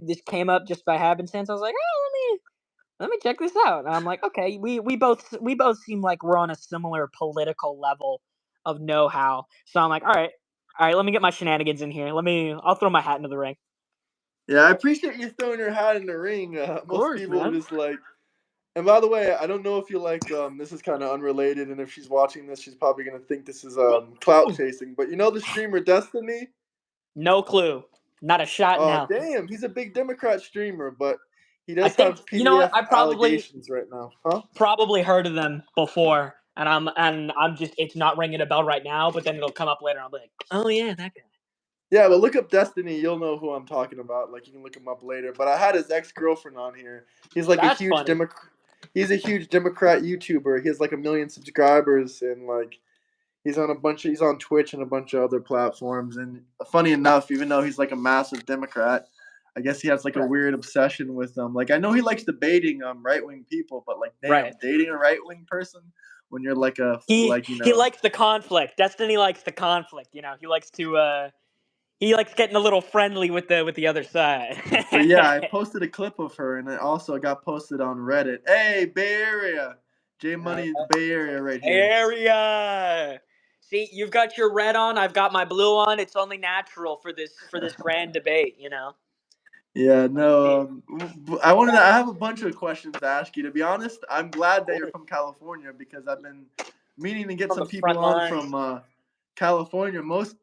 this came up just by happenstance. I was like, oh, let me check this out. And I'm like, okay, we both seem like we're on a similar political level of know-how. So I'm like, all right, let me get my shenanigans in here. I'll throw my hat into the ring. Yeah, I appreciate you throwing your hat in the ring. Of Most course, people man. are just like. And by the way, I don't know if you like. This is kind of unrelated, and if she's watching this, she's probably gonna think this is clout chasing. But you know the streamer Destiny? No clue. Not a shot Oh now. damn, he's a big Democrat streamer, but he I does think have you know what? PDF I allegations right now, huh? probably heard of them before, and I'm just it's not ringing a bell right now. But then it'll come up later. And I'll be like, oh yeah, that guy. Yeah, but look up Destiny. You'll know who I'm talking about. Like you can look him up later. But I had his ex-girlfriend on here. He's like That's a huge funny. He's a huge Democrat YouTuber. He has like 1 million subscribers, and like he's on Twitch and a bunch of other platforms. And funny enough, even though he's like a massive Democrat, I guess he has like a weird obsession with them. Like I know he likes debating right wing people, but like damn, dating a right wing person when you're like He likes the conflict. Destiny likes the conflict. You know, he likes getting a little friendly with the other side. So yeah, I posted a clip of her, and it also got posted on Reddit. Hey, Bay Area, J Money, Bay Area, right here. Area. See, you've got your red on. I've got my blue on. It's only natural for this grand debate. You know. Yeah, no. I have a bunch of questions to ask you. To be honest, I'm glad that you're from California because I've been meaning to get some people on from California. Most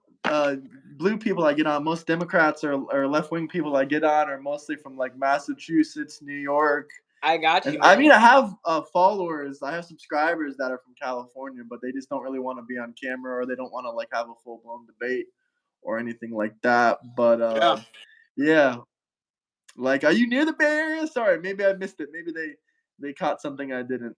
blue people I get on, most Democrats or left wing people I get on are mostly from like Massachusetts, New York. I got you. I mean, I have followers, I have subscribers that are from California, but they just don't really want to be on camera or they don't want to like have a full blown debate or anything like that. But yeah. Like, are you near the Bay Area? Sorry, maybe I missed it. Maybe they caught something I didn't.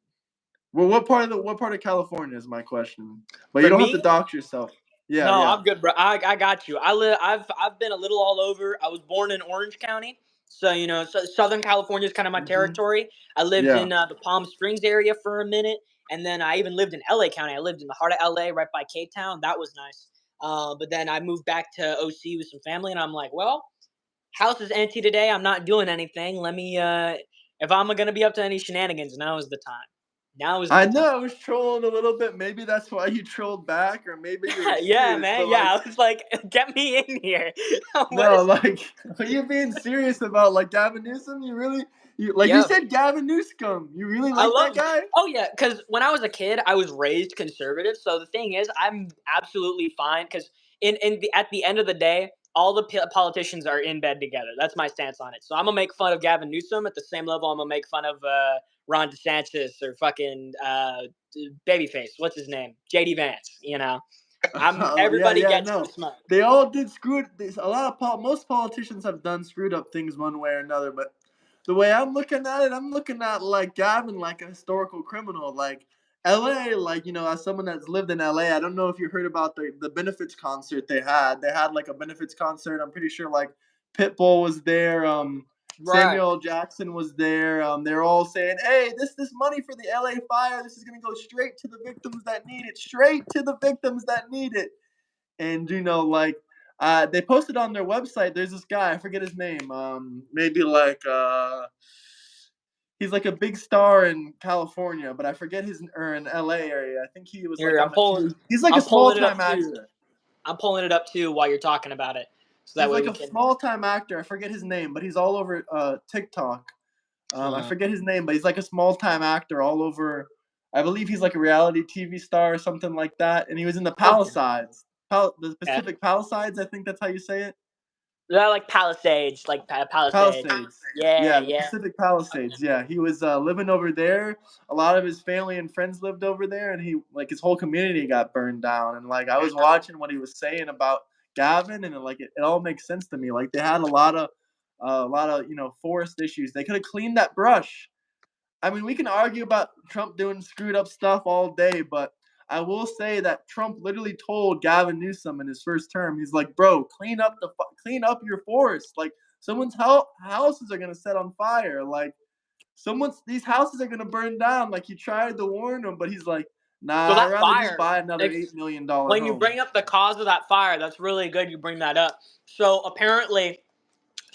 Well, what part of California is my question? But you don't have to dox yourself. Yeah, no, yeah. I'm good, bro. I got you. I've been a little all over. I was born in Orange County, so you know, Southern California is kind of my territory. I lived in the Palm Springs area for a minute, and then I even lived in LA County. I lived in the heart of LA, right by Cape Town. That was nice. But then I moved back to OC with some family, and I'm like, well, house is empty today. I'm not doing anything. Let me, if I'm gonna be up to any shenanigans, now is the time. I know I was trolling a little bit. Maybe that's why you trolled back, or maybe you're serious. Yeah, man. Yeah, I was like, get me in here. No, like, are you being serious about like Gavin Newsome? You really, you said Gavin Newsome. You really like that guy? Oh yeah, because when I was a kid, I was raised conservative. So the thing is, I'm absolutely fine because at the end of the day, all the politicians are in bed together. That's my stance on it. So I'm gonna make fun of Gavin Newsom at the same level I'm gonna make fun of Ron DeSantis or fucking Babyface. What's his name? JD Vance. You know, everybody gets the smoke. They all did screwed. Most politicians have done screwed up things one way or another. But the way I'm looking at it, I'm looking at like Gavin like a historical criminal. Like LA, like, you know, as someone that's lived in LA, I don't know if you heard about the benefits concert they had. They had like a benefits concert. I'm pretty sure like Pitbull was there. Samuel L. Jackson was there. They're all saying, "Hey, this money for the LA fire, this is gonna go straight to the victims that need it. Straight to the victims that need it." And you know, like, they posted on their website. There's this guy, I forget his name. Maybe like he's like a big star in California, but I forget in LA area. I think he was like he's like a small time actor. I'm pulling it up too while you're talking about it. So that he's like a small time actor. I forget his name, but he's all over TikTok. I forget his name, but he's like a small time actor all over. I believe he's like a reality TV star or something like that. And he was in the Palisades, the Pacific Palisades. I think that's how you say it. Yeah, like Palisades, Palisades. Yeah. Pacific Palisades. Yeah, he was living over there. A lot of his family and friends lived over there, and he like his whole community got burned down. And like I was watching what he was saying about Gavin, and it all makes sense to me. Like they had a lot of forest issues. They could have cleaned that brush. I mean, we can argue about Trump doing screwed up stuff all day, but I will say that Trump literally told Gavin Newsom in his first term, he's like, "Bro, clean up your forest. Like someone's houses are gonna set on fire. Like these houses are gonna burn down. Like you tried to warn them, but he's like, nah, I'd rather just buy another $8 million home." When you bring up the cause of that fire, that's really good. You bring that up. So apparently,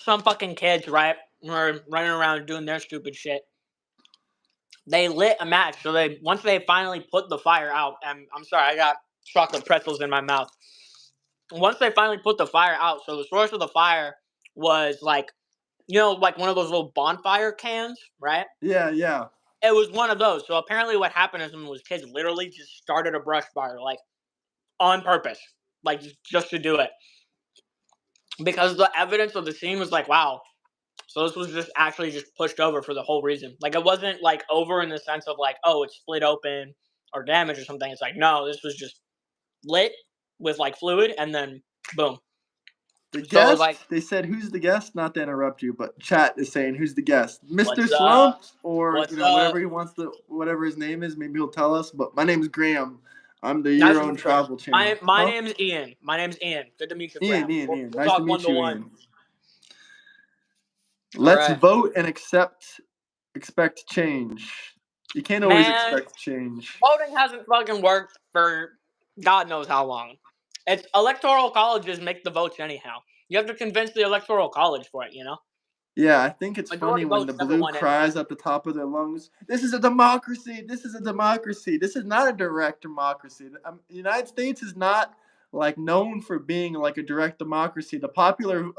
some fucking kids, right, were running around doing their stupid shit. They lit a match. So once they finally put the fire out, and I'm sorry, I got chocolate pretzels in my mouth. Once they finally put the fire out, so the source of the fire was like, like one of those little bonfire cans, right? Yeah, yeah. It was one of those. So apparently what happened was kids literally just started a brush fire, like, on purpose. Like, just to do it. Because the evidence of the scene was like, wow. So this was just actually just pushed over for the whole reason. Like, it wasn't, like, over in the sense of, like, oh, it's split open or damaged or something. It's like, no, this was just lit with, like, fluid, and then, boom. The So it was guest, like, they said, who's the guest? Not to interrupt you, but chat is saying, who's the guest? Mr. what's up? Slumps, or, What's up? whatever his name is, maybe he'll tell us, but my name's Graham. I'm the Nice Your to Own meet you. Travel Channel. My name's Ian. My name's Ian. Good to meet you, Graham. Ian. We'll Nice to talk meet you, one-to-one. Ian. All Let's right. vote and expect change. You can't always expect change. Voting hasn't fucking worked for God knows how long. It's electoral colleges make the votes anyhow. You have to convince the electoral college for it, Yeah, I think it's funny Majority when votes the never blue won anything. cries at the top of their lungs, "This is a democracy! This is a democracy! This is not a direct democracy." The United States is not like known for being like a direct democracy. The popular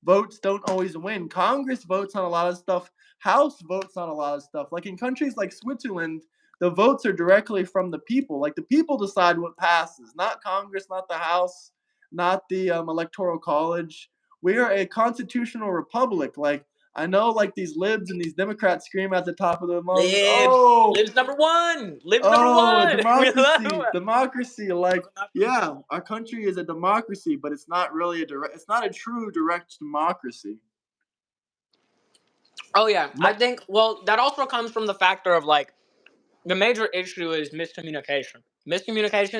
votes don't always win. Congress votes on a lot of stuff. House votes on a lot of stuff. Like in countries like Switzerland, the votes are directly from the people. Like the people decide what passes, not Congress, not the House, not the electoral college. We are a constitutional republic. Like I know, like these libs and these Democrats scream at the top of their lungs, Libs. "Oh, Libs number one. Libs number oh, one. democracy, democracy!" Like, yeah, our country is a democracy, but it's not really it's not a true direct democracy. Oh yeah, I think. Well, that also comes from the factor of like the major issue is miscommunication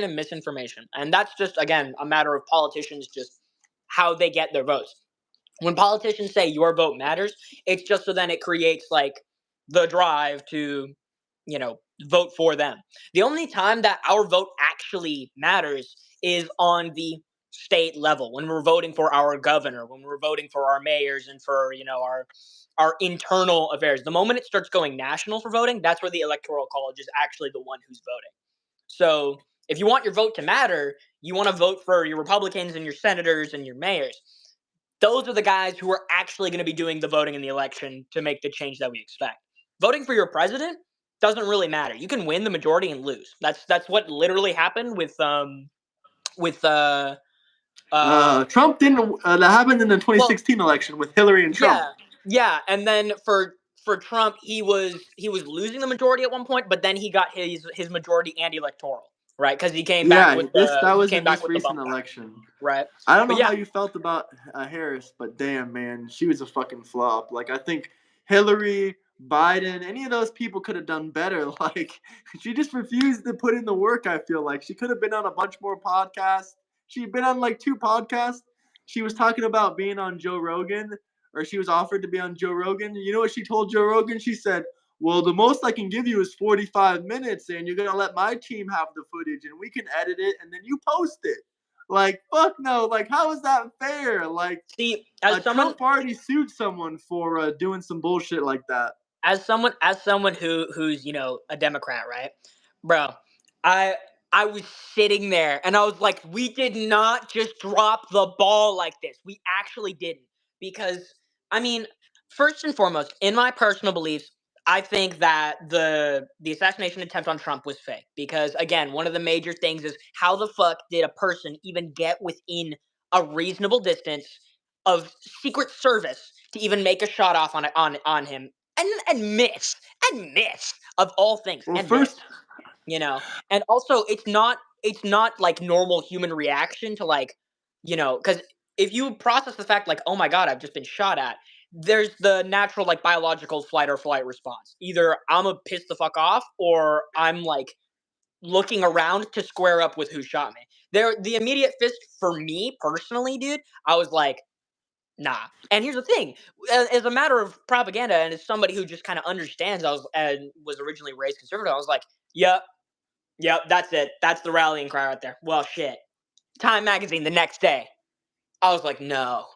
and misinformation, and that's just again a matter of politicians just how they get their votes. When politicians say your vote matters, it's just so then it creates like the drive to, vote for them. The only time that our vote actually matters is on the state level when we're voting for our governor, when we're voting for our mayors and for, our internal affairs. The moment it starts going national for voting, that's where the electoral college is actually the one who's voting. So, if you want your vote to matter, you want to vote for your Republicans and your senators and your mayors. Those are the guys who are actually going to be doing the voting in the election to make the change that we expect. Voting for your president doesn't really matter. You can win the majority and lose. That's what literally happened with Trump didn't. That happened in the 2016 election with Hillary and Trump. Yeah, and then for Trump, he was losing the majority at one point, but then he got his majority and electoral, right? Because he came back with that was the in this recent bump, election, right? I don't But know how you felt about Harris, but damn, man, she was a fucking flop. Like, I think Hillary, Biden, any of those people could have done better. Like, she just refused to put in the work, I feel like. She could have been on a bunch more podcasts. She'd been on, like, 2 podcasts. She was talking about being on Joe Rogan, or she was offered to be on Joe Rogan. You know what she told Joe Rogan? She said, "Well, the most I can give you is 45 minutes, and you're going to let my team have the footage, and we can edit it, and then you post it." Like, fuck no. Like, how is that fair? Like, see, as someone Trump already sued someone for doing some bullshit like that. As someone who's a Democrat, right, bro? I was sitting there and I was like, we did not just drop the ball like this. We actually didn't. Because I mean, first and foremost, in my personal beliefs, I think that the assassination attempt on Trump was fake. Because again, one of the major things is how the fuck did a person even get within a reasonable distance of Secret Service to even make a shot off on him and miss of all things Well, and miss, first, and also it's not like normal human reaction to like, because if you process the fact like, oh my god, I've just been shot at, there's the natural like biological flight or flight response. Either I'm a piss the fuck off or I'm like looking around to square up with who shot me. The immediate fist for me personally, dude, I was like, nah. And here's the thing: as a matter of propaganda, and as somebody who just kind of understands, was originally raised conservative. I was like, yep, that's it. That's the rallying cry right there. Well, shit. Time magazine the next day. I was like, no.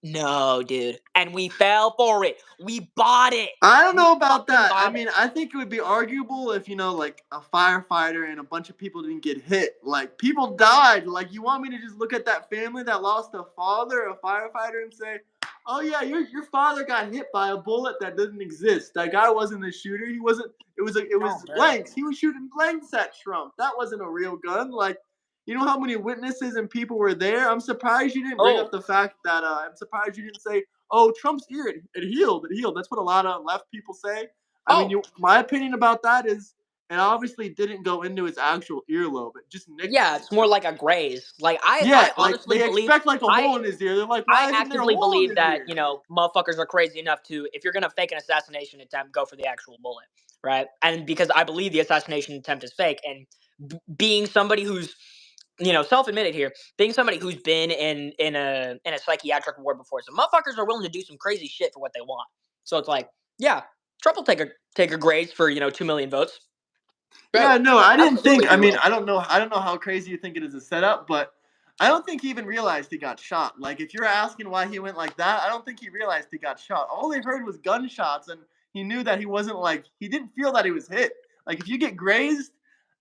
No, dude. And we fell for it. We bought it. I don't We know about fucking that. I bought mean, it. I think it would be arguable if, like a firefighter and a bunch of people didn't get hit. Like, people died. Like, you want me to just look at that family that lost a father, a firefighter, and say, oh, yeah, your father got hit by a bullet that doesn't exist. That guy wasn't the shooter. He wasn't. It Oh, was man. blanks. He was shooting blanks at Trump. That wasn't a real gun. Like, you know how many witnesses and people were there? I'm surprised you didn't bring up Oh, the fact that I'm surprised you didn't say, oh, Trump's ear, it healed. It healed. That's what a lot of left people say. I mean, oh. my opinion about that is it obviously didn't go into his actual earlobe. It just nicked Yeah, it. it's more like a graze. Like, Yeah, I like honestly they believe. expect like a I hole in his ear. They're like, I why isn't there a actively hole in believe his that, ear? motherfuckers are crazy enough to, if you're gonna fake an assassination attempt, go for the actual bullet, right? And because I believe the assassination attempt is fake, and being somebody who's, self-admitted here, being somebody who's been in a psychiatric ward before, so motherfuckers are willing to do some crazy shit for what they want. So it's like, yeah, Trump will take a graze for 2 million votes. Bro, Yeah, no, I didn't absolutely think. I he mean, will. I don't know how crazy you think it is a setup, but I don't think he even realized he got shot. Like, if you're asking why he went like that, I don't think he realized he got shot. All they heard was gunshots, and he knew that he wasn't like he didn't feel that he was hit. Like, if you get grazed,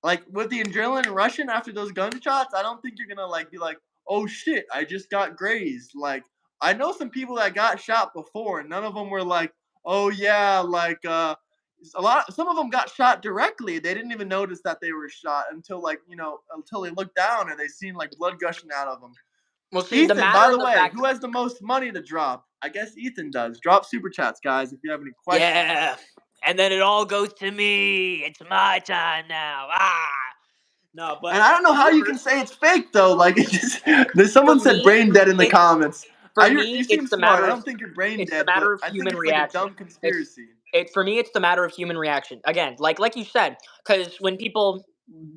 like with the adrenaline rushing after those gunshots, I don't think you're gonna like be like, oh shit, I just got grazed. Like, I know some people that got shot before, and none of them were like, oh yeah, like some of them got shot directly. They didn't even notice that they were shot until until they looked down and they seen like blood gushing out of them. Well, see, the Ethan, matter by of the the way, fact, who has the most money to drop? I guess Ethan does. Drop super chats, guys, if you have any questions. yeah, and then it all goes to me. It's my time now. No, but And I don't know how you can viewers, say it's fake though. Like, it just there's someone for said me, brain dead in the it's comments. for You me, seem smart. I don't think you're brain it's the dead, matter but of I think human it's like a reaction. dumb It's conspiracy. for me, it's the matter of human reaction. Again, like you said, because when people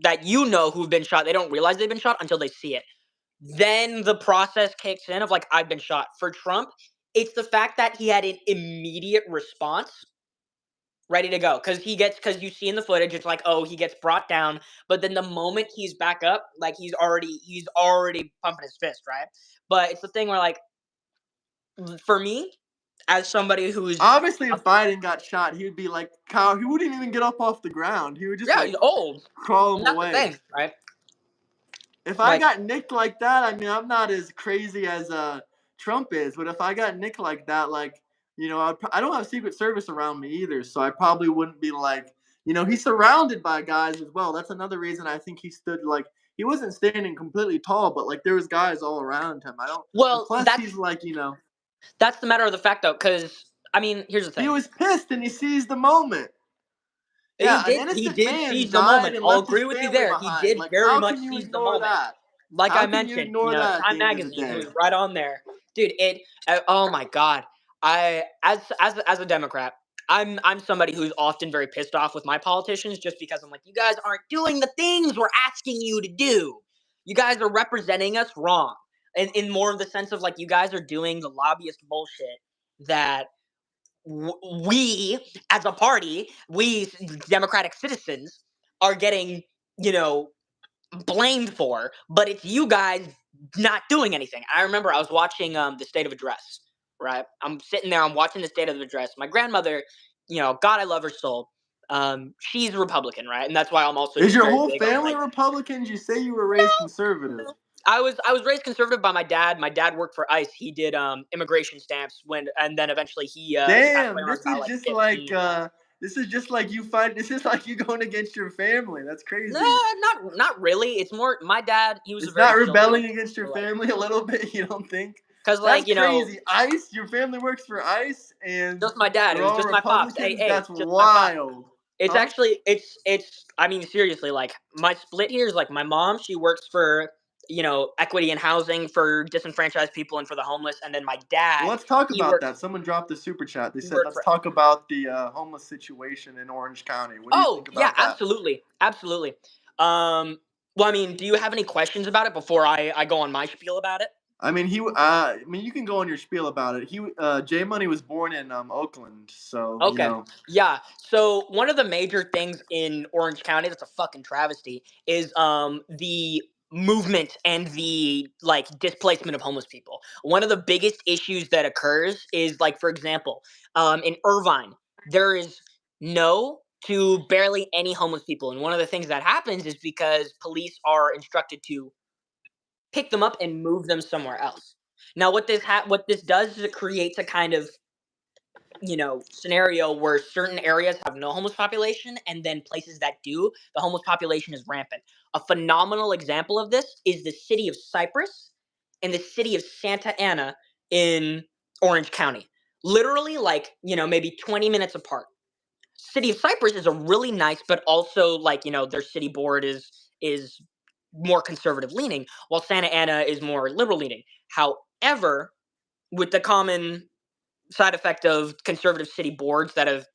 that who've been shot, they don't realize they've been shot until they see it. Then the process kicks in of like, I've been shot. For Trump, it's the fact that he had an immediate response ready to go, because you see in the footage, it's like, oh, he gets brought down, but then the moment he's back up, like, he's already pumping his fist, right? But it's the thing where, like, for me, as somebody who's Obviously, if Biden got shot, he would be like Kyle. He wouldn't even get up off the ground. He would just yeah, like he's old, crawl him and that's the away. thing, right? If I Like, got nicked like that, I mean, I'm not as crazy as Trump is, but if I got nicked like that, like I don't have Secret Service around me either, so I probably wouldn't be like, he's surrounded by guys as well. That's another reason I think he stood like he wasn't standing completely tall, but like there was guys all around him. I don't, and well, plus that's he's like, that's the matter of the fact, though, because I mean, here's the he thing. was pissed and he seized the moment. He Yeah, an did he innocent did man seize the died moment. and I'll left his agree with you family there. He behind. did Like, very how much can you seize the ignore moment. that? Like How I can you mentioned, ignore that at Time the end of the Magazine, day? who's right on there, dude. Oh my god, I as a Democrat, I'm somebody who's often very pissed off with my politicians, just because I'm like, you guys aren't doing the things we're asking you to do. You guys are representing us wrong, in more of the sense of like, you guys are doing the lobbyist bullshit that we as a party, we democratic citizens, are getting, you know blamed for, but it's you guys not doing anything. I remember I was watching the State of Address, right? I'm sitting there, I'm watching the State of Address. My grandmother, God, I love her soul. She's Republican, right? And that's why I'm also Is just your very whole big on, family like, Republicans? You say you were no, raised conservative. no. I was raised conservative by my dad. My dad worked for ICE. He did immigration stamps, and then eventually he passed away Damn, when I was about like 15. this is like you going against your family. That's No, crazy. not really. It's more my dad. He was a It's very not chill dude. rebelling against your So, like, family a little bit, you don't think? cause That's like crazy. ICE, your family works for ICE and just my dad. It they're was all just my pops. Hey, Republicans? hey, That's just my pops. wild. It's Huh? actually it's. I mean, seriously, like, my split here is like, my mom. She works for, equity and housing for disenfranchised people and for the homeless, and then my Well, dad, let's talk he about works that. Someone dropped a super chat. They he said, worked let's for. talk about the homeless situation in Orange County. What do you Oh think yeah, about that? absolutely, absolutely. Well, I mean, do you have any questions about it before I go on my spiel about it? I mean, you can go on your spiel about it. J Money was born in Oakland, so Okay. Yeah. So one of the major things in Orange County that's a fucking travesty is the movement and the displacement of homeless people. One of the biggest issues that occurs is, like, for example, in Irvine, there is no to barely any homeless people, and one of the things that happens is because police are instructed to pick them up and move them somewhere else. Now, what this does is it creates a kind of scenario where certain areas have no homeless population, and then places that do, the homeless population is rampant. A phenomenal example of this is the city of Cypress and the city of Santa Ana in Orange County. Literally, maybe 20 minutes apart. City of Cypress is a really nice, but also, their city board is more conservative leaning, while Santa Ana is more liberal leaning. However, with the common side effect of conservative city boards that have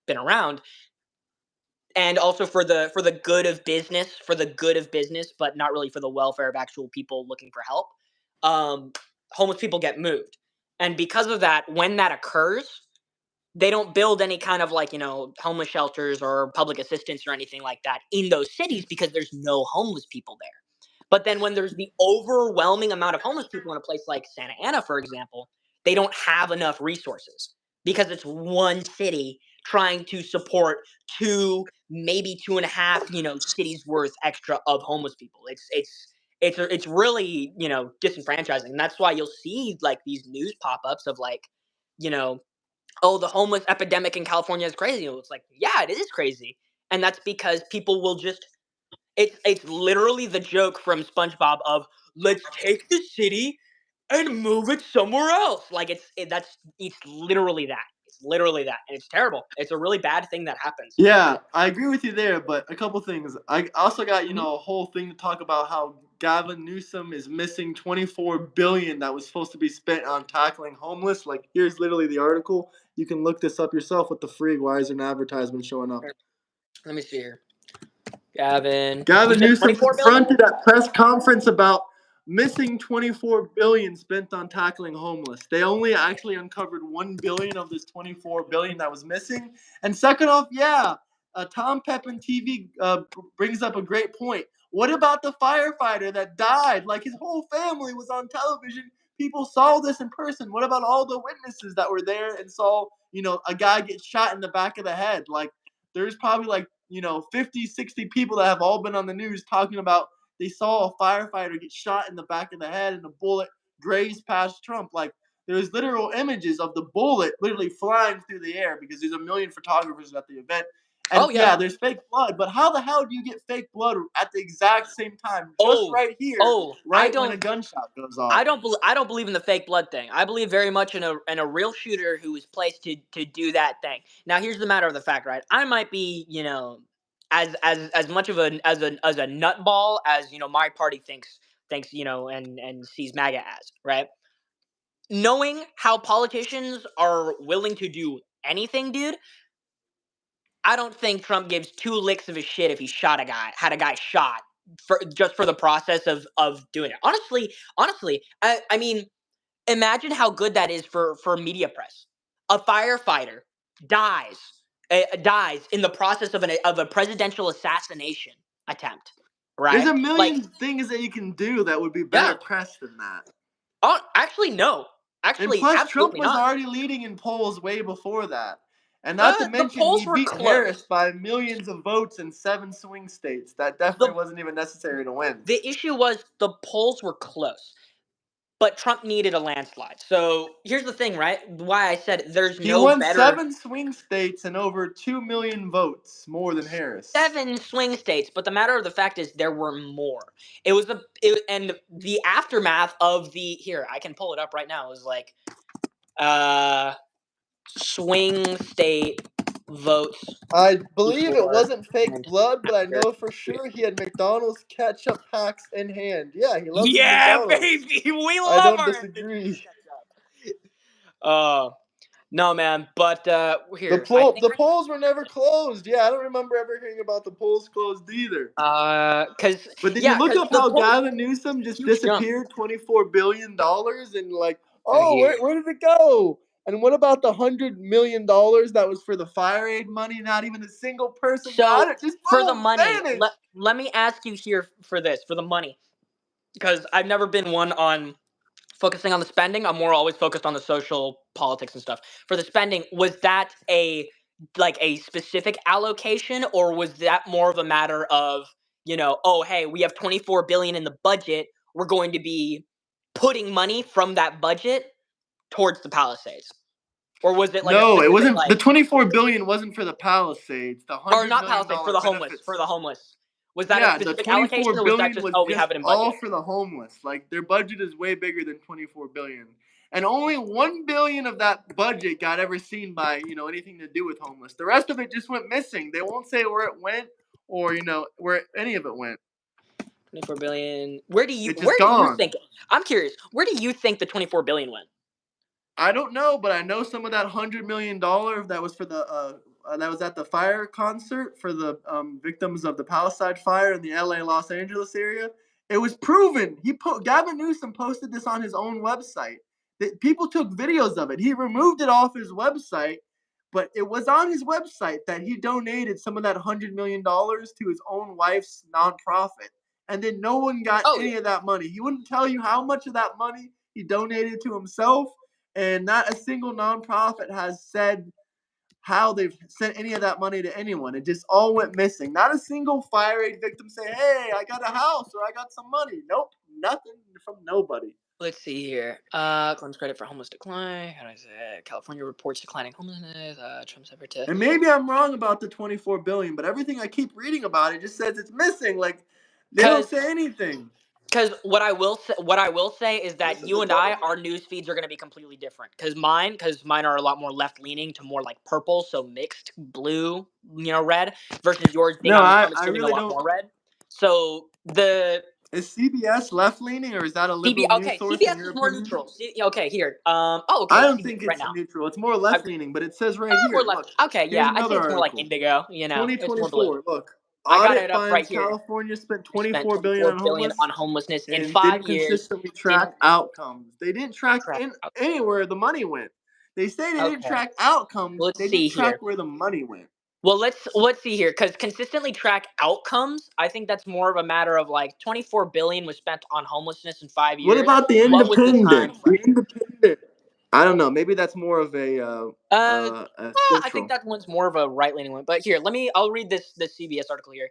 been around, and also for the good of business, but not really for the welfare of actual people looking for help, homeless people get moved. And because of that, when that occurs, they don't build any kind of homeless shelters or public assistance or anything like that in those cities because there's no homeless people there. But then when there's the overwhelming amount of homeless people in a place like Santa Ana, for example, they don't have enough resources because it's one city trying to support two, maybe two and a half, cities worth extra of homeless people. It's really disenfranchising, and that's why you'll see these news pop-ups of you know oh, the homeless epidemic in California is crazy. It's like, yeah, it is crazy, and that's because people will just it's literally the joke from SpongeBob of let's take the city and move it somewhere else. It's literally that. It's literally that, and it's terrible. It's a really bad thing that happens. Yeah, I agree with you there, but a couple things. I also got, Mhm. a whole thing to talk about how Gavin Newsome is missing $24 billion that was supposed to be spent on tackling homeless. Like, here's literally the article. You can look this up yourself. What the frig? Why is there an advertisement showing up? Let me see here. Gavin, you Gavin said Newsom 24 billion? confronted at press conference about missing $24 billion spent on tackling homeless. They only actually uncovered $1 billion of this $24 billion that was missing. And second off, Tom Pepin TV brings up a great point. What about the firefighter that died? Like, his whole family was on television. People saw this in person. What about all the witnesses that were there and saw, a guy get shot in the back of the head? Like, there's probably 50, 60 people that have all been on the news talking about they saw a firefighter get shot in the back of the head and a bullet grazed past Trump. Like, there's literal images of the bullet literally flying through the air because there's a million photographers at the event. And Oh yeah. there's fake blood, but how the hell do you get fake blood at the exact same time, just Oh, right here, oh, I when a don't. gunshot goes off? I don't believe in the fake blood thing. I believe very much in a real shooter who was placed to do that thing. Now, here's the matter of the fact, right? I might be, as much of a nutball as my party thinks and sees Maga as, right? Knowing how politicians are willing to do anything, dude, I don't think Trump gives two licks of a shit if he had a guy shot for the process of doing it. Honestly, I mean, imagine how good that is for media press. A firefighter dies dies in the process of a presidential assassination attempt, There's right? a million things that you can do that would be better Yeah. press than that. Oh, actually, no. And Actually, plus, Trump absolutely was not. already leading in polls way before that. And not to The mention, polls he were beat Harris close. by millions of votes in 7 swing states. That definitely the wasn't even necessary to win. The issue was the polls were close, but Trump needed a landslide. So here's the thing, right? Why I said there's He no won better 7 swing states and over 2 million votes, more than Harris. 7 swing states, but the matter of the fact is there were more. And the aftermath of the here I can pull it up right now. It was uh swing state votes I believe it before wasn't fake and blood, but I after. know for sure he had McDonald's ketchup packs in hand. Yeah, he loves his Yeah, McDonald's. baby, we I love don't our McDonald's disagree. ketchup. No, man, but The here I poll, think the polls were never closed. Yeah, I don't remember ever hearing about the polls closed either. because But did you yeah, look because up the how polls Gavin Newsom just huge jump disappeared $24 billion and right where here. did it go? And what about the $100 million that was for the fire aid money? Not even a single person got So it. Just for the boom, money, vanished. let me ask you here for the money, because I've never been one on focusing on the spending. I'm more always focused on the social politics and stuff. For the spending, was that a specific allocation, or was that more of a matter of, oh hey, we have 24 billion in the budget, we're going to be putting money from that budget towards the Palisades? Or was it like a No, it specific, wasn't. The 24 billion wasn't for the Palisades. The or $100 not million Palisades, for the homeless, benefits. Was that a Yeah, the specific 24 allocation, or was that billion just, was oh, we have just it in all budget? for the homeless. Like their budget is way bigger than 24 billion. And only 1 billion of that budget got ever seen by, anything to do with homeless. The rest of it just went missing. They won't say where it went or, where any of it went. 24 billion. Where do you It's just gone. think? I'm curious. Where do you think the 24 billion went? I don't know, but I know some of that $100 million that was for the that was at the fire concert for the victims of the Palisade fire in the LA Los Angeles area. It was proven. Gavin Newsome posted this on his own website. That people took videos of it. He removed it off his website, but it was on his website that he donated some of that $100 million to his own wife's nonprofit, and then no one got Oh, any of that money. He wouldn't tell you how much of that money he donated to himself. And not a single nonprofit has said how they've sent any of that money to anyone. It just all went missing. Not a single fire aid victim say, hey, I got a house or I got some money. Nope, nothing from nobody. let's see here. Claims credit for homeless decline. How do I say it? California reports declining homelessness. Trump's effort to. And maybe I'm wrong about the 24 billion, but everything I keep reading about it just says it's missing. Like they don't say anything. Because what I will say is that you and I, our news feeds are going to be completely different. Because mine are a lot more left leaning to more like purple, so mixed blue, red, versus yours being, No, I'm I assuming, a really lot don't. more red. So Is CBS left leaning or is that a liberal news source in CBS your is more opinion? neutral. Okay, here. I don't CBS think right it's now. neutral. It's more left leaning, but it says right More here. left. Look, Okay, here's yeah, I'd say another it's more like article. indigo. It's more blue. 2024. Look, I got audit it up right finds here. California spent We spent 24 billion 24 on billion homeless on homelessness in and 5 didn't years. consistently Didn't track outcomes. They didn't track track. anywhere the money went. They say they didn't Okay, track outcomes. let's They see didn't track here. where the money went. Well, let's see here, because consistently track outcomes. I think that's more of a matter of like 24 billion was spent on homelessness in 5 What years. about the What was the time independent? frame? The independent. I don't know. Maybe that's more of Uh, I think central. that one's more of a right leaning one. But here, I'll read this CBS article here.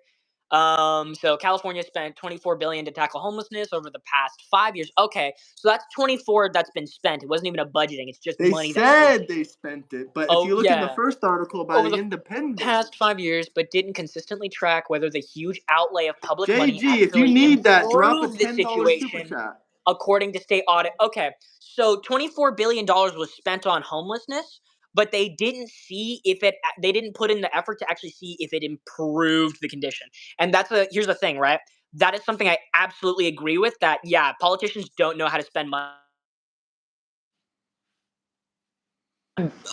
So California spent 24 billion to tackle homelessness over the past 5 years. Okay, so that's 24 that's been spent. It wasn't even a budgeting; it's just They money that's been. said they spent it, but if Oh you look in the yeah, first article by over the the independent, past 5 years, but didn't consistently track whether the huge outlay of public money JG, if you actually need that, drop a improved the $10 super situation, chat. according to state audit. Okay, so $24 billion was spent on homelessness, but they didn't see if they didn't put in the effort to actually see if it improved the condition. And here's the thing, right? That is something I absolutely agree with, that, yeah, politicians don't know how to spend money.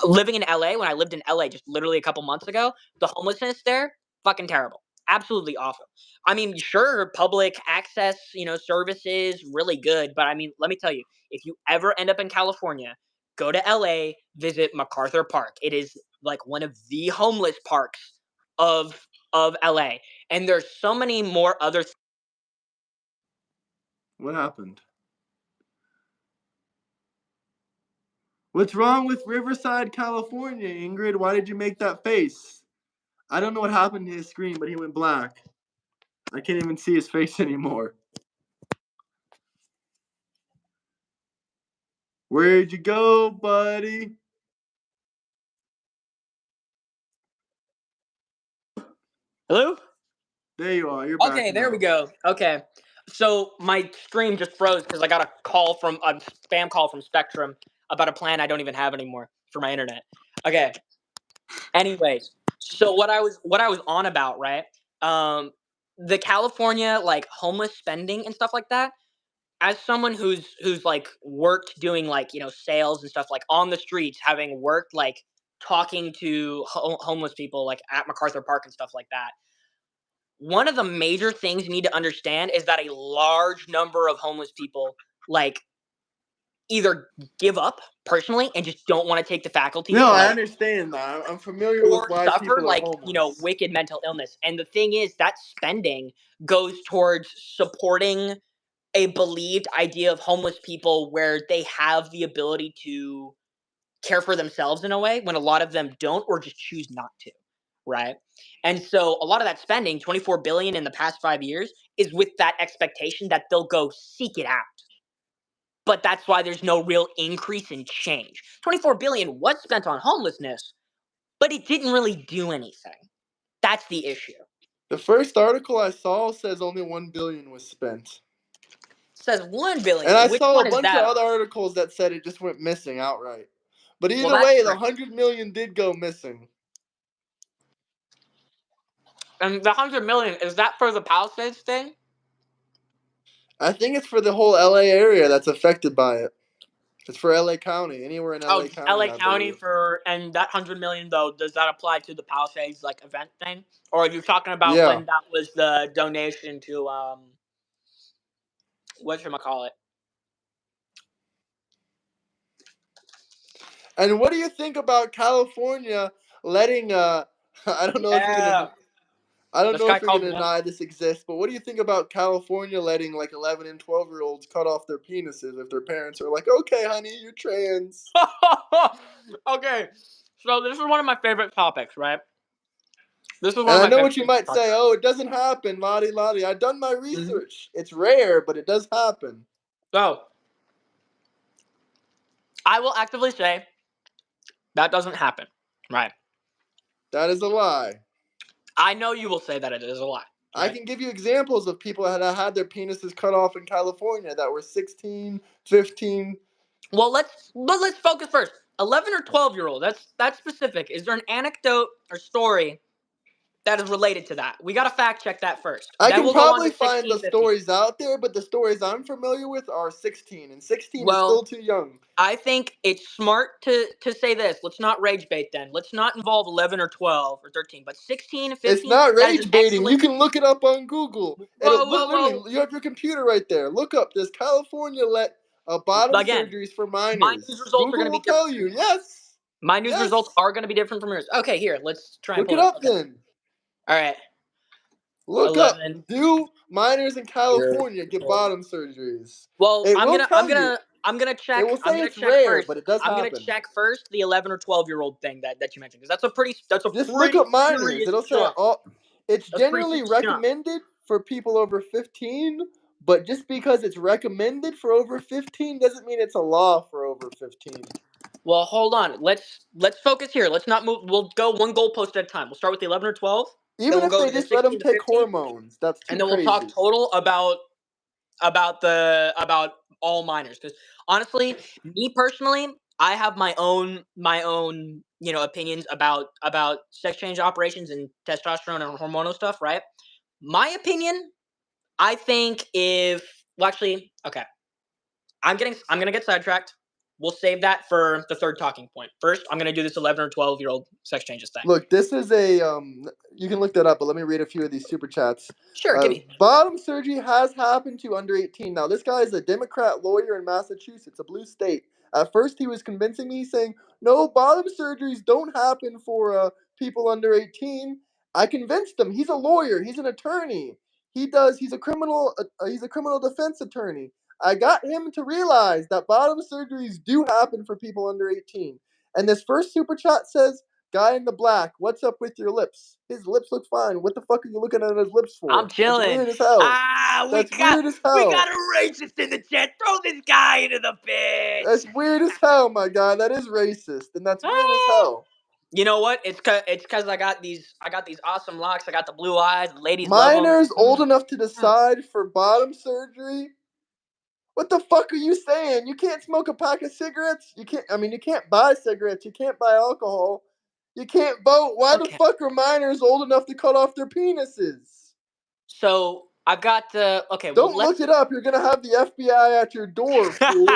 Living in LA, when I lived in LA just literally a couple months ago, the homelessness there, fucking terrible. Absolutely awful. I mean, sure, public access, services, really good. But I mean, let me tell you, if you ever end up in California, go to LA, visit MacArthur Park. It is like one of the homeless parks of LA. And there's so many more other. What happened? What's wrong with Riverside, California, Ingrid? Why did you make that face? I don't know what happened to his screen, but he went black. I can't even see his face anymore. Where'd you go, buddy? Hello? There you are. You're back Okay, there now. we go. Okay. So my stream just froze because I got a spam call from Spectrum about a plan I don't even have anymore for my internet. Okay. Anyways, so what I was on about, right? The California like homeless spending and stuff like that. As someone who's like worked doing like, sales and stuff, like on the streets, having worked like talking to homeless people like at MacArthur Park and stuff like that. One of the major things you need to understand is that a large number of homeless people, like, either give up personally and just don't want to take the faculty. No, I understand that. I'm familiar with why suffer people are homeless. wicked mental illness. And the thing is, that spending goes towards supporting a believed idea of homeless people where they have the ability to care for themselves in a way when a lot of them don't or just choose not to, right? And so a lot of that spending, 24 billion in the past 5 years, is with that expectation that they'll go seek it out. But that's why there's no real increase in change. 24 billion was spent on homelessness, but it didn't really do anything. That's the issue. The first article I saw says only 1 billion was spent. It says 1 billion. And I Which saw one a is bunch of that other on? articles that said it just went missing outright. But either Well, that's way, the strange. 100 million did go missing. And the 100 million, is that for the Palisades thing? I think it's for the whole LA area that's affected by it. It's for LA County, anywhere in LA County. LA County and that 100 million though, does that apply to the Palisades event thing? Or are you talking about when that was the donation to whatchamacallit? And what do you think about California letting I don't know if you're gonna deny this exists, but what do you think about California letting 11 and 12-year-olds cut off their penises if their parents are like, okay, honey, you're trans? Okay, so this is one of my favorite topics, right? This is one and of my I know favorite what you might say. Oh, it doesn't happen, lottie lottie. I've done my research. Mm-hmm. It's rare, but it does happen. So, I will actively say that doesn't happen, right? That is a lie. I know you will say that it is a lie. Right? I can give you examples of people that had their penises cut off in California that were 16, 15. Well, let's focus first. 11 or 12-year-old. That's specific. Is there an anecdote or story that is related to that? We got to fact check that first. I can probably find the stories out there, but the stories I'm familiar with are 16, and 16 is still too young. I think it's smart to say this. Let's not rage bait then. Let's not involve 11 or 12 or 13, but 16, 15. It's not rage baiting. You can look it up on Google. Literally, you have your computer right there. Look up, does California let bottom surgeries for minors? My news results Google will tell you, yes. My news results are going to be different from yours. Okay, here, let's try and look it up then. All right. Look 11. Up. Do minors in California get bottom surgeries? Well, I'm gonna check. It will say it's check rare, first. but it does happen. I'm gonna check first the 11 or 12-year-old thing that you mentioned, because that's a pretty. Just look up minors. It'll say it's generally recommended for people over 15, but just because it's recommended for over 15 doesn't mean it's a law for over 15. Well, hold on. Let's focus here. Let's not move. We'll go one goalpost at a time. We'll start with the 11 or 12. Even if they just let them take hormones, that's too crazy. And then we'll talk total about all minors. Because honestly, me personally, I have my own opinions about sex change operations and testosterone and hormonal stuff. Right? My opinion, I think okay, I'm gonna get sidetracked. We'll save that for the third talking point. First, I'm going to do this 11 or 12-year-old sex changes thing. Look, this is you can look that up, but let me read a few of these super chats. Sure, give me. Bottom surgery has happened to under 18. Now, this guy is a Democrat lawyer in Massachusetts, a blue state. At first, he was convincing me, saying, no, bottom surgeries don't happen for people under 18. I convinced him. He's a lawyer. He's an attorney. He's a criminal defense attorney. I got him to realize that bottom surgeries do happen for people under 18. And this first super chat says, guy in the black, what's up with your lips? His lips look fine. What the fuck are you looking at his lips for? I'm chilling. That's weird as hell. Weird as hell. We got a racist in the chat. Throw this guy into the pit. That's weird as hell, my guy. That is racist, and that's weird as hell. You know what? It's because I got these awesome locks. I got the blue eyes. The ladies minors old enough to decide for bottom surgery. What the fuck are you saying? You can't smoke a pack of cigarettes? You can't buy cigarettes. You can't buy alcohol. You can't vote. Why the fuck are minors old enough to cut off their penises? So, I've got to... Okay, Don't look it up. You're going to have the FBI at your door, fool.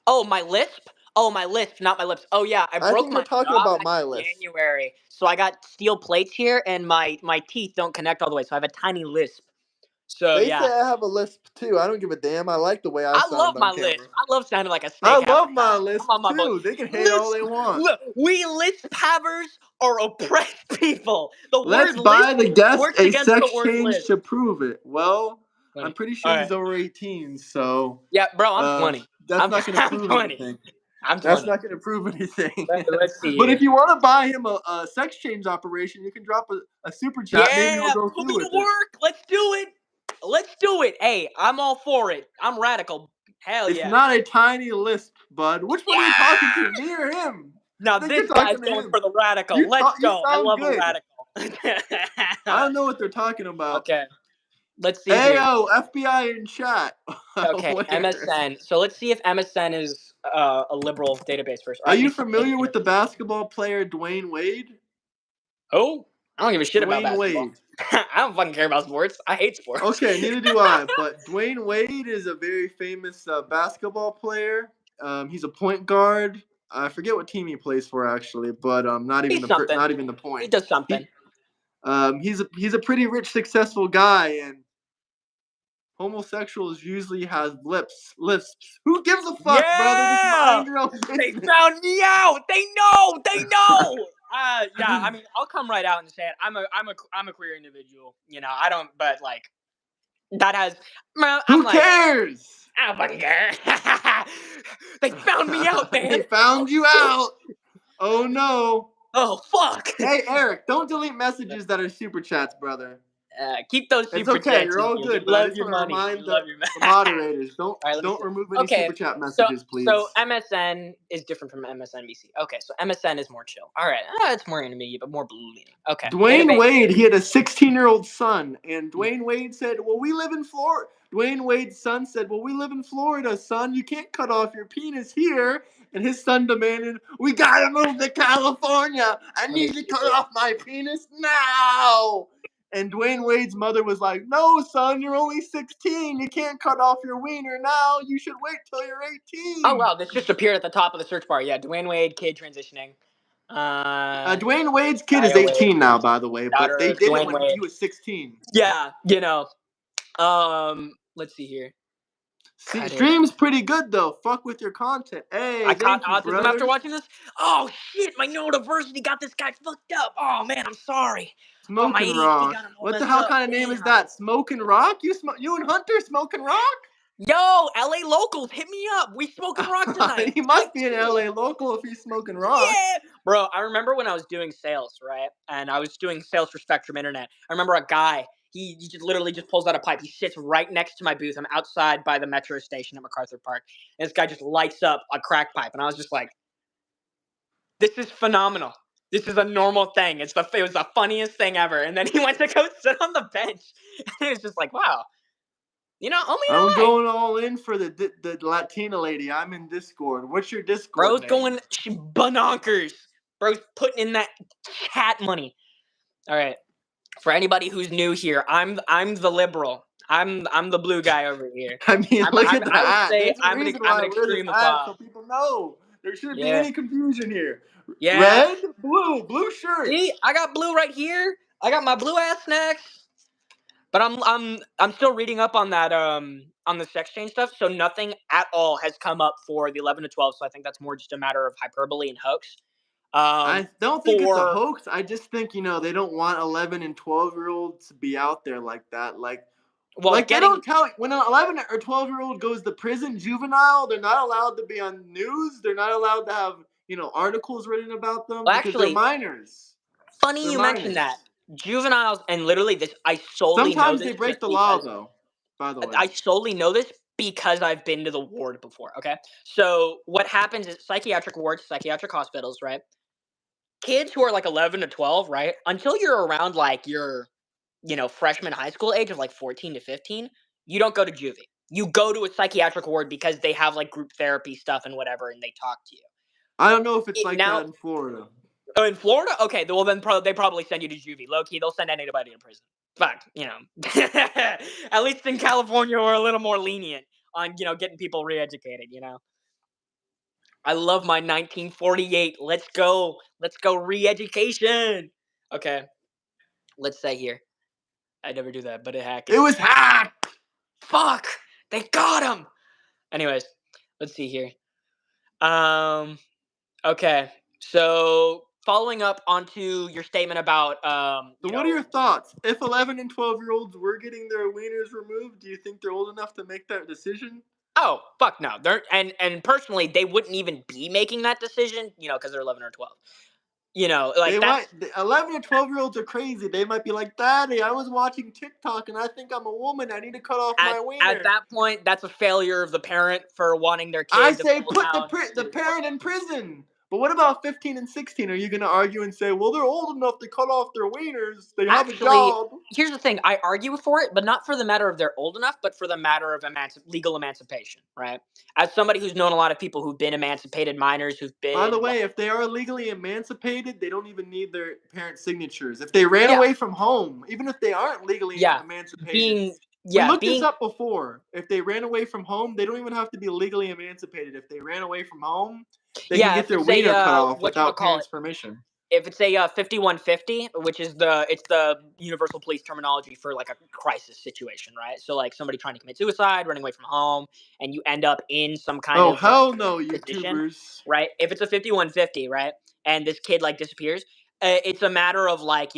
Oh, my lisp? Oh, my lisp, not my lips. Oh, yeah, I broke my jaw about my lisp. January. So I got steel plates here, and my teeth don't connect all the way, so I have a tiny lisp. So They say yeah, I have a lisp too. I don't give a damn. I like the way I I love sound on my lisp. camera. I love sounding like a I snake half love the my time. lisp Come on, my boy. too. They can hate all Lisp. they want. Look, we lisp havers are oppressed people. The Let's word buy lisp the guest works a against the sex word change lisp. to prove it. Well, I'm 20. pretty All sure right. he's over 18, so Yeah, bro, I'm 20. that's not going to I'm prove 20. anything. I'm That's 20. not going to prove anything. Let's see But if here. you want to buy him a sex change operation, you can drop a super chat. Maybe he'll Yeah, go put through me to with it. work. Let's do it. Let's do it. Hey, I'm all for it. I'm radical. Hell It's yeah. not a tiny lisp, bud. Which one are you talking to? Yeah! Me or him? Now I think you're this guy's talking to going him. for the radical. Let's You go. I sound love a good. radical. I don't know what they're talking about. Okay. Let's see here. Ayo, FBI in chat. Okay, Where? MSN. So let's see if MSN is a liberal database first. Or Are at you least something familiar with the intermediate. basketball player Dwayne Wade? Oh, I don't give a shit about Dwayne basketball. Wade. I don't fucking care about sports. I hate sports. Okay, neither do I. But Dwayne Wade is a very famous basketball player. He's a point guard. I forget what team he plays for actually, but He's something. not even the He point. does something. He he's a pretty rich, successful guy, and homosexuals usually have lisps. Who gives a fuck, brother? Just Yeah, mind your own they business. found me out. They know. They know. Yeah. I mean, I'll come right out and say it. I'm a queer individual. You know, I don't. But like, that has. I'm Who like, cares? I don't fucking care. They found me out, They man. Oh found you shit. out. Oh no. Oh fuck. Hey Eric, don't delete messages that are super chats, brother. Keep those It's super okay, chats you're in all here. You good, but I love just your want to money. remind You love your the money. moderators, don't All right, let me see. remove any Okay, super chat so messages, so please. MSN is different from MSNBC. Okay, so MSN is more chill. All right, it's more intermediate, but more blue leaning. Okay, Dwayne database. Wade, he had a 16-year-old son, and Dwayne Wade said, "Well, we live in Florida." Dwayne Wade's son said, "Well, we live in Florida, son. You can't cut off your penis here." And his son demanded, "We gotta move to California. I Let me need to see cut here. off my penis now." And Dwayne Wade's mother was like, "No, son, you're only 16. You can't cut off your wiener now. You should wait till you're Oh 18." wow, this just appeared at the top of the search bar. Yeah, Dwayne Wade, kid transitioning. Dwayne Wade's kid is Iowa Wade, 18 now, by the way, but daughter they of did it Dwayne when Wade. he was 16. Yeah, let's see here. See, Cut it. stream's pretty good though. Fuck with your content. I Hey, caught thank you, autism after brother. watching this. Oh shit, my neurodiversity got this guy fucked up. Oh man, I'm sorry. Oh, my Smoking ADHD rock. got him all What the messed hell up. kind of name is Damn. that? Smoking rock? You and Hunter smoking rock? Yo, LA locals, hit me up. We smoking rock tonight. He Type must be an shit. LA local if he's smoking rock. Yeah. Bro, I remember when I was doing sales, right? And I was doing sales for Spectrum Internet. I remember a guy, he just literally just pulls out a pipe. He sits right next to my booth. I'm outside by the metro station at MacArthur Park. And this guy just lights up a crack pipe. And I was just like, this is phenomenal. This is a normal thing. It was the funniest thing ever. And then he went to go sit on the bench. And it was just like, wow. You know, only in I'm LA. going all in for the Latina lady. I'm in Discord. What's your Discord Bro's name? going banonkers. Bro's putting in that cat money. All right. For anybody who's new here, I'm the liberal. I'm the blue guy over here. I mean, look at the I would hat. say There's a reason I'm why an I wear this hat so extremophile. people know. There shouldn't be Yeah. any confusion here. Yeah. Red, blue shirt. See, I got blue right here. I got my blue ass snacks. But I'm still reading up on that on the sex change stuff. So nothing at all has come up for the 11 to 12. So I think that's more just a matter of hyperbole and hoax. I don't think it's a For hoax. I just think, they don't want 11 and 12-year-olds to be out there like that. well, They getting don't tell when an 11 or 12-year-old goes to prison juvenile, they're not allowed to be on news. They're not allowed to have, articles written about them well, because they're actually, minors. funny They're you mentioned that. minors. Juveniles, and literally this, I solely know Sometimes they this break just the law because though, by the way. I solely know this because I've been to the ward before. Okay, so what happens is psychiatric wards, psychiatric hospitals, right? Kids who are like 11 to 12, right? Until you're around like your, freshman high school age of like 14 to 15, you don't go to juvie. You go to a psychiatric ward because they have like group therapy stuff and whatever, and they talk to you. I don't know if it's like Now, that in Florida. oh, in Florida, okay, well then they probably send you to juvie. Low key, they'll send anybody to prison. Fuck, at least in California, we're a little more lenient on getting people re-educated. I love my 1948. Let's go re-education. Okay, let's say here. I never do that, but it hacked. It was hacked. Fuck! They got him. Anyways, let's see here. Okay. So following up onto your statement about So what are your thoughts? If 11 and 12-year-olds were getting their wieners removed, do you think they're old enough to make that decision? Oh, fuck no. They're and personally, they wouldn't even be making that decision, because they're 11 or 12. Like They that's might 11 and 12-year-olds are crazy. They might be like, "Daddy, I was watching TikTok and I think I'm a woman. I need to cut off my at wiener." that point, that's a failure of the parent for wanting their I kid to say feel put down the to parent in prison. But what about 15 and 16? Are you going to argue and say, "Well, they're old enough to cut off their wieners. They have a Actually, job"? here's the thing. I argue for it, but not for the matter of they're old enough, but for the matter of legal emancipation, right? As somebody who's known a lot of people who've been emancipated minors, who've By the been way, if they are legally emancipated, they don't even need their parents' signatures. If they ran yeah, away from home, even if they aren't legally yeah, emancipated, being we yeah, looked this being up before. If they ran away from home, they don't even have to be legally emancipated. If they ran away from home, they can yeah, get if their it's a wiener cut off what without call parents' permission. if it's a 5150, which is the universal police terminology for like a crisis situation, right? So like somebody trying to commit suicide, running away from home, and you end up in some kind Oh, of like hell no, position, YouTubers. right? If it's a 5150, right, and this kid like disappears, it's a matter of like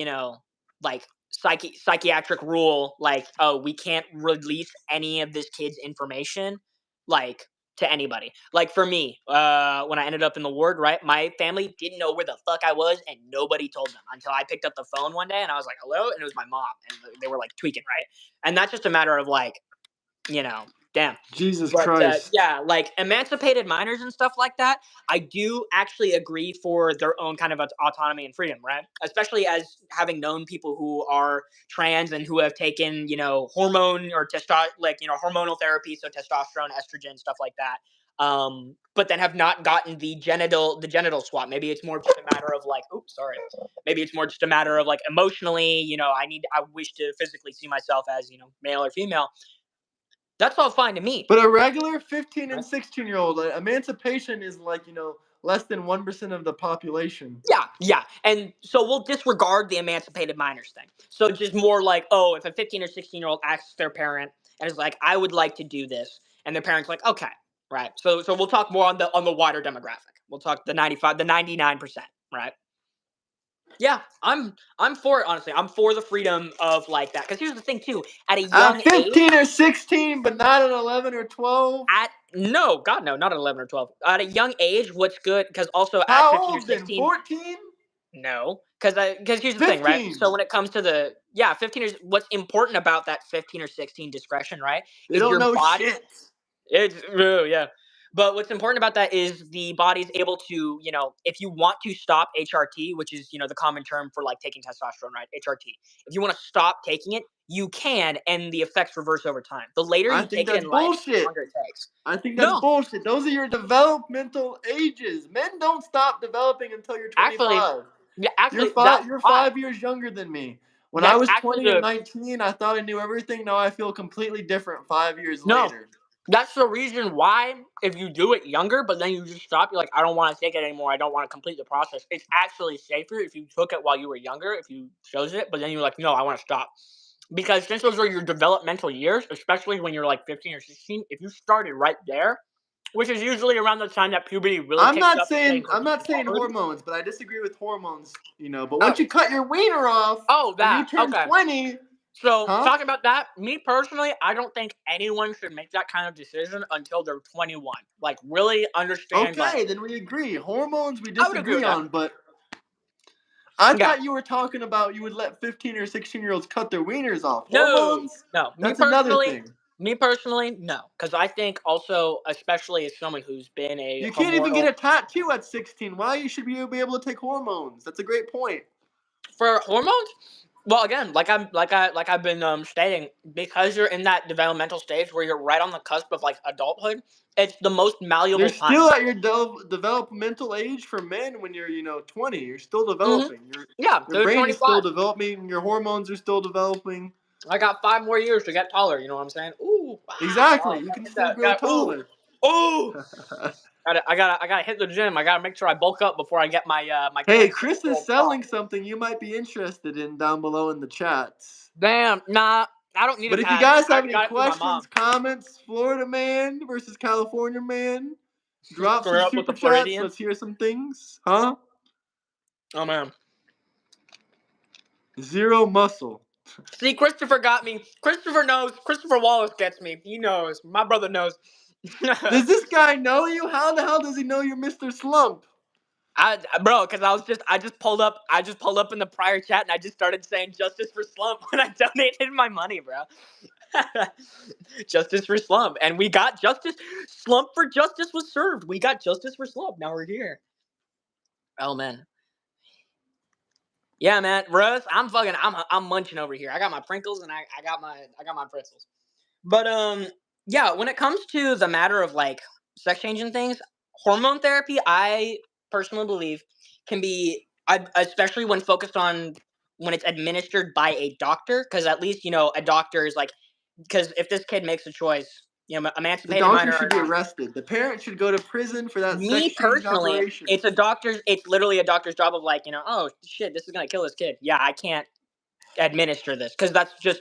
like psychiatric rule, like oh we can't release any of this kid's information, like to anybody. Like for me, when I ended up in the ward, right, my family didn't know where the fuck I was, and nobody told them until I picked up the phone one day and I was like, "Hello," and it was my mom, and they were like tweaking, right, and that's just a matter of like, damn. Jesus But Christ. yeah, like emancipated minors and stuff like that, I do actually agree for their own kind of autonomy and freedom, right? Especially as having known people who are trans and who have taken, hormone or hormonal therapy, so testosterone, estrogen, stuff like that. But then have not gotten the genital swap. Maybe it's more just a matter of like, oops, sorry. Maybe it's more just a matter of like emotionally, I wish to physically see myself as, male or female. That's all fine to me. But a regular 15 and Right? 16-year-old, emancipation is like, less than 1% of the population. Yeah. And so we'll disregard the emancipated minors thing. So just more like, oh, if a 15 or 16-year-old asks their parent and is like, I would like to do this, and their parent's like, okay, right. So we'll talk more on the wider demographic. We'll talk the 99%, right? Yeah, I'm for it, honestly. I'm for the freedom of like that. Because here's the thing too, at a At young age, 15 or 16, but not at 11 or 12? no, God no, not at 11 or 12. At a young age, what's good, because also at How 15 or old then? 16, 14? no, because here's the thing, right? 15. So when it comes to 15 is what's important about that 15 or 16 discretion, right? They Is don't your know body. shit. It's yeah. But what's important about that is the body's able to, if you want to stop HRT, which is, the common term for like taking testosterone, right? HRT. If you want to stop taking it, you can, and the effects reverse over time. The later I you think take it that's in life, the bullshit. longer it takes. I think that's No, bullshit. Those are your developmental ages. Men don't stop developing until you're actually, 25. yeah, You're actually, five. that's You're why. 5 years younger than me. When I That's was actually 20 and the 19, I thought I knew everything. Now I feel completely different 5 years no. later. That's the reason why, if you do it younger, but then you just stop, you're like, I don't want to take it anymore. I don't want to complete the process. It's actually safer if you took it while you were younger, if you chose it, but then you're like, no, I want to stop. Because since those are your developmental years, especially when you're like 15 or 16, if you started right there, which is usually around the time that puberty really I'm kicks not up and getting saying close I'm to not saying adulthood. hormones, but I disagree with hormones. But Oh, once you cut your wiener off and you that. turn Okay. 20, So, huh? talking about that, me personally, I don't think anyone should make that kind of decision until they're 21. Like, really understand, like, Okay, then we agree. Hormones we I would agree disagree with that. on, but I Yeah. thought you were talking about you would let 15 or 16-year-olds cut their wieners off. No, Hormones? no. That's another thing. Me personally, no. Because I think also, especially as someone who's been a You can't even get hormonal a tattoo at 16. Why you should be able to take hormones? That's a great point. for hormones. Well, again, I've been stating, because you're in that developmental stage where you're right on the cusp of like adulthood. It's the most You're malleable time. still at your developmental age for men when you're 20. You're still Mm-hmm. developing. Yeah, Your they're brain is 25. still developing. Your hormones are still developing. I got 5 more years to get taller. You know what I'm saying? Ooh, Exactly. wow, You gotta can hit still that. grow taller. Ooh. I gotta hit the gym. I gotta make sure I bulk up before I get my my Hey, 26 Chris year is old prom. selling something you might be interested in down below in the chats. Damn, nah. I don't need But a if you pass. guys I have any got it from my mom. questions, comments, Florida man versus California man, drop Square some up with super the chats. Floridian. Let's hear some things. Huh? Oh man. Zero muscle. See, Christopher got me. Christopher knows. Christopher Wallace gets me. He knows. My brother knows. Does this guy know you? How the hell does he know you're Mr. Slump? Bro, because I just pulled up in the prior chat and I just started saying justice for Slump when I donated my money, bro. Justice for Slump, and we got justice. Slump for justice was served. We got justice for Slump. Now we're here. Oh man. Yeah, man, Russ, I'm munching over here. I got my Prinkles and I got my pretzels. But yeah, when it comes to the matter of like sex change and things, hormone therapy, I personally believe can be, especially when focused on when it's administered by a doctor, because at least a doctor is like, because if this kid makes a choice, The emancipated doctor minor or should be not. arrested. The parent should go to prison for that sex Me change personally, operation. it's literally a doctor's job of like, oh shit, this is gonna kill this kid. Yeah, I can't administer this because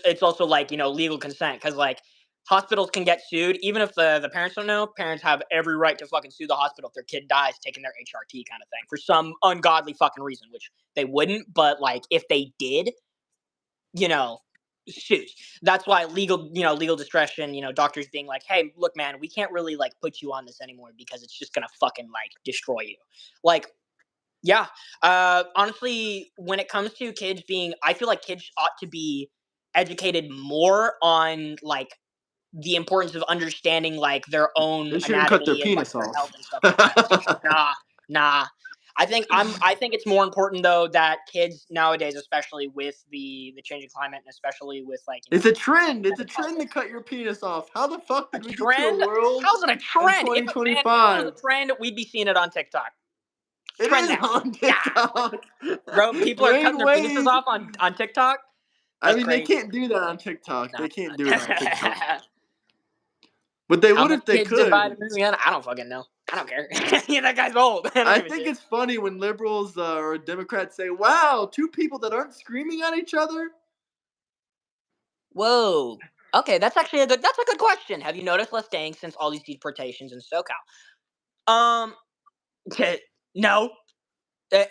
it's also like legal consent because like hospitals can get sued even if the parents don't know. Parents have every right to fucking sue the hospital if their kid dies taking their HRT kind of thing for some ungodly fucking reason, which they wouldn't, but like if they did, you know suit. That's why legal discretion, doctors being like, hey, look man, we can't really like put you on this anymore because it's just gonna fucking like destroy you. Like, yeah. Honestly, when it comes to kids I feel like kids ought to be educated more on like the importance of understanding like their own They shouldn't cut their anatomy and like penis their off. health and stuff like that. Nah. I think it's more important though that kids nowadays, especially with the changing climate and especially with like It's a trend. It's a trend to politics. cut your penis off. How the fuck A did we get to a trend? world How's it a in trend? If it was 2025? a trend, we'd be seeing it on TikTok. It Trend is now. on Yeah. TikTok. Bro, people are cutting Dwayne their penises Wade. off on TikTok. I That's mean, they crazy. can't do that on TikTok. Nah. They can't do it on TikTok. But they How would many if they kids did could. Biden again? I don't fucking know. I don't care. Yeah, that guy's old. I don't I give a think shit. it's funny when liberals or Democrats say, "Wow, two people that aren't screaming at each other." Whoa. Okay, that's a good question. Have you noticed less gangs since all these deportations in SoCal? No.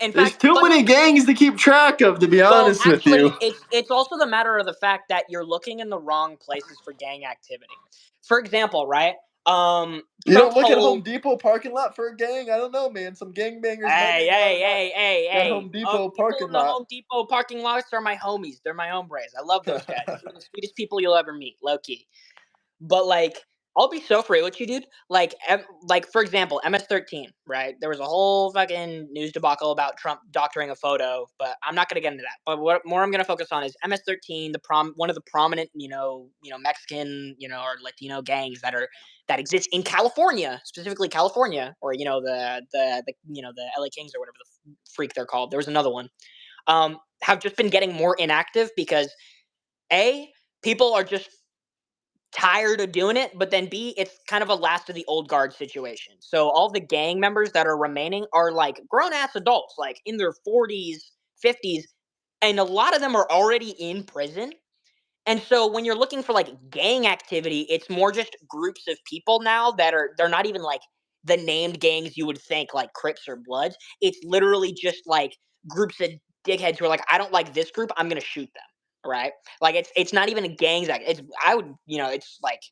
In There's fact, too but many gangs to keep track of, to be well, honest with actually, you. it's also the matter of the fact that you're looking in the wrong places for gang activity. For example, right? You don't Trump's look at Home whole Depot parking lot for a gang. I don't know, man. Some gangbangers might Hey, be hey, running hey, hey, that hey. Home Depot People parking in the lot. Home Depot parking lots are my homies. They're my hombres. I love those guys. Those are the sweetest people you'll ever meet, low key. But like, I'll be so free with you, dude. Like for example, MS-13, right? There was a whole fucking news debacle about Trump doctoring a photo, but I'm not gonna get into that. But what more I'm gonna focus on is MS-13, one of the prominent, Mexican, or Latino gangs that exist in California, specifically California, or the LA Kings or whatever the freak they're called. There was another one. Have just been getting more inactive because people are just tired of doing it, but then B, it's kind of a last of the old guard situation. So all the gang members that are remaining are like grown ass adults, like in their 40s, 50s, and a lot of them are already in prison. And so when you're looking for like gang activity, it's more just groups of people now they're not even like the named gangs you would think like Crips or Bloods. It's literally just like groups of dickheads who are like, I don't like this group, I'm gonna shoot them. Right? Like it's not even a gangs act. It's like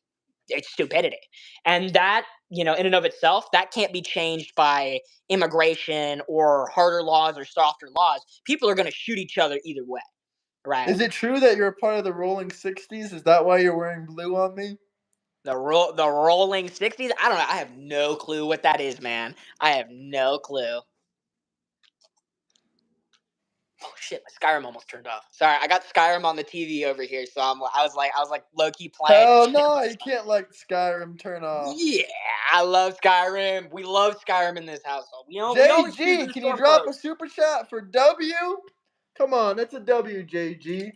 it's stupidity. And that, in and of itself, that can't be changed by immigration or harder laws or softer laws. People are gonna shoot each other either way. Right? Is it true that you're a part of the Rolling 60s? Is that why you're wearing blue on me? The rolling 60s? I don't know. I have no clue what that is, man. I have no clue. Oh shit, my Skyrim almost turned off. Sorry, I got Skyrim on the TV over here, so I was like low key playing and Hell shit. no, you can't let Skyrim turn off. Yeah, I love Skyrim. We love Skyrim in this household. We always choose JG, the can you storm drop pros. a super chat for W? Come on, that's a W, JG.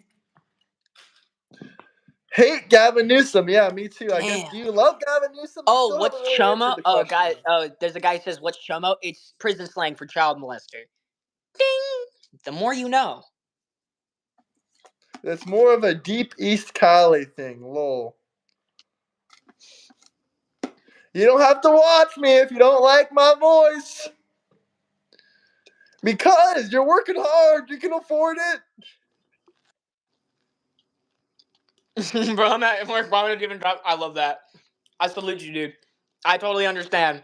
Hate Gavin Newsome. Yeah, me too. I guess. Damn. Do you love Gavin Newsome? You Oh, still haven't what's really answered chomo? the Oh, question. there's a guy who says what's chomo? It's prison slang for child molester. Ding. The more you know. It's more of a deep East Cali thing, lol. You don't have to watch me if you don't like my voice. Because you're working hard, you can afford it. Bro, I'm at work. Why would it even drop? I love that. I salute you, dude. I totally understand.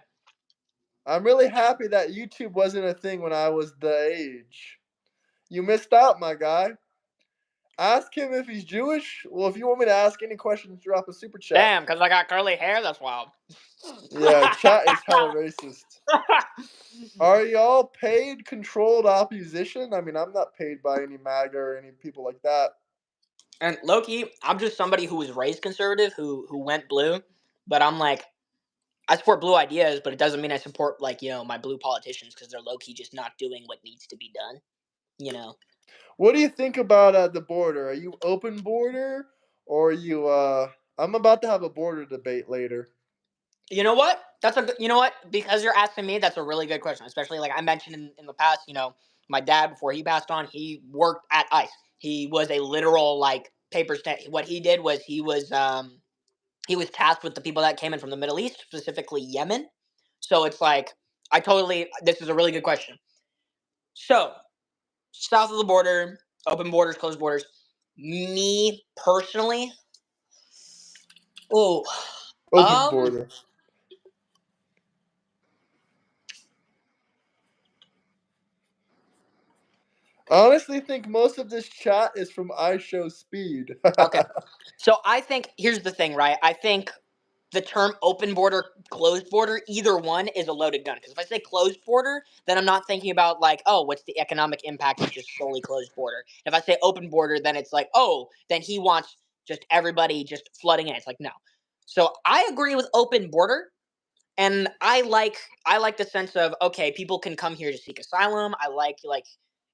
I'm really happy that YouTube wasn't a thing when I was the age. You missed out, my guy. Ask him if he's Jewish. Well, if you want me to ask any questions, drop a super chat. Damn, because I got curly hair? That's wild. Yeah, chat is hella racist. Are y'all paid controlled opposition? I mean, I'm not paid by any MAGA or any people like that. And low-key, I'm just somebody who was raised conservative, who went blue. But I'm like, I support blue ideas, but it doesn't mean I support, like, my blue politicians because they're low-key just not doing what needs to be done, What do you think about the border? Are you open border or are you I'm about to have a border debate later. You know what? You know what? Because you're asking me, that's a really good question. Especially like I mentioned in the past, my dad, before he passed on, he worked at ICE. He was a literal like paper stamp. What he did was he was tasked with the people that came in from the Middle East, specifically Yemen. So it's like this is a really good question. So south of the border, open borders, closed borders. Me personally, Open border. I honestly think most of this chat is from iShow Speed. Okay. So I think here's the thing, right? I think the term open border, closed border, either one is a loaded gun. Because if I say closed border, then I'm not thinking about like, oh, what's the economic impact of just solely closed border. If I say open border, then it's like, oh, then he wants just everybody just flooding in. It's like, no. So I agree with open border. And I like the sense of, okay, people can come here to seek asylum. I like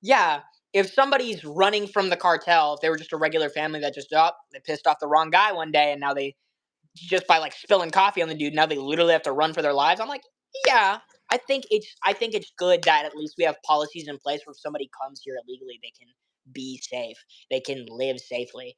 yeah, if somebody's running from the cartel, if they were just a regular family that just they pissed off the wrong guy one day and now they just by like spilling coffee on the dude, now they literally have to run for their lives. I'm like, yeah, I think it's good that at least we have policies in place where if somebody comes here illegally, they can be safe, they can live safely,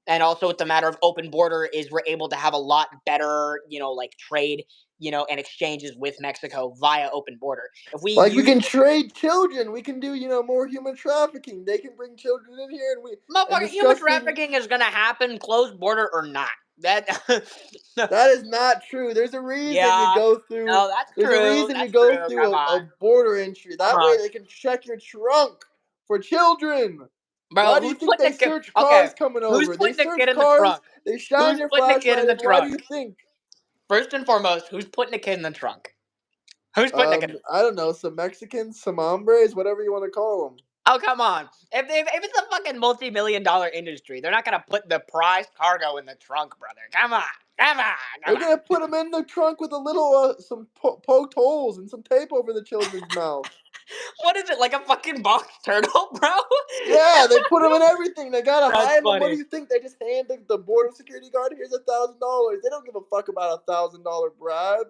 And also with the matter of open border is we're able to have a lot better, like trade, and exchanges with Mexico via open border. If we we can trade children, we can do more human trafficking. They can bring children in here, motherfucking human trafficking is gonna happen, closed border or not. That is not true. There's a reason you go through. No, that's there's true. a reason That's you go true. through a border entry. That way they can check your trunk for children. Bro, Why do you think they search cars coming over? Who's putting They the kid search in the cars. trunk? They shine Who's your putting the kid in flashlight. the And why do trunk? you think? First and foremost, who's putting the kid in the trunk? Who's putting the kid in the trunk? I don't know. Some Mexicans, some hombres, whatever you want to call them. Oh, come on. If it's a fucking multi-million-dollar industry, they're not going to put the prized cargo in the trunk, brother. Come on. They're going to put them in the trunk with a little, some poked holes and some tape over the children's mouth. What is it, like a fucking box turtle, bro? Yeah, they put them in everything. They got to hide them. What do funny. you think? They just hand the border security guard, here's $1,000. They don't give a fuck about $1,000 bribe.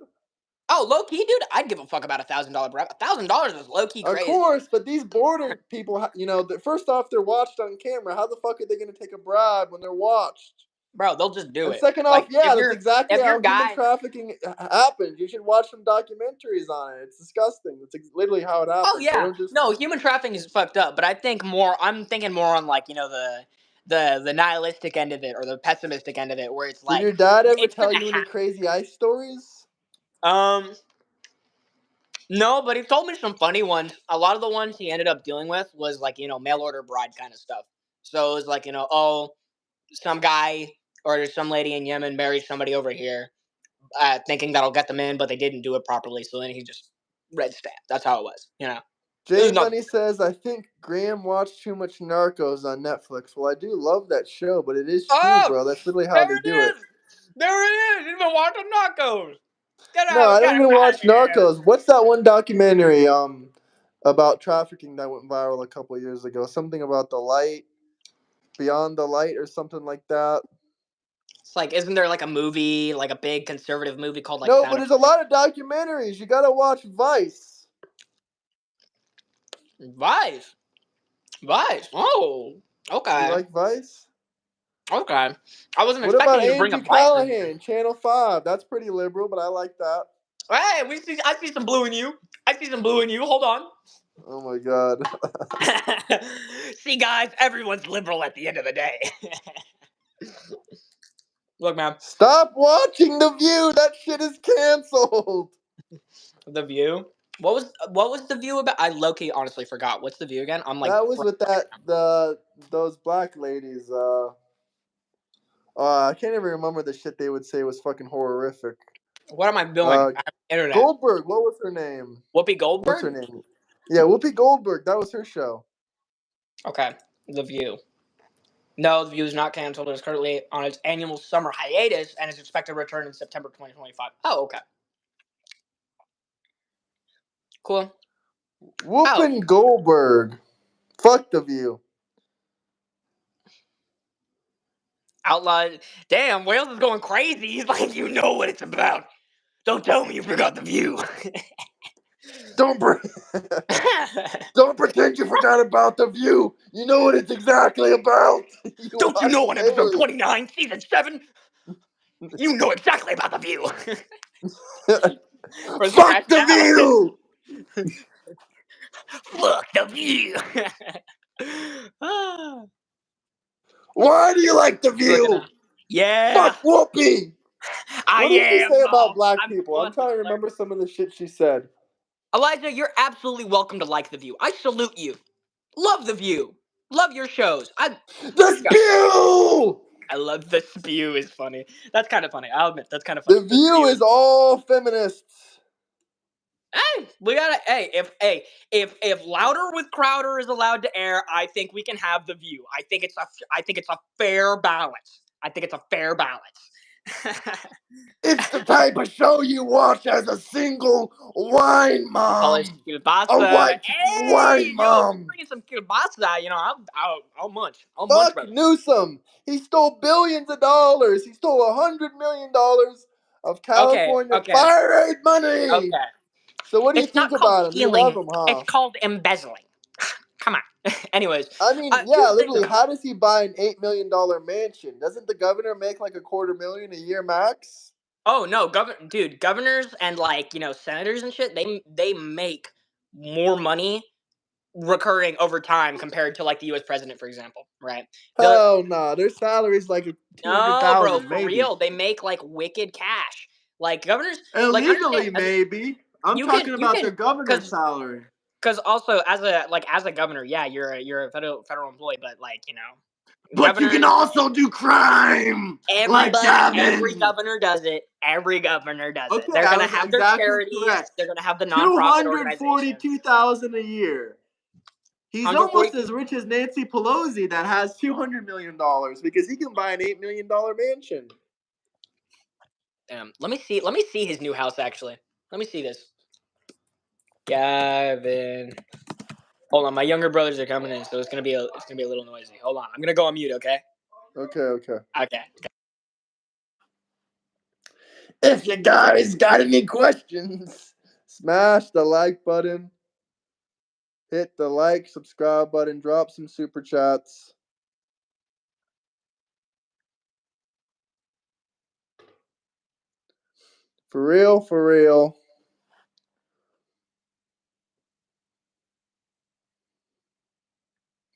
Oh, low-key, dude, I'd give a fuck about $1,000 bribe. $1,000 is low-key crazy. Of course, but these border people, first off, they're watched on camera. How the fuck are they going to take a bribe when they're watched? Bro, they'll just do it. Second off, that's exactly how human trafficking happens. You should watch some documentaries on it. It's disgusting. It's literally how it happens. Oh yeah, no, human trafficking is fucked up. But I'm thinking more on like the nihilistic end of it or the pessimistic end of it, where it's like. Did your dad ever tell you any crazy ICE stories? No, but he told me some funny ones. A lot of the ones he ended up dealing with was like mail order bride kind of stuff. So it was like some guy or some lady in Yemen marries somebody over here, thinking that'll get them in, but they didn't do it properly. So then he just red stamp. That's how it was. Jay Money says, I think Graham watched too much Narcos on Netflix. Well, I do love that show, but it is true, bro. That's literally how they do it. There it is. You've been watching Narcos. No, I don't even watch Narcos. What's that one documentary about trafficking that went viral a couple of years ago? Something about the light, Beyond the Light, or something like that. It's like, isn't there like a movie, like a big conservative movie called like? No, but there's a lot of documentaries. You gotta watch Vice. Vice. Oh. Okay. You like Vice? Okay. I wasn't What expecting about you to bring Angie up Vice in here. Callahan, Channel 5? That's pretty liberal, but I like that. Hey, I see some blue in you. I see some blue in you. Hold on. Oh my god. See, guys, everyone's liberal at the end of the day. Look, man. Stop watching The View. That shit is canceled. The View. What was The View about? I low-key honestly forgot. What's The View again? I'm like that was with those black ladies. I can't even remember the shit they would say was fucking horrific. What am I doing? I have internet. Goldberg. What was her name? Whoopi Goldberg. What's her name? Yeah, Whoopi Goldberg. That was her show. Okay, The View. No, The View is not canceled. It is currently on its annual summer hiatus and is expected to return in September 2025. Oh, okay. Cool. Whoopi Goldberg. Fuck The View. Outlawed. Damn, Wales is going crazy. He's like, you know what it's about. Don't tell me you forgot The View. Don't pretend you forgot about The View. You know what it's exactly about. Don't you know on episode 29, season 7? You know exactly about The View. Fuck The View. Fuck The View. Why do you like The View? Yeah. Fuck Whoopi. What did she say about black people? I'm trying to remember some of the shit she said. Elijah, you're absolutely welcome to like The View. I salute you. Love The View. Love your shows. The Spew! I love The Spew is funny. That's kind of funny. I'll admit, that's kind of funny. The View is all feminists. Hey, we gotta. If Louder with Crowder is allowed to air, I think we can have The View. I think it's a fair balance. It's the type of show you watch as a single wine mom. A white wine mom. Bringing some kielbasa, I'll munch. Fuck Newsome. He stole billions of dollars. He stole $100 million of California fire aid money. Okay. So what do you think about him? You love him, huh? It's called embezzling. Come on. Anyways. I mean, yeah, literally, how does he buy an $8 million mansion? Doesn't the governor make like $250,000 a year max? Oh no, governors and senators and shit, they make more money recurring over time compared to like the U.S. president, for example, right? Hell no, their salary's like $200,000. No, bro, for real, they make like wicked cash. Like governors, illegally, maybe. I'm talking about their governor's salary. Because also, as a governor, yeah, you're a federal employee, but but you can also do crime. Like Gavin. Every governor does it. Okay, they're gonna have their charities. Correct. They're gonna have the nonprofit organizations. $242,000 a year. He's almost as rich as Nancy Pelosi, that has $200 million because he can buy an $8 million mansion. Let me see his new house. Actually, let me see this. Gavin. Hold on, my younger brothers are coming in, so it's gonna be a little noisy. Hold on, I'm gonna go on mute. Okay. Okay. Okay. If you guys got any questions, smash the like button. Hit the like, subscribe button. Drop some super chats. For real.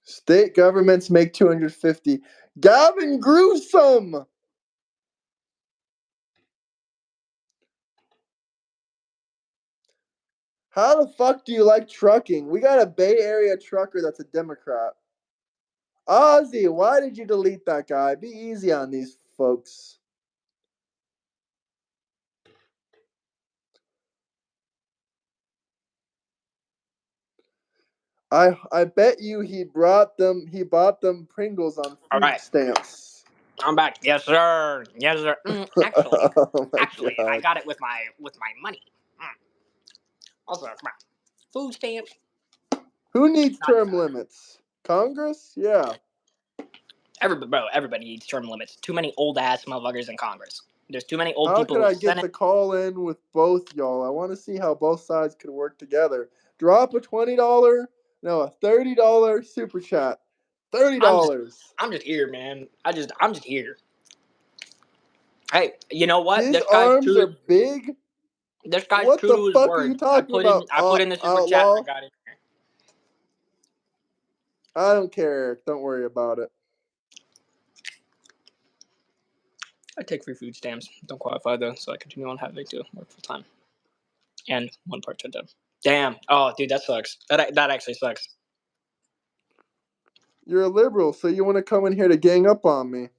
State governments make $250. Gavin Newsome. How the fuck do you like trucking? We got a Bay Area trucker that's a Democrat. Ozzy, why did you delete that guy? Be easy on these folks. I bet you he bought them Pringles on food stamps. I'm back. Yes, sir. Actually, I got it with my money. Also, food stamps. Who needs term limits? Congress? Yeah. Everybody needs term limits. Too many old ass motherfuckers in Congress. There's too many old people. How could I get the call in with both y'all? I want to see how both sides could work together. Drop a $20, no, a $30 super chat. $30. I'm just here, man. I'm just here. Hey, you know what? His arms are big. This guy's What true the to his fuck are word. you talking about, I put in the super chat and outlaw? I got it. I don't care, Eric. Don't worry about it. I take free food stamps. Don't qualify though, so I continue on having to work full time. And one part-time job. Damn. Oh, dude, that sucks. That actually sucks. You're a liberal, so you want to come in here to gang up on me.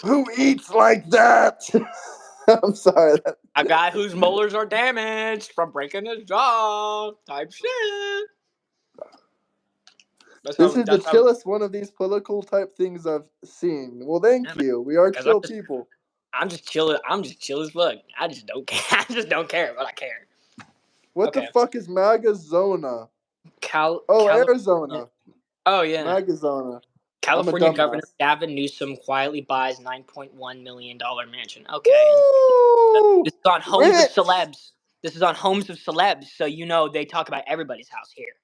Who eats like that? I'm sorry. A guy whose molars are damaged from breaking his jaw type shit. This is the chillest one of these political type things I've seen. Well, thank you. We are chill people. I'm just chill. I'm just chill as fuck. I just don't care. I just don't care, but I care. What the fuck is Maga Zona? Arizona. Oh yeah. Maga Zona. California Governor Gavin Newsome quietly buys $9.1 million mansion. Okay. Woo! This is on Homes of Celebs. This is on Homes of Celebs, so you know they talk about everybody's house here.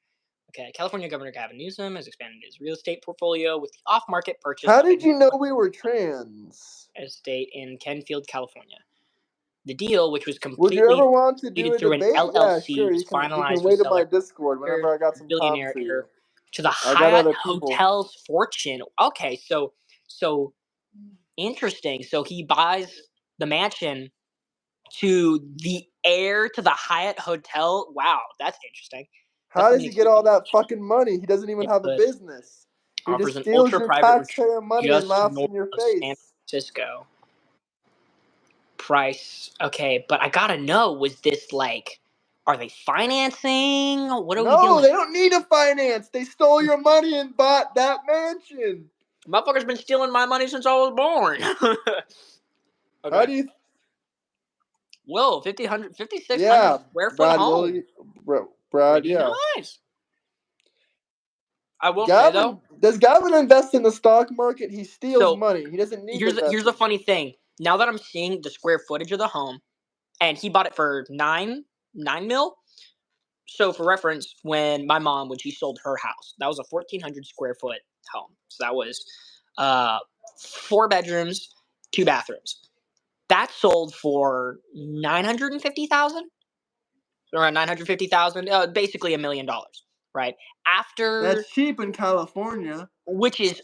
Okay, California Governor Gavin Newsome has expanded his real estate portfolio with the off-market purchase. How did you know we were trans? Estate in Kenfield, California. The deal, which was completely would you ever want to do a through debate? an LLC, yeah, sure. You finalized can wait in my Discord whenever I got some time for you. To the Hyatt Hotel's fortune. Okay, so interesting. So he buys the mansion to the heir to the Hyatt Hotel. Wow, that's interesting. How does he get all that fucking money? He doesn't even have a business. He just steals your taxpayer money and laughs in your face. San Francisco. Price. Okay, but I gotta know, was this like, are they financing? What are we doing? No, they don't need to finance. They stole your money and bought that mansion. Motherfucker's been stealing my money since I was born. Okay. How do you... Whoa, 5,600 square foot home. Brad, yeah. Nice. I will say though. Does Gavin invest in the stock market? He steals money. He doesn't need to invest. Here's the funny thing. Now that I'm seeing the square footage of the home, and he bought it for $9 mil. So for reference, when she sold her house, that was a 1,400 square foot home. So that was 4 bedrooms, 2 bathrooms. That sold for $950,000. Around $950,000, basically $1 million, right? That's cheap in California. Which is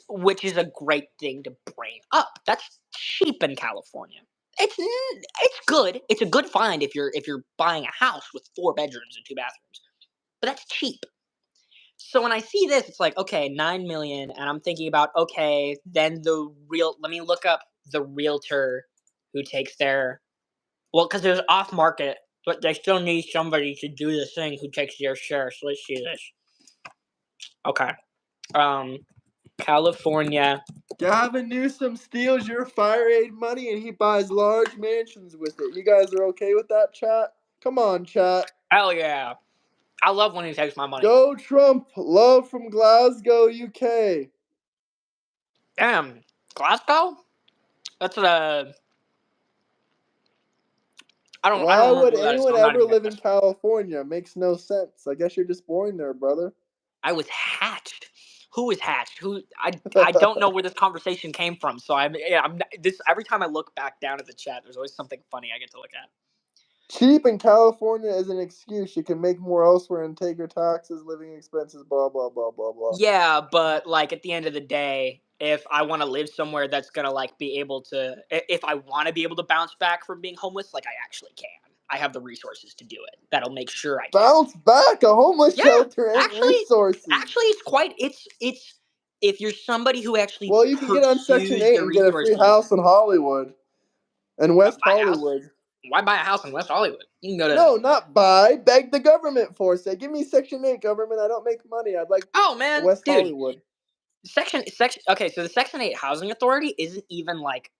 a great thing to bring up. That's cheap in California. It's good. It's a good find if you're buying a house with 4 bedrooms and 2 bathrooms. But that's cheap. So when I see this, it's like, okay, $9 million, and I'm thinking about, okay, then let me look up the realtor who takes their, because there's off market, but they still need somebody to do the thing who takes their share. So let's see this. Okay. California. Gavin Newsome steals your fire aid money and he buys large mansions with it. You guys are okay with that, chat? Come on, chat. Hell yeah. I love when he takes my money. Go Trump. Love from Glasgow, UK. Damn. Glasgow? That's Why would anyone ever live in California? Makes no sense. I guess you're just born there, brother. I was hatched. Who was hatched? I don't know where this conversation came from. So every time I look back down at the chat, there's always something funny I get to look at. Cheap in California is an excuse. You can make more elsewhere and take your taxes, living expenses, blah, blah, blah, blah, blah. Yeah, but like at the end of the day, if I want to live somewhere that's going to like be able to, if I want to be able to bounce back from being homeless, like I actually can. I have the resources to do it. That'll make sure I can. Bounce back? A homeless shelter and resources. Actually, it's if you're somebody who actually well, you can get on Section 8 and get a free house in Hollywood. And West Hollywood. Why buy a house in West Hollywood? You can go to... No, not buy. Beg the government for. Say, give me Section 8, government. I don't make money. I'd like West Hollywood. Okay, so the Section 8 Housing Authority isn't even like...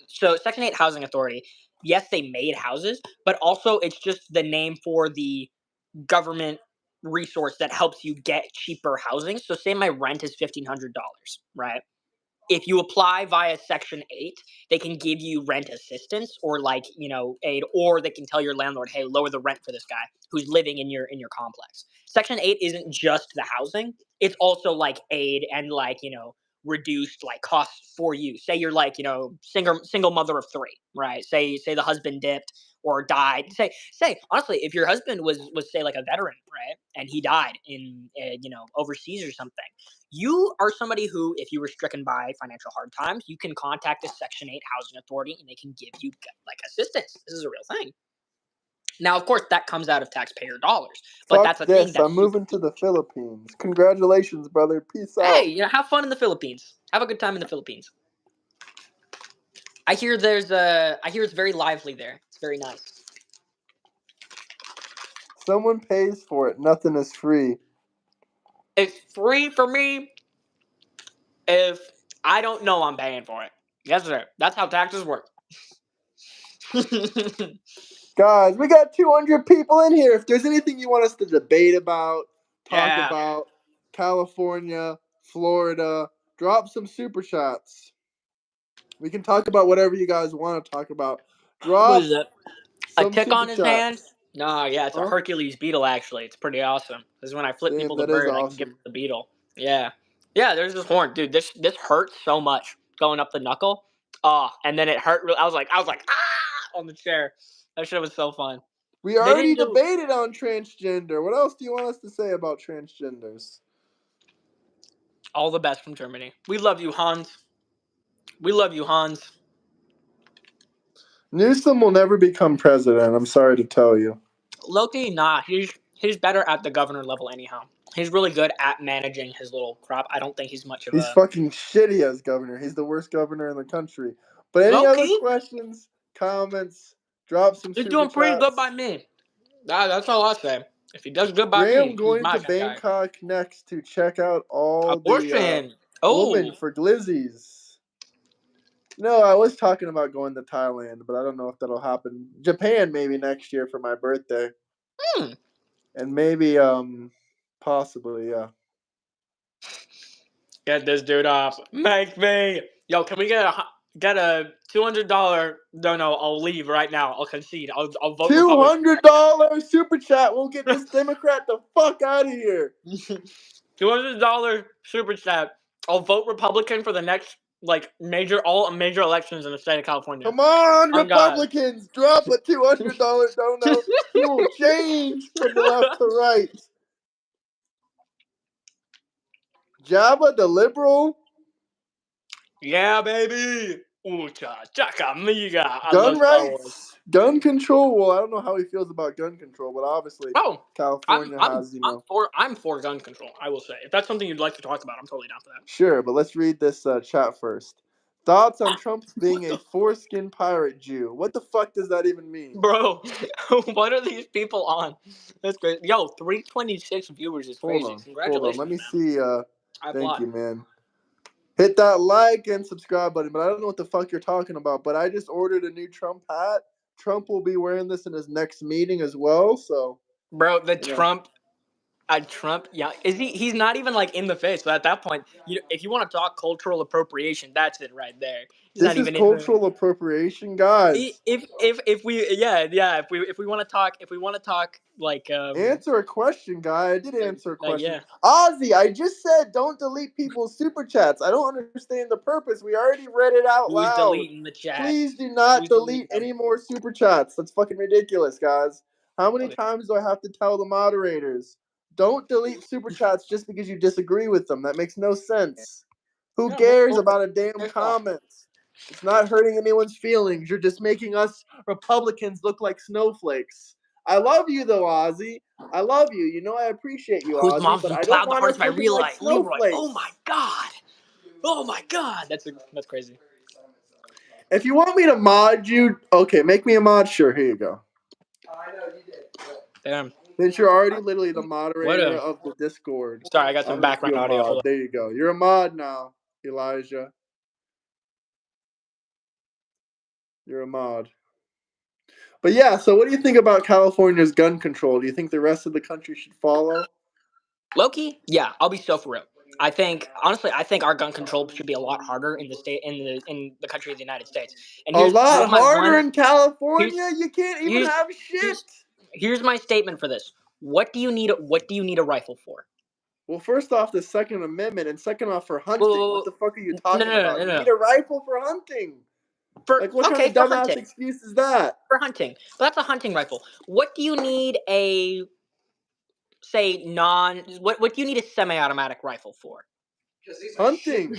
So Section 8 Housing Authority, yes, they made houses, but also it's just the name for the government resource that helps you get cheaper housing. So say my rent is $1,500, right? if you apply via Section 8, they can give you rent assistance or like, aid, or they can tell your landlord, hey, lower the rent for this guy who's living in your complex. Section 8 isn't just the housing, it's also like aid and like, reduced like costs for you. Say you're like, single mother of 3, right? Say the husband dipped or died. Say honestly, if your husband was say like a veteran, right, and he died in overseas or something, you are somebody who, if you were stricken by financial hard times, you can contact the Section 8 housing authority and they can give you like assistance. This is a real thing. Now, of course, that comes out of taxpayer dollars, but that's a thing. I'm moving to the Philippines. Congratulations, brother. Peace out. Hey, have fun in the Philippines. Have a good time in the Philippines. I hear it's very lively there. It's very nice. Someone pays for it. Nothing is free. It's free for me if I don't know I'm paying for it. Yes, sir. That's how taxes work. Guys, we got 200 people in here. If there's anything you want us to debate about, talk about, California, Florida, drop some super chats. We can talk about whatever you guys want to talk about. What is it? A Some tick super on his hand? chats. No, yeah, it's a Hercules beetle, actually. It's pretty awesome. This is when I flip people the that is bird, I can give awesome. the beetle. Yeah. Yeah, there's this horn. Dude, this hurts so much going up the knuckle. Oh, and then it hurt. I was like, ah, on the chair. That shit was so fun. We already debated on transgender. What else do you want us to say about transgenders? All the best from Germany. We love you, Hans. We love you, Hans. Newsome will never become president. I'm sorry to tell you. Loki, nah. He's better at the governor level anyhow. He's really good at managing his little crop. I don't think he's much of He's fucking shitty as governor. He's the worst governor in the country. But any other questions, comments, drop some super chats. He's doing pretty good by me. That's all I say. If he does good by me, Graham going to Bangkok next to check out all the women for glizzies. No, I was talking about going to Thailand, but I don't know if that'll happen. Japan maybe next year for my birthday. And maybe possibly, yeah. Get this dude off. Make me. Yo, can we get a $200? No, I'll leave right now. I'll concede. I'll vote $200 super chat. We'll get this Democrat the fuck out of here. $200 super chat. I'll vote Republican for the next major elections in the state of California. Come on, Republicans, drop a $200 dono. He will change from the left to right. Java the liberal. Yeah, baby. Ucha, chaka, miga. Gun rights, gun control. Well, I don't know how he feels about gun control, but obviously, California has, I'm for gun control. I will say, if that's something you'd like to talk about, I'm totally down for that. Sure, but let's read this chat first. Thoughts on Trump being a foreskin pirate Jew? What the fuck does that even mean? Bro, what are these people on? That's great. Yo, 326 viewers is crazy. Congratulations. Hold on. Let me see. Thank you, man. Hit that like and subscribe button. But I don't know what the fuck you're talking about. But I just ordered a new Trump hat. Trump will be wearing this in his next meeting as well. So, bro, Trump, yeah, is he's not even in the face. So at that point, if you want to talk cultural appropriation, that's it right there. This is cultural appropriation, guys. If we want to talk answer a question, guy. I did answer a question. Ozzy, I just said don't delete people's super chats. I don't understand the purpose. We already read it out loud. Who's deleting the chat? Please do not delete any more super chats. That's fucking ridiculous, guys. How many times do I have to tell the moderators? Don't delete super chats just because you disagree with them. That makes no sense. Who cares about a damn comment? It's not hurting anyone's feelings. You're just making us Republicans look like snowflakes. I love you, though, Ozzy. I love you. You know I appreciate you, Ozzy, but I don't want us looking like snowflakes. Oh, my God. Oh, my God. That's crazy. If you want me to mod you, okay, make me a mod. Sure, here you go. Damn. Since you're already literally the moderator of the Discord. Sorry, I got some background audio. There you go. You're a mod now, Elijah. You're a mod. But yeah, so what do you think about California's gun control? Do you think the rest of the country should follow? Loki? Yeah, I'll be so for real. I think honestly, I think our gun control should be a lot harder in the country of the United States. And A here's lot my harder in here's California? You can't even here's have shit. here's my statement for this. What do you need a rifle for? Well, first off, the Second Amendment, and second off, for hunting. What Well, the fuck are you no, talking no, no, about? no, You no. need a rifle for hunting. For Like, what kind okay, of for dumbass hunting. excuse is that? For hunting. But that's a hunting rifle. What do you need a say non what do you need a semi-automatic rifle for? Hunting.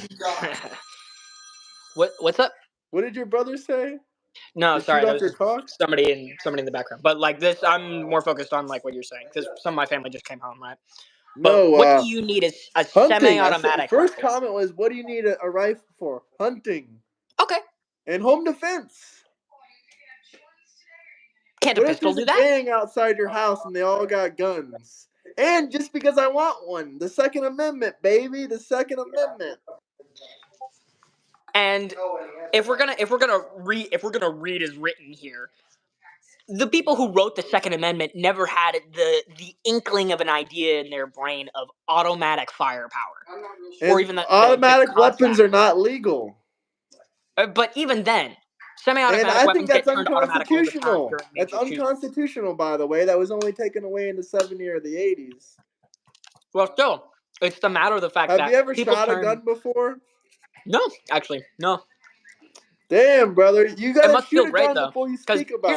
What's up? What did your brother say? No, To shoot sorry, off there's your cock? somebody in the background. But like this, I'm more focused on like what you're saying because some of my family just came home, right? But No, what do you need is a hunting. I said semi-automatic first rifle? comment was, what do you need a rifle for? Hunting Okay, and home defense. can't a What if pistol there's do a that? gang outside your house and they all got guns? And just because I want one, the Second Amendment, baby, the Second Amendment. And if we're gonna read as written here, the people who wrote the Second Amendment never had the inkling of an idea in their brain of automatic firepower, or And even the automatic weapons concept. are not legal. But even then, And semi-automatic I think weapons that's get turned automatic all the time unconstitutional. during That's major shootings. unconstitutional, by the way. That was only taken away in the 70s or the 80s. Well, still, it's the matter of the fact Have you that ever people shot a turn. gun before? No, actually, no. Damn, brother. You It gotta must shoot feel a great gun though, before you because speak about it.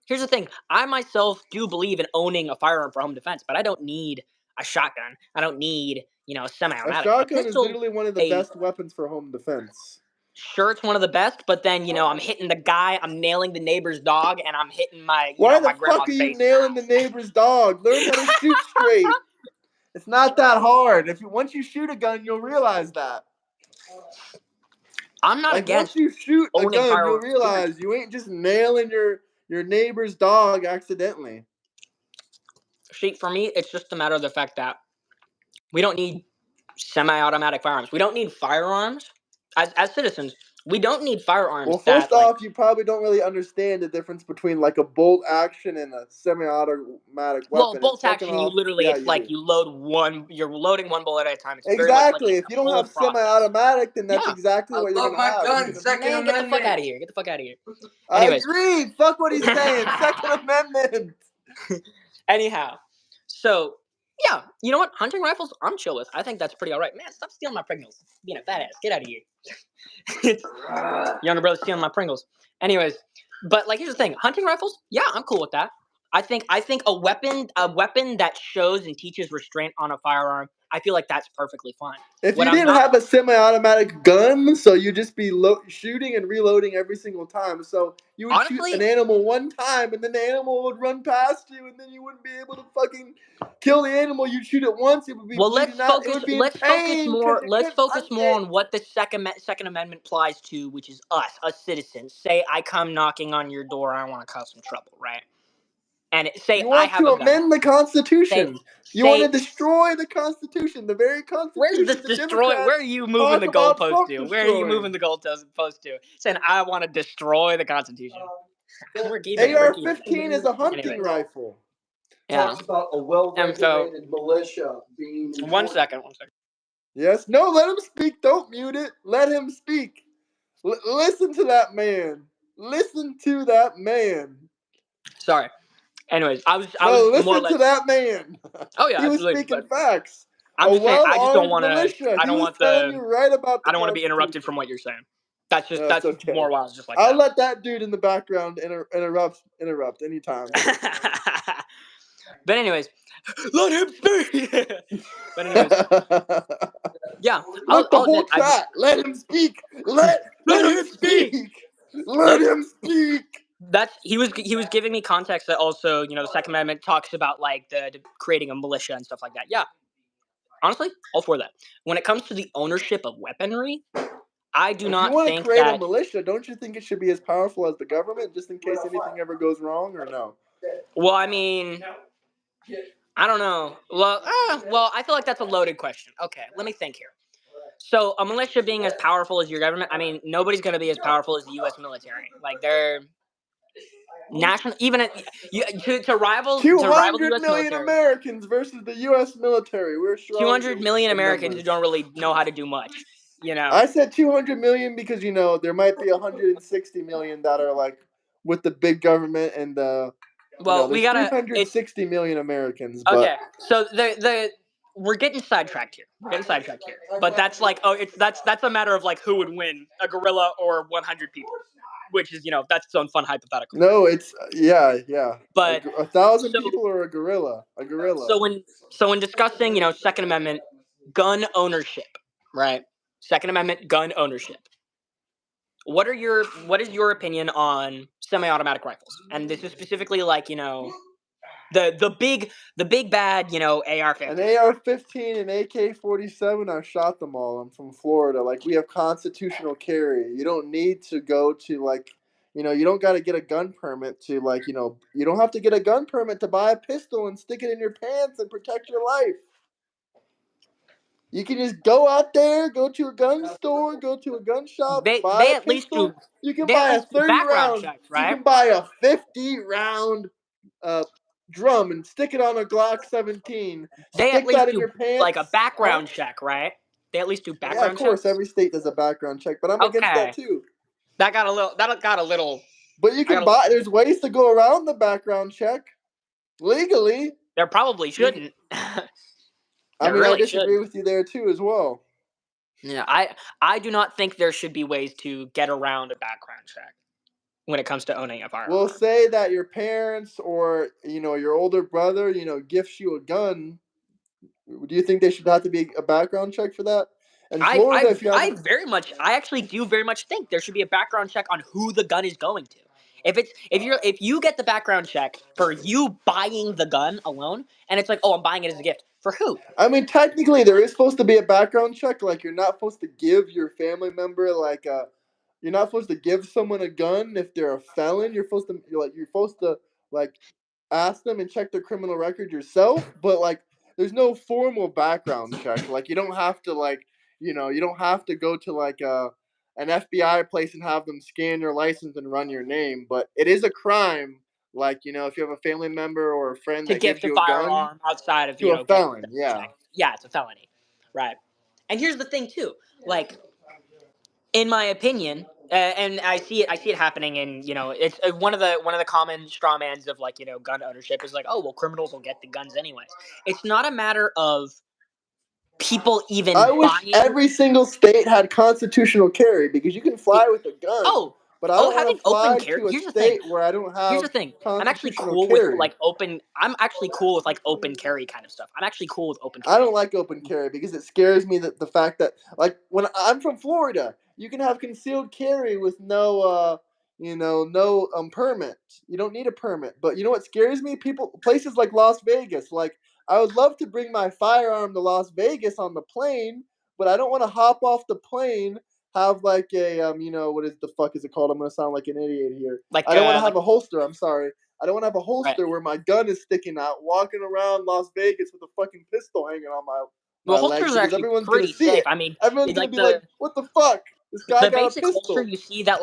Here's the thing. I myself do believe in owning a firearm for home defense, but I don't need a shotgun. I don't need a A semi-automatic. A shotgun is pistol, literally one of the best weapons for home defense. sure, it's one of the best, but then I'm hitting the guy, I'm nailing the neighbor's dog, and I'm hitting my Why my the fuck grandma's are you face in the nailing the house. neighbor's dog? Learn how to shoot straight. It's not that hard. Once you shoot a gun, you'll realize that. I'm not Like once against you shoot a owning gun, you'll firearms. Period. realize you ain't just nailing your neighbor's dog accidentally. See, for me, it's just a matter of the fact that we don't need semi-automatic firearms. We don't need firearms as citizens. We don't need firearms Well, first that like. off, you probably don't really understand the difference between like a bolt action and a semi-automatic Well, weapon. And bolt second action, you off, literally yeah, it's you like do. you're loading one bullet at a time. It's very much like Exactly. If you a don't full have process. semi-automatic, then that's Yeah. exactly what you're gonna have. Man, get the fuck out of here. Get the fuck out of here. I Anyways. agree. Fuck what he's saying. Second Amendment. Anyhow. So, yeah. You know what? Hunting rifles, I'm chill with. I think that's pretty alright. Man, stop stealing my Pringles. Being a fat ass. Get out of here. Younger brother stealing my Pringles. Anyways. But like here's the thing. Hunting rifles, yeah, I'm cool with that. I think a weapon that shows and teaches restraint on a firearm, I feel like that's perfectly fine. If What you I'm didn't not have a semi-automatic gun, so you'd just be shooting and reloading every single time. So you would shoot honestly, an animal one time, and then the animal would run past you, and then you wouldn't be able to fucking kill the animal. You'd shoot it once, it would be well, bleeding out. It would be in pain because you let's couldn't focus hunt more it. on what the Second Amendment applies to, which is us citizens. Say I come knocking on your door, I want to cause some trouble, right? And say You I want have to a gun. amend the Constitution. You want to Say destroy the Constitution, the very where's this Constitution the destroy? Where are Democrats you moving talk the about goalpost fuck to? Where are you moving destroying. the goalpost to? Saying I want to destroy the Constitution. We're keeping it. We're keeping AR-15 is a it. hunting Anyways, rifle. yeah. Talks about a well-regulated militia being One second. Yes. No, let him speak. Don't mute it. Let him speak. Listen to that man. Listen to that man. Sorry. Anyways, I was more or Listen less. to that man. Oh yeah, He was absolutely. speaking But facts. I'm A just saying, I just don't well-armed want to. militia. I He don't was want telling you right about the I don't want to be interrupted Constitution. from what you're saying. That's That's okay. more why I was just like I'll that. let that dude in the background interrupt anytime. But anyways, let him speak. But anyways, yeah, Look, the I'll whole admit, chat. Let him speak. Let him speak. Let him speak. He was giving me context that also the Second Amendment talks about like the creating a militia and stuff like that. Yeah, honestly, all for that. When it comes to the ownership of weaponry, I do If you not want to think create a that. militia, don't you think it should be as powerful as the government, just in case anything ever goes wrong, or no? Well, I mean, I don't know. Well, I feel like that's a loaded question. Okay, let me think here. So, a militia being as powerful as your government, I mean, nobody's going to be as powerful as the U.S. military. Like, national, even to rival 200 the U.S. million military. Americans versus the U.S. military. We're stronger. 200 million Americans who don't really know how to do much. I said 200 million because there might be 160 million that are like with the big government and there's 360 million Americans. But okay, so we're getting sidetracked here. But that's like that's a matter of like who would win, a gorilla or 100 people, which is that's its own fun hypothetical. No, it's yeah. But 1,000 people or a gorilla. So when discussing Second Amendment gun ownership, right? Second Amendment gun ownership. What is your opinion on semi-automatic rifles? And this is specifically like the big bad AR-15. An AR-15 and AK-47. I shot them all. I'm from Florida. Like, we have constitutional carry. You don't need to go to you don't got to get a gun permit to you don't have to get a gun permit to buy a pistol and stick it in your pants and protect your life. You can just go out there, go to a gun store, go to a gun shop, buy a pistol. You can buy a 30-round. Checks, right? You can buy a 50-round drum and stick it on a Glock 17. Stick that in your pants. Like a background check, right? They at least do background checks. Yeah, of course, every state does a background check, but I'm against that too. That got a little. But you can buy. There's ways to go around the background check legally. There probably shouldn't. I mean, I disagree with you there too, as well. Yeah, I do not think there should be ways to get around a background check when it comes to owning a firearm. Well, say that your parents or your older brother gifts you a gun. Do you think there should have to be a background check for that? And Florida, I actually do very much think there should be a background check on who the gun is going to. If you get the background check for you buying the gun alone, and it's like, oh, I'm buying it as a gift, for who? I mean, technically, there is supposed to be a background check. Like, you're not supposed to give your family member you're not supposed to give someone a gun if they're a felon. You're supposed to ask them and check their criminal record yourself. But there's no formal background check. Like, you don't have to you don't have to go to an FBI place and have them scan your license and run your name. But it is a crime. If you have a family member or a friend that gives you a gun outside of to a felon, yeah, it's a felony, right? And here's the thing too, in my opinion, and I see it happening in it's one of the common straw mans of gun ownership is like, oh well, criminals will get the guns anyways. It's not a matter of people even. I wish every single state had constitutional carry because you can fly with a gun. But I don't want to fly to a state where I don't have. Here's the thing. I'm actually cool with open. I'm actually cool with open carry kind of stuff. I'm actually cool with open carry. I don't like open carry because it scares me that the fact that when I'm from Florida, you can have concealed carry with no permit. You don't need a permit. But you know what scares me? Places like Las Vegas. I would love to bring my firearm to Las Vegas on the plane, but I don't want to hop off the plane. Have what is the fuck is it called? I'm gonna sound like an idiot here. I don't want to have a holster. I'm sorry. I don't want to have a holster where my gun is sticking out, walking around Las Vegas with a fucking pistol hanging on my holsters are actually pretty safe. I mean, everyone's gonna be like, "What the fuck? This guy got a pistol." The basic holster you see that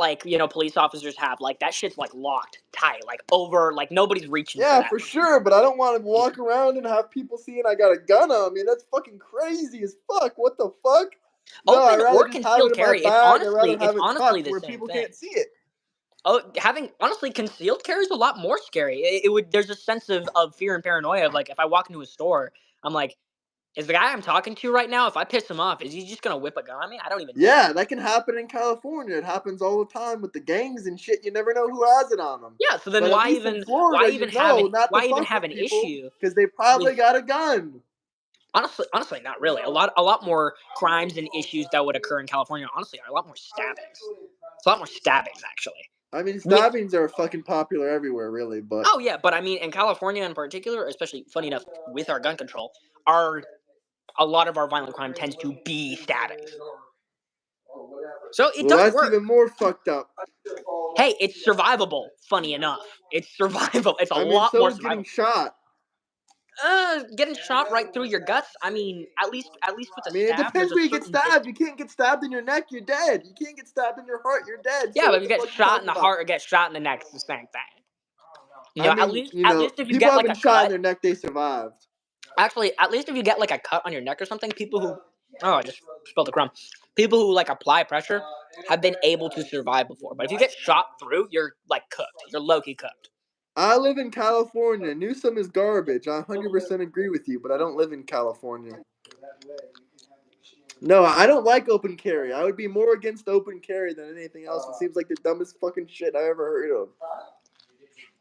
police officers have, that shit's locked tight, over, nobody's reaching. Yeah, for sure. But I don't want to walk around and have people seeing I got a gun on me. That's fucking crazy as fuck. What the fuck? Open or concealed carry. It's honestly the where same people thing. Can't see it. Oh, concealed carry is a lot more scary. It would. There's a sense of fear and paranoia of if I walk into a store, I'm like, is the guy I'm talking to right now? If I piss him off, is he just gonna whip a gun on me? I don't even. Yeah, that can happen in California. It happens all the time with the gangs and shit. You never know who has it on them. Yeah, so then why even have an issue? Because they probably got a gun. Honestly, not really. A lot more crimes and issues that would occur in California. Honestly, are a lot more stabbings. It's a lot more stabbings, actually. I mean, stabbings are fucking popular everywhere, really. But oh yeah, but I mean, in California in particular, especially funny enough, with our gun control, a lot of our violent crime tends to be stabbings. So it does work. That's even more fucked up. Hey, it's survivable. Funny enough, it's survivable. It's a lot more. Getting shot. Getting shot right through your guts. I mean, at least with a stab. It depends where you get stabbed. You can't get stabbed in your neck. You're dead. You can't get stabbed in your heart. You're dead. Yeah, but if you get shot in the heart or get shot in the neck, it's the same thing. You know, I mean, at least if you people get have like been a shot in cut. their neck, they survived. Actually, at least if you get like a cut on your neck or something, people who I just spilled the crumb. People who like apply pressure have been able to survive before. But if you get shot through, you're like cooked. You're low-key cooked. I live in California. Newsome is garbage. I 100% agree with you, but I don't live in California. No, I don't like open carry. I would be more against open carry than anything else. It seems like the dumbest fucking shit I ever heard of.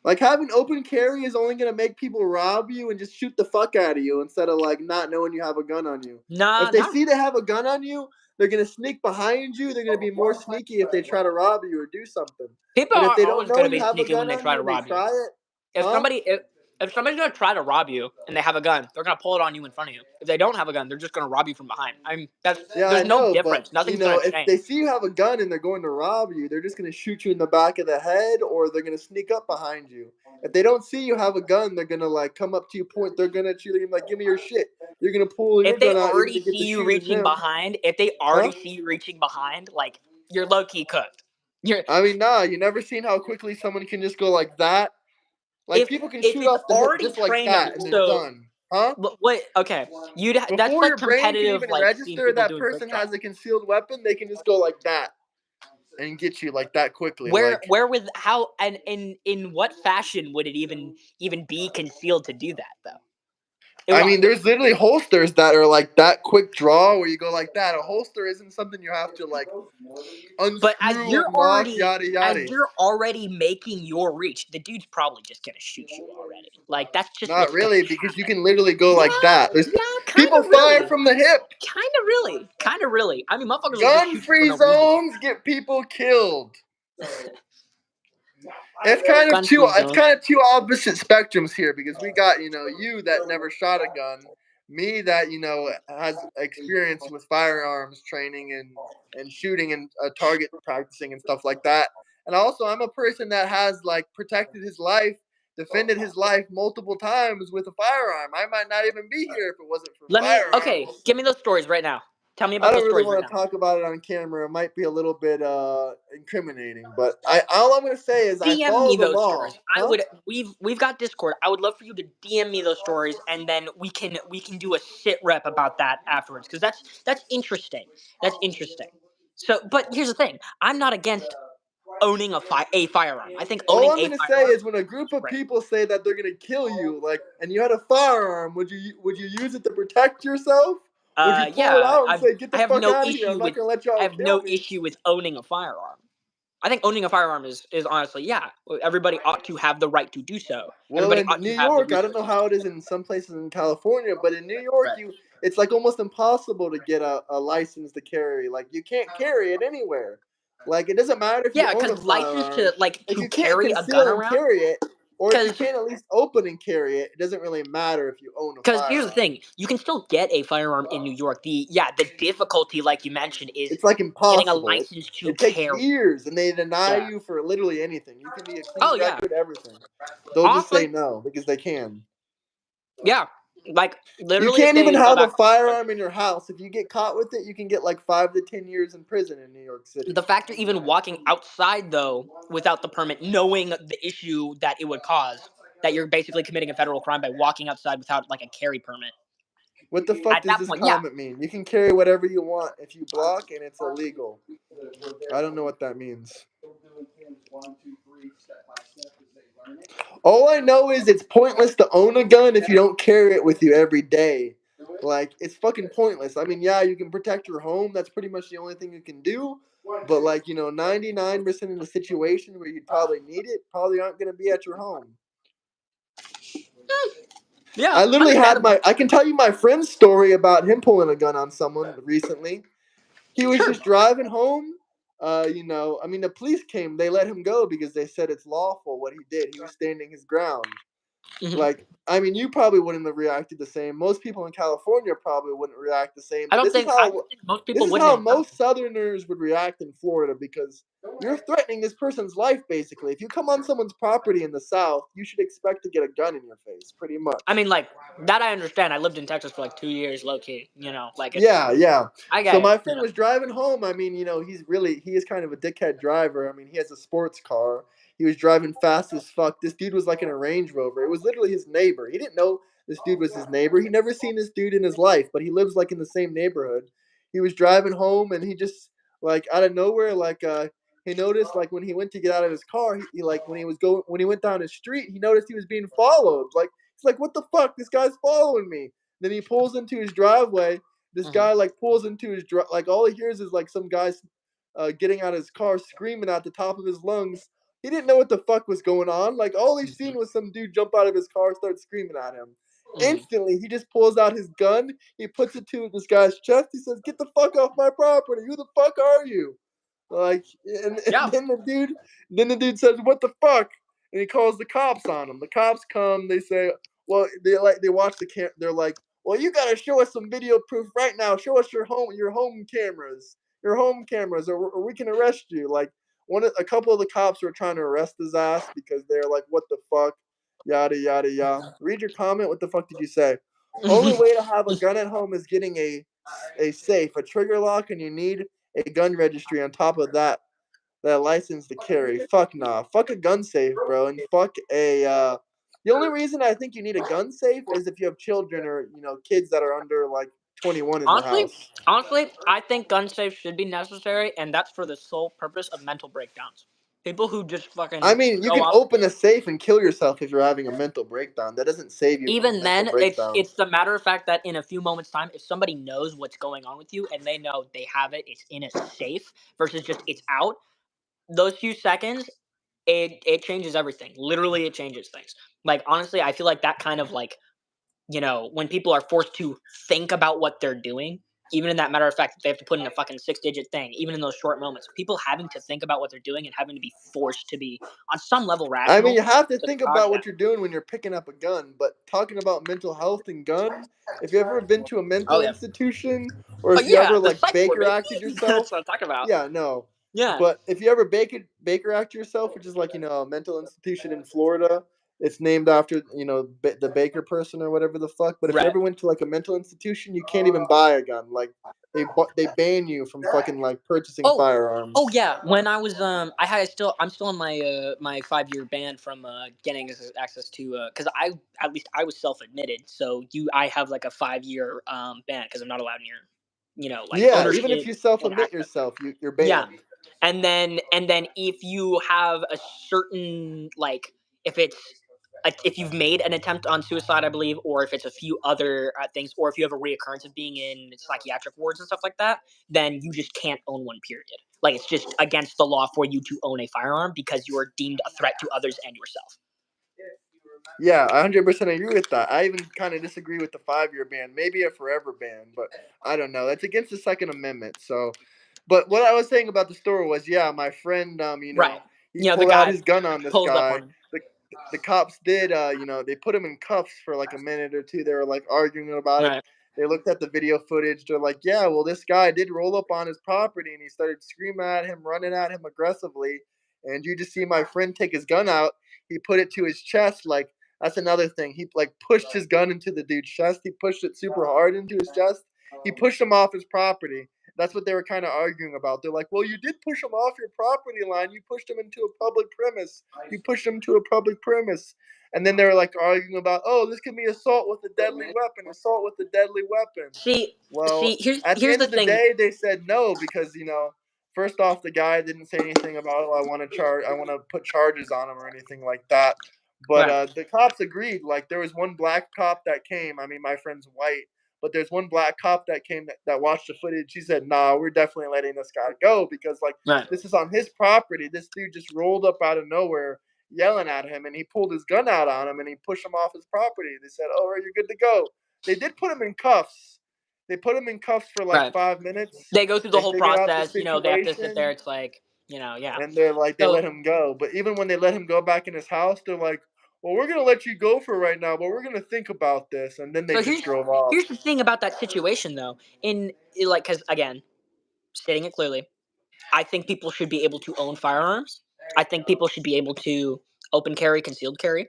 Like, having open carry is only gonna make people rob you and just shoot the fuck out of you instead of like not knowing you have a gun on you. Nah, If they see they have a gun on you, they're gonna sneak behind you. They're gonna be more sneaky if they try to rob you or do something. people But if are they don't always know gonna you be have a sneaky when gun they on try you to and they rob you. try it, If somebody's gonna try to rob you and they have a gun, they're gonna pull it on you in front of you. If they don't have a gun, they're just gonna rob you from behind. I mean, Yeah, there's I no know, but difference. Nothing's gonna if change. they see you have a gun and they're going to rob you, they're just gonna shoot you in the back of the head, or they're gonna sneak up behind you. If they don't see you have a gun, they're gonna like come up to you, point their gun at you, they're gonna be like, "Give me your shit." You're gonna pull your If they gun out, you're already gonna get see to you shooting reaching them, behind, if they already huh? see you reaching behind, like you're low key cooked. You're I mean, nah, you never seen how quickly someone can just go like that. Like people can if shoot it's off the hip already just like trained on that, you. and they're So done, huh? what? Okay, that's Before like your brain can competitive. even Like seeing register people that doing quick person draw. has a concealed weapon, they can just go like that and get you like that quickly. Like, Where with how and in what fashion would it even be concealed to do that though? I mean, there's literally holsters that are like that quick draw where you go like that. A holster isn't something you have to like But unscrew, unlock, yada as yada. you're already making your reach, the dude's probably just gonna shoot you already. Like that's just Not what's gonna really, because you happen. can literally go like that. There's Yeah, kind people of fire really, from the hip. kind of really. I mean, motherfuckers will just shoot you for Gun-free no reason. zones get people killed. It's kind of two. Gun-free It's zone. kind of two opposite spectrums here because we got you that never shot a gun, me that has experience with firearms training and shooting and target practicing and stuff like that. And also, I'm a person that has like protected his life, defended his life multiple times with a firearm. I might not even be here if it wasn't for Okay, firearms. give me those stories right now. Tell me I about don't those really stories right want now. to talk about it on camera. It might be a little bit incriminating, but all I'm gonna say is I DM follow me the those law. stories. Huh? We've got Discord. I would love for you to DM me those stories, and then we can do a sit rep about that afterwards because that's interesting. That's interesting. So, but here's the thing: I'm not against owning a firearm. I think All owning I'm a gonna say firearm is when a group is of great. people say that they're gonna kill you, like, and you had a firearm, would you use it to protect yourself? Would you pull it Yeah, out and say, "Get I the have fuck no out of here! I'm issue not with gonna let y'all kill me"? owning a firearm. I think owning a firearm is honestly, yeah, everybody ought to have the right to do so. Well, Everybody in ought New to have the York, I don't know resources. how it is in some places in California, but in New York, Right. it's like almost impossible to get a license to carry. Like, you can't carry it anywhere. Like, it doesn't matter if you Yeah, own a because license firearm. If to you can't carry a gun conceal and around. carry it, or if you Because can't at least open and carry it, it doesn't really matter if you own a here's the firearm. thing, you can still get a firearm in New York. The difficulty, like you mentioned, is It's like getting a impossible. license to It takes carry. years, and they deny Yeah. you for literally anything. You can be a clean Oh yeah. record, everything. They'll just say Honestly, no because they can. yeah. Like You literally, if can't even they go have a back. firearm in your house. If you get caught with it, you can get like 5 to 10 years in prison in New York City. The fact you're even walking outside though without the permit, knowing the issue that it would cause, that you're basically committing a federal crime by walking outside without like a carry permit. What the fuck At does that this point, yeah. comment mean? You can carry whatever you want if you block, and it's illegal. I don't know what that means. All I know is it's pointless to own a gun if you don't carry it with you every day. Like, it's fucking pointless. I mean, yeah, you can protect your home. That's pretty much the only thing you can do. But, like, 99% of the situation where you'd probably need it probably aren't going to be at your home. Yeah, I literally I can tell you my friend's story about him pulling a gun on someone recently. He was just driving home. I mean, the police came. They let him go because they said it's lawful what he did. He was standing his ground. Mm-hmm. Like, I mean, you probably wouldn't have reacted the same. Most people in California probably wouldn't react the same. But I don't think most people this is wouldn't how have done. most Southerners would react in Florida because you're threatening this person's life, basically. If you come on someone's property in the South, you should expect to get a gun in your face, pretty much. I mean, like, that I understand. I lived in Texas for like 2 years, low key. Like, it's, Yeah. I get So it. my friend was driving home. I mean, he is kind of a dickhead driver. I mean, he has a sports car. He was driving fast as fuck. This dude was like in a Range Rover. It was literally his neighbor. He didn't know this dude was his neighbor. He never seen this dude in his life, but he lives like in the same neighborhood. He was driving home and he just like out of nowhere he noticed like when he went to get out of his car, he like when he went down his street, he noticed he was being followed. Like he's like, what the fuck? This guy's following me. Then he pulls into his driveway. This guy like pulls into his like all he hears is like some guys getting out of his car screaming at the top of his lungs. He didn't know what the fuck was going on. Like all he seen was some dude jump out of his car, start screaming at him. Instantly, he just pulls out his gun. He puts it to this guy's chest. He says, "Get the fuck off my property! Who the fuck are you?" Like, and then the dude says, "What the fuck?" And he calls the cops on him. The cops come. They say, "Well, they watch the cam. They're like, well, you gotta show us some video proof right now. Show us your home cameras, or we can arrest you." Like a couple of the cops were trying to arrest his ass because they're like, "What the fuck?" Yada yada yada. Read your comment. What the fuck did you say? Only way to have a gun at home is getting a safe, a trigger lock, and you need a gun registry on top of that license to carry. Fuck nah. Fuck a gun safe, bro, and fuck a. The only reason I think you need a gun safe is if you have children or kids that are under like 21 in the house. Honestly, I think gun safes should be necessary, and that's for the sole purpose of mental breakdowns. People who just fucking I mean, you go can off. open a safe and kill yourself if you're having a mental breakdown. That doesn't save you from a Even mental then, breakdown. it's the matter of fact that in a few moments' time, if somebody knows what's going on with you and they know they have it, it's in a safe versus just it's out. Those few seconds, it changes everything. Literally, it changes things. Like honestly, I feel like that kind of like when people are forced to think about what they're doing, even in that matter of fact, they have to put in a fucking 6-digit thing, even in those short moments, people having to think about what they're doing and having to be forced to be on some level I mean, rational you have to to think dodge about that. what you're doing when you're picking up a gun. But talking about mental health and gun, if you ever been to a Oh mental yeah. institution, or Oh if you yeah, ever the like psych ward, Baker baby. acted yourself, That's what I'm talking about. yeah, no. Yeah. But if you ever Baker act yourself, which is like a mental institution in Florida, it's named after the Baker person or whatever the fuck. But if you Right. ever went to like a mental institution, you can't even buy a gun. Like they ban you from fucking like purchasing Oh, firearms. yeah. When I was I'm still on my my 5-year ban from getting access to because I was self admitted, so I have like a 5-year ban because I'm not allowed near like Yeah, even if ownership you and self-admit access. yourself, you're Yeah, banned. and then if you have a certain like if you've made an attempt on suicide, I believe, or if it's a few other things, or if you have a reoccurrence of being in psychiatric wards and stuff like that, then you just can't own one. Period. Like it's just against the law for you to own a firearm because you are deemed a threat to others and yourself. Yeah, I 100% agree with that. I even kind of disagree with the 5-year ban, maybe a forever ban, but I don't know. That's against the Second Amendment. So, but what I was saying about the store was, yeah, my friend, Right. he The pulled out guy his gun on this pulls up guy. on him. The cops did, they put him in cuffs for like a minute or two. They were like arguing about it. Right. They looked at the video footage. They're like, yeah, well, this guy did roll up on his property and he started screaming at him, running at him aggressively. And you just see my friend take his gun out. He put it to his chest. Like, that's another thing. He like pushed his gun into the dude's chest. He pushed it super hard into his chest. He pushed him off his property. That's what they were kind of arguing about. They're like, well, you did push him off your property line. You pushed him into a public premise. You pushed him to a public premise. And then they were like arguing about, oh, this could be assault with a deadly weapon, assault with a deadly weapon. See, Well, at the here's end the of the thing. day, they said no because first off, the guy didn't say anything about, oh, I want to put charges on him or anything like that. But Right. the cops agreed. Like there was one black cop that came. I mean, my friend's white, but there's one black cop that came that watched the footage. He said, "Nah, we're definitely letting this guy go because like Right. this is on his property. This dude just rolled up out of nowhere." Yelling at him, and he pulled his gun out on him, and he pushed him off his property. They said, "Oh, you're good to go." They did put him in cuffs. They put him in cuffs for like Right. 5 minutes. They go through the They whole figured out the process. They have to sit there. situation, It's like yeah. and they're like, they So let him go. But even when they let him go back in his house, they're like, "Well, we're gonna let you go for right now, but we're gonna think about this." And then they so just drove off. here's the thing about that situation though. Like because again, stating it clearly, I think people should be able to own firearms. I think people should be able to open carry, concealed carry.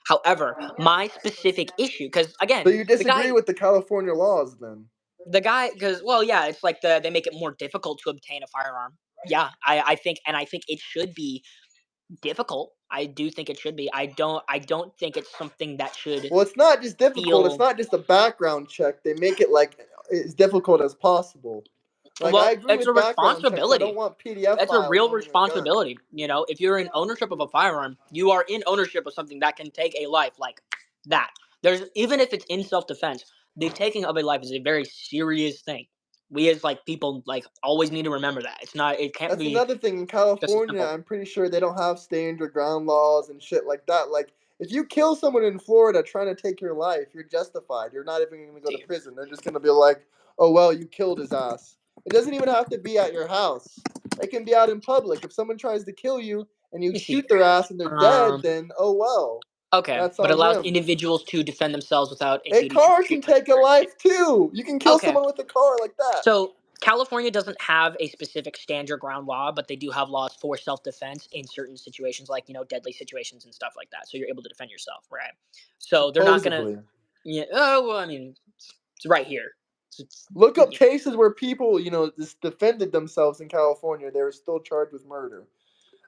However, my specific issue, because So again, you disagree with the California laws, then? because well, yeah, it's like they make it more difficult to obtain a firearm. Yeah, I think it should be difficult. I do think it should be. I don't think it's something that should Well, it's not just difficult. It's feel. not just a background check. They make it like as difficult as possible. Like I Well, agree it's a with background checks. I don't responsibility. want PDF It's a files real owning a gun. responsibility. You know, if you're in ownership of a firearm, you are in ownership of something that can take a life like that. There's even if it's in self-defense, the taking of a life is a very serious thing. We as like people like always need to remember that. It's not. It can't That's be another thing in just as California. simple. I'm pretty sure they don't have stand your ground laws and shit like that. Like if you kill someone in Florida trying to take your life, you're justified. You're not even going to go to See, prison. They're just going to be like, "Oh well, you killed his ass." It doesn't even have to be at your house. It can be out in public. If someone tries to kill you and you let me see shoot their ass and they're here. dead, then oh well, Okay, that's but on allows them. individuals to defend themselves without a A duty to car can shoot when take a necessary. life too. You can kill Okay, someone with a car like that. so California doesn't have a specific stand your ground law, but they do have laws for self defense in certain situations, like deadly situations and stuff like that. So you're able to defend yourself, right? So they're not gonna. Supposedly. Yeah. Oh well, I mean, it's right here. Look up Yeah. cases where people, just defended themselves in California. They were still charged with murder.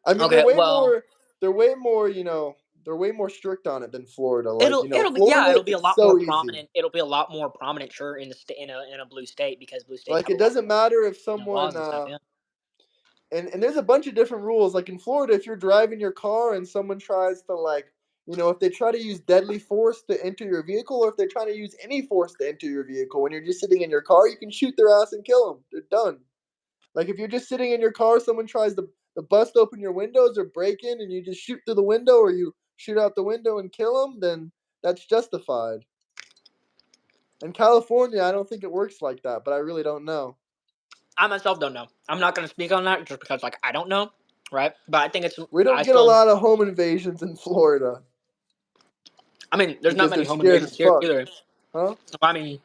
I mean, Okay. Well, they're way more strict on it than Florida. Like, it'll be Florida, it'll be a it's lot more so easy. prominent. It'll be a lot more prominent, sure, in a blue state because blue states Like, have a it lot doesn't more matter if someone, laws and stuff. Yeah. and there's a bunch of different rules. Like in Florida, if you're driving your car and someone tries to if they try to use deadly force to enter your vehicle, or if they're trying to use any force to enter your vehicle, when you're just sitting in your car, you can shoot their ass and kill them. They're done. Like if you're just sitting in your car, someone tries to bust open your windows or break in, and you just shoot through the window or you shoot out the window and kill them, then that's justified. In California, I don't think it works like that, but I really don't know. I myself don't know. I'm not going to speak on that just because, like, I don't know, right? But I think it's. We don't I get a still. lot of home invasions in Florida I mean, there's not because they're many home scared invasions as here fuck, either. huh? I mean,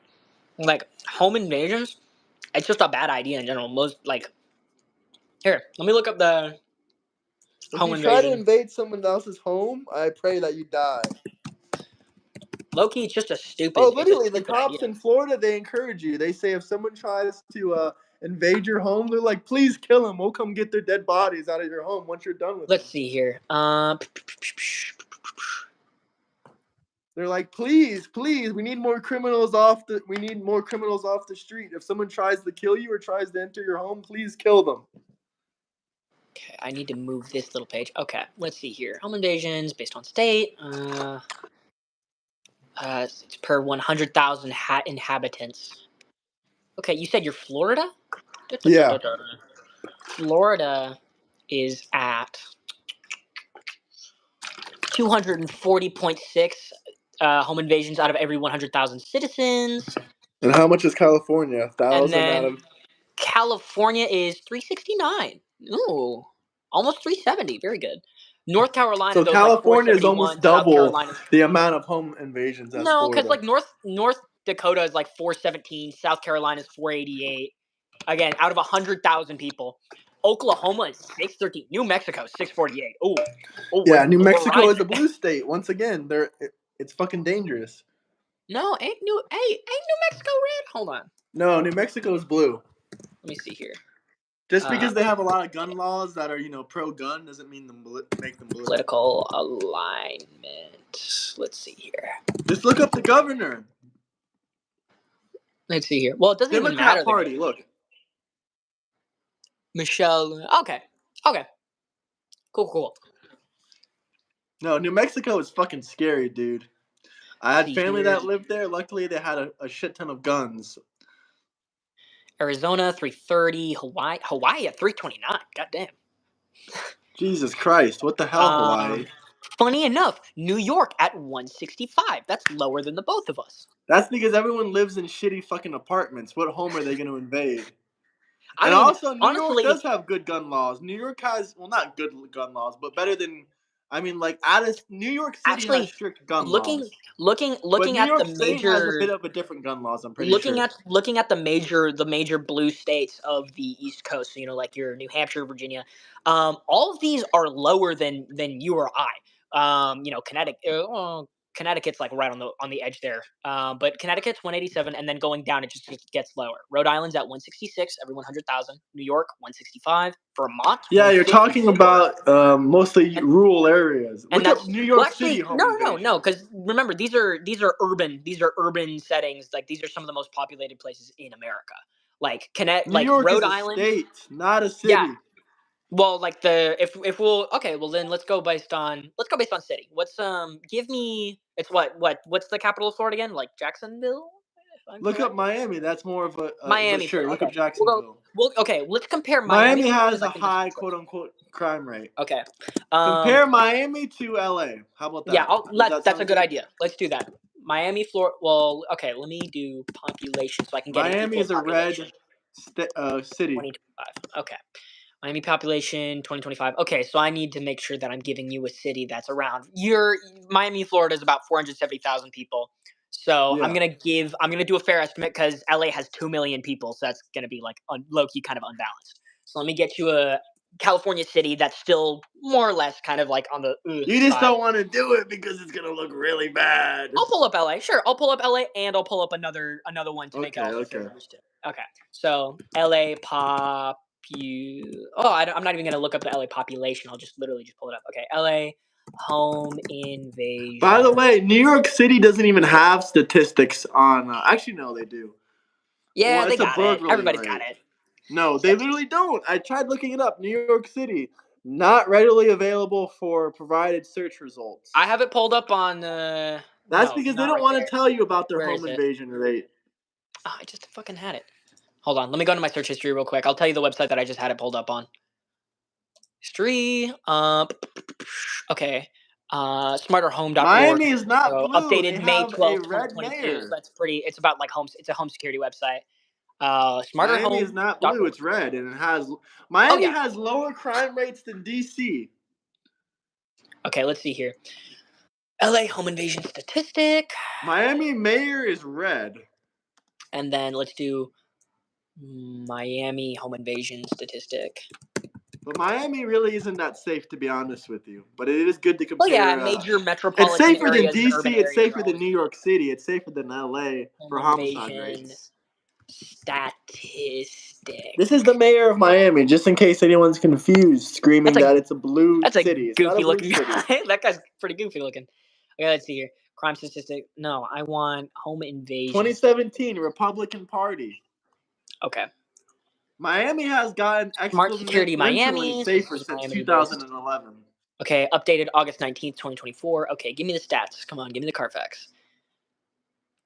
like home invasions, it's just a bad idea in general. Most like here, let me look up the If home you try to invasion. invade someone else's home, I pray that you die. Low key, it's just Oh, it's a literally, the stupid cops idea. in Florida, they encourage you. They say if someone tries to invade your home, they're like, please kill them. We'll come get their dead bodies out of your home once you're done with them. Let's see here. They're like, please, please, we need more criminals off the street. If someone tries to kill you or tries to enter your home, please kill them. Okay, I need to move this little page. Okay, let's see here. Home invasions based on state. It's per 100,000 inhabitants. Okay, you said you're Florida? Yeah. Florida is at 240.6 home invasions out of every 100,000 citizens. And how much is California? And 1,000 out then of. California is 369. Ooh, almost 370. Very good. North Carolina, So though, is like California is almost 471. South double Carolina. the amount of home invasions as No, because Florida. like North Dakota is like 417. South Carolina is 488. Again, out of 100,000 people. Oklahoma is 613. New Mexico is 648. Ooh, Yeah, New Mexico is a horizon. blue state. Once again, it's fucking dangerous. No, ain't New Mexico red? Hold on. No, New Mexico is blue. Let me see here. Just because they have a lot of gun laws that are, pro-gun doesn't mean make them blue. Political alignment. Let's see here. Just look up the governor. Let's see here. Well, it doesn't even matter. Democrat Party, look. Michelle. Okay. Cool. No, New Mexico is fucking scary, dude. I had family here. that lived there. Luckily, they had a shit ton of guns. Arizona 330. Hawaii at 329. Goddamn. Jesus Christ, what the hell, Hawaii? Funny enough, New York at 165. That's lower than the both of us. That's because everyone lives in shitty fucking apartments. What home are they going to invade? I And mean, also, New York honestly, does have good gun laws. New York has, well, not good gun laws, but better than, New York City has actually, strict gun looking laws. But New at the York State has a major, bit of a different gun laws, I'm pretty sure. looking at the major blue states of the East Coast, so, like your New Hampshire, Virginia, all of these are lower than you or I. Connecticut. Connecticut's like right on the edge there. But Connecticut's 187, and then going down, it just gets lower. Rhode Island's at 166 every 100,000. New York 165. Vermont Yeah, you're talking 154. about mostly And, rural areas. and Look up that's New well, York City actually, home invasion. no, because remember these are urban settings. Like these are some of the most populated places in America. Like New York Rhode is a Island. state, not a Yeah. city. Well, like if we'll okay, well then let's go based on city. What's give me it's what's the capital of Florida again? Like Jacksonville, if I'm Look up correct. Miami. That's more of a. But Miami, sure, look okay. up Jacksonville. Let's compare Miami Miami Florida has as a like the high first place. quote unquote crime rate. Okay. Compare Miami to LA. How about Yeah, that? Does that that's a sound good good? idea. Let's do that. Miami, Florida. Well, okay, let me do population so I can get an Miami equal is a population. red city. 2025. Okay. Miami population 2025. Okay, so I need to make sure that I'm giving you a city that's around. Miami, Florida is about 470,000 people. So Yeah. I'm gonna do a fair estimate because LA has 2 million people, so that's gonna be like low key kind of unbalanced. So let me get you a California city that's still more or less kind of like on the You just side. don't want to do it because it's gonna look really bad. I'll pull up LA. Sure, I'll pull up LA and I'll pull up another one to make it also fair Okay. understood. Okay, so LA I'm not even gonna look up the LA population. I'll just literally just pull it up. Okay, LA home invasion. By the way, New York City doesn't even have statistics on. Actually, no, they do. Yeah, Well, they it's a got it. burglary Everybody's rate. got it. No, they literally don't. I tried looking it up. New York City, not readily available for provided search results. I have it pulled up on. That's because they don't want to tell you about their Where home is it? invasion rate. Oh, I just fucking had it. Hold on, let me go into my search history real quick. I'll tell you the website that I just had it pulled up on. History. Okay. Smarterhome.org. Miami is not So, blue. updated They May have a 12th, red 2022. So mayor. that's pretty. It's about like it's a home security website. Miami is not blue. Smarterhome.org. It's red, and it has. Miami yeah. has lower crime rates than DC. Okay, let's see here. LA home invasion statistic. Miami mayor is red. And then let's do Miami home invasion statistic. But Miami really isn't that safe, to be honest with you. But it is good to compare. Well, yeah, major metropolitan it's safer than areas and urban DC. It's areas safer than New York City. It's safer than LA for home homicide invasion rates. statistic. This is the mayor of Miami, just in case anyone's confused, screaming that it's a blue city. It's not a blue goofy-looking guy. That guy's pretty goofy-looking. Okay, let's see here. Crime statistic. No, I want home invasion. 2017 Republican Party. Okay. Miami has gotten Smart Security Miami safer since Miami 2011. Okay, updated August 19th, 2024. Okay, give me the stats. Come on, give me the Carfax.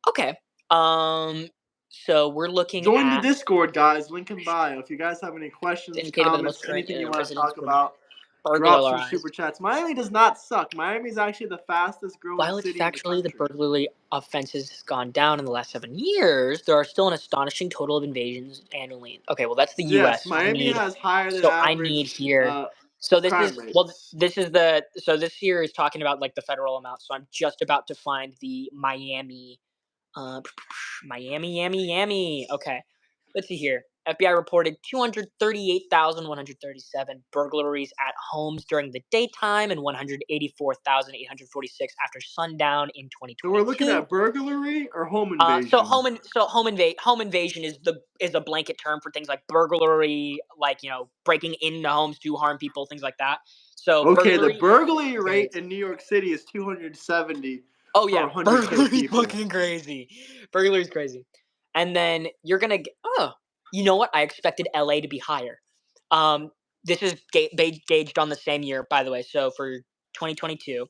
Okay. So we're looking Join at the Discord, guys. Link in bio. If you guys have any questions, indicated by the most comments, current anything you want to residents talk about, drop some burglarized. super chats. Miami does not suck. Miami is actually the fastest growing While it's city in the factually the country. burglary offenses has gone down in the last 7 years, there are still an astonishing total of invasions annually. Okay, well that's the U.S. Yes, Miami has higher than So I average need here. So this crime is rates. this here is talking about like the federal amount. So I'm just about to find the Miami. Miami. Okay, let's see here. FBI reported 238,137 burglaries at homes during the daytime and 184,846 after sundown in 2022. So we're looking at burglary or home invasion. Home invasion is a blanket term for things like burglary, like breaking into homes to harm people, things like that. So okay, the burglary rate in New York City is 270. Oh yeah, burglary's fucking crazy. Burglary's crazy. And then you're gonna you know what? I expected LA to be higher. This is gauged on the same year, by the way. So for 2022,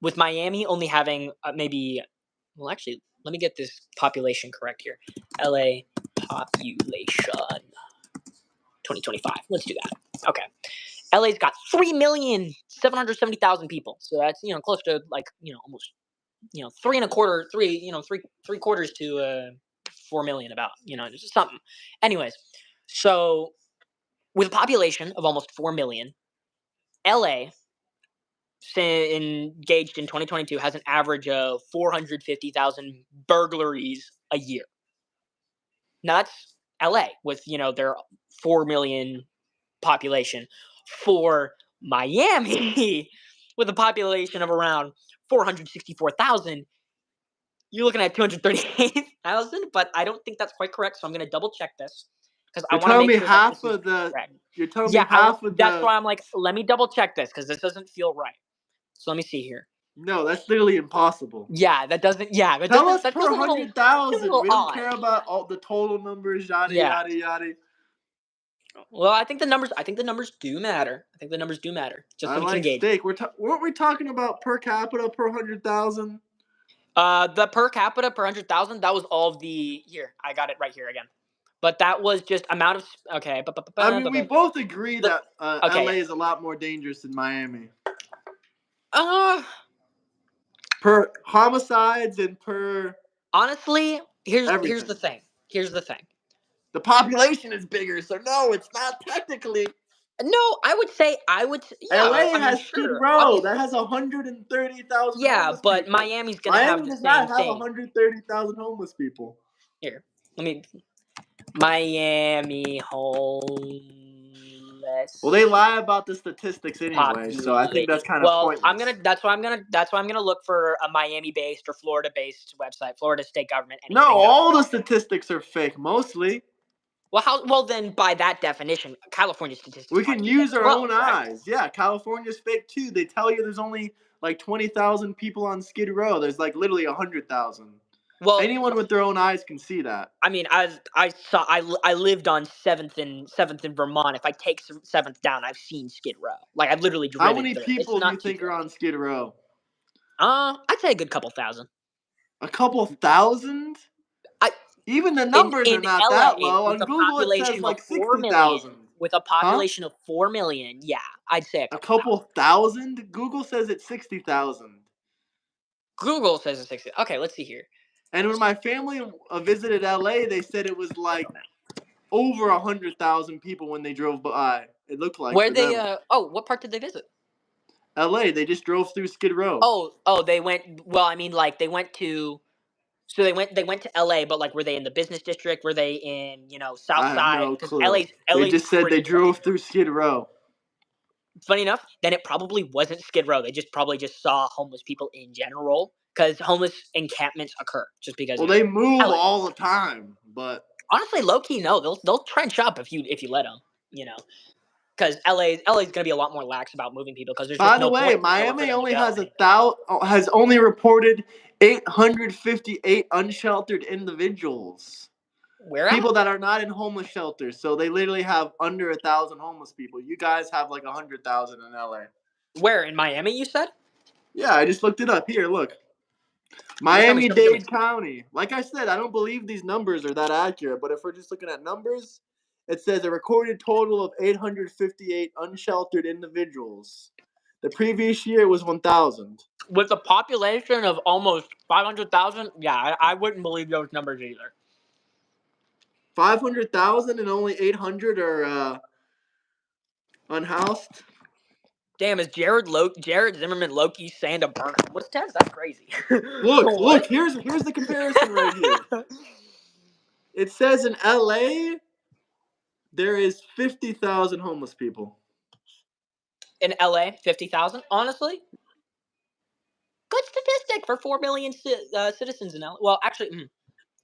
with Miami only having well, actually, let me get this population correct here. LA population 2025. Let's do that. Okay. LA's got 3,770,000 people. So that's close to almost 3 quarters to 4 million about, just something. Anyways, so with a population of almost 4 million, LA engaged in 2022 has an average of 450,000 burglaries a year. Now that's LA with, their 4 million population. For Miami with a population of around 464,000. You're looking at 238,000, but I don't think that's quite correct. So I'm gonna double check this because I You're want to telling make me sure that half this is of the. correct. You're telling me Yeah, half of that's the. why I'm like, let me double check this because this doesn't feel right. So let me see here. No, that's literally impossible. Yeah, that doesn't. Yeah, that Tell doesn't. us That per feels a little 100,000. We don't odd. care about all the total numbers. Yada Yeah. yada yada. Well, I think the numbers. I think the numbers do matter. I think the numbers do matter. Just I so we can like gauge. steak. Weren't we talking about per capita per 100,000? The per capita per 100,000. That was all of the. Here, I got it right here again. But that was just amount of. Okay. I mean, we both agree that okay. LA is a lot more dangerous than Miami. Uh. Per homicides and per. Honestly, here's everything. the thing. Here's the thing. The population is bigger, so no, it's not technically. No, I would say yeah. LA I mean, has sure, Skid Row obviously. that has 130,000 Yeah, homeless but people. Miami's gonna have Miami the does same not have thing. 130,000 homeless people. Here, let me. Miami homeless. Well, they lie about the statistics anyway, so I think that's kind of pointless. That's why I'm gonna look for a Miami-based or Florida-based website, Florida state government. No, all the statistics are fake, mostly. Well, well then by that definition, California statistics. We can use our own right? eyes. Yeah, California's fake too. They tell you there's only like 20,000 people on Skid Row. There's like literally 100,000. Well, anyone with their own eyes can see that. I mean, I lived on 7th in Vermont. If I take 7th down, I've seen Skid Row. Like I've literally driven. How many people do you think are on Skid Row? I'd say a good couple thousand. A couple thousand? Even the numbers are not LA, that low. On Google, it says like 60,000. With a population of 4 million, yeah, I'd say a couple thousand. Google says it's 60,000. Google says it's 60. Okay, let's see here. And when my family visited LA, they said it was like over 100,000 people when they drove by. It looked like. Where they? What part did they visit? LA. They just drove through Skid Row. Oh, they went. Well, I mean, like they went to. So they went to LA, but like, were they in the business district? Were they in South Side? I have no clue. LA's they just said they drove through Skid Row. Funny enough, then it probably wasn't Skid Row. They probably just saw homeless people in general, because homeless encampments occur just because. Well, they move all the time, but honestly, low key, no, they'll trench up if you let them. Because LA's gonna be a lot more lax about moving people because there's. By the way, Miami only has only reported 858 unsheltered individuals. Where people that are not in homeless shelters, so they literally have under 1,000 homeless people. You guys have like 100,000 in LA. Where in Miami? You said? Yeah, I just looked it up. Here, look. Miami-Dade County. Like I said, I don't believe these numbers are that accurate, but if we're just looking at numbers, it says a recorded total of 858 unsheltered individuals. The previous year was 1,000. With a population of almost 500,000, yeah, I wouldn't believe those numbers either. 500,000 and only 800 are unhoused. Damn, is Jared Zimmerman Loki saying to burn him? What's that? That's crazy. Look, here's the comparison right here. It says in LA there is 50,000 homeless people. In LA, 50,000? Honestly? Good statistic for 4 million citizens in LA. Well, actually,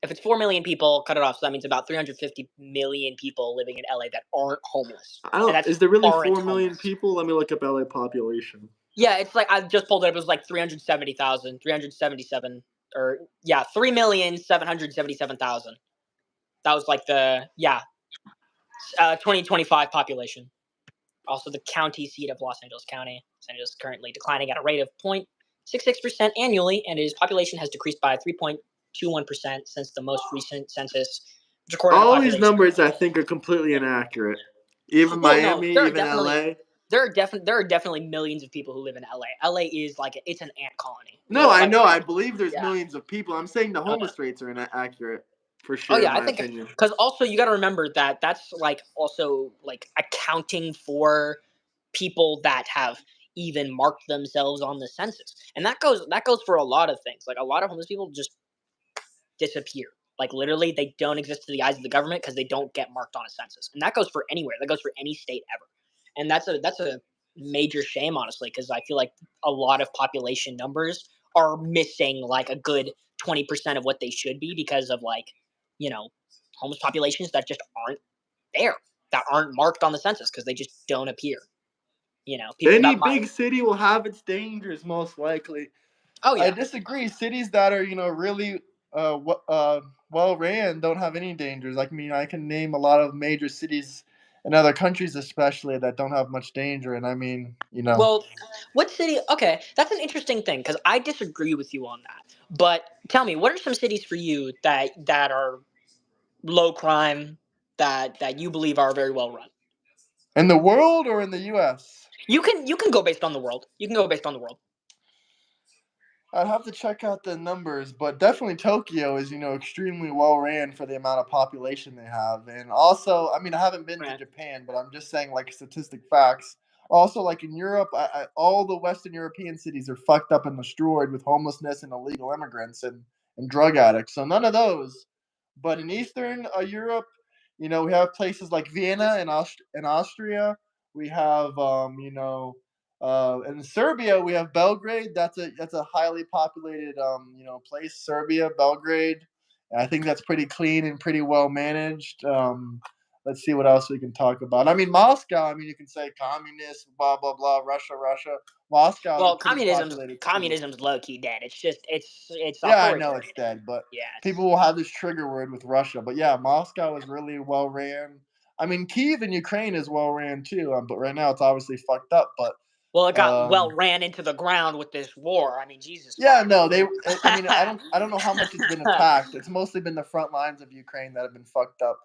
if it's 4 million people, cut it off. So that means about 350 million people living in LA that aren't homeless. Is there really 4 million people? Let me look up LA population. Yeah, it's like I just pulled it up. It was like 370,000, 377, or yeah, 3,777,000. That was like the 2025 population. Also, the county seat of Los Angeles County. Los Angeles is currently declining at a rate of 0.66% annually, and its population has decreased by 3.21% since the most recent census. All these numbers, I think, are completely inaccurate. Even Miami, even LA. There are definitely millions of people who live in LA. LA is like it's an ant colony. No, I know. I believe there's millions of people. I'm saying the homeless rates are inaccurate. For sure. Oh yeah, I think because also you got to remember that that's like also like accounting for people that have even marked themselves on the census, and that goes for a lot of things. Like a lot of homeless people just disappear. Like literally, they don't exist to the eyes of the government because they don't get marked on a census, and that goes for anywhere. That goes for any state ever, and that's a major shame, honestly, because I feel like a lot of population numbers are missing like a good 20% of what they should be because of like, you know, homeless populations that just aren't there, that aren't marked on the census because they just don't appear. You know, people Any that might. big city will have its dangers, most likely. Oh I yeah. disagree. Cities that are, really well ran don't have any dangers. Like, I mean, I can name a lot of major cities in other countries, especially, that don't have much danger. And I mean, Well, what city? Okay, that's an interesting thing because I disagree with you on that. But tell me, what are some cities for you that are low crime that you believe are very well run? in the world or in the U.S. You can go based on the world. You can go based on the world. I'd have to check out the numbers, but definitely Tokyo is, extremely well ran for the amount of population they have. And also, I mean, I haven't been to Right. Japan, but I'm just saying, like, statistic facts. Also, like in Europe, all the Western European cities are fucked up and destroyed with homelessness and illegal immigrants and drug addicts. So none of those. But in Eastern Europe, we have places like Vienna and Austria. We have, in Serbia, we have Belgrade. That's a highly populated place. Serbia, Belgrade. And I think that's pretty clean and pretty well managed. Let's see what else we can talk about. I mean, Moscow. I mean, you can say communist, blah blah blah, Russia, Russia. Moscow is a Well, pretty populated city. communism's low key dead. It's just it's Yeah, I know it's authoritarian. dead, but Yeah. people will have this trigger word with Russia. But yeah, Moscow is really well ran. I mean, Kiev in Ukraine is well ran too, but right now it's obviously fucked up. But Well, it got um, well ran into the ground with this war. I mean, Jesus yeah, fuck. no, they. I mean, I don't know how much it's been attacked. It's mostly been the front lines of Ukraine that have been fucked up.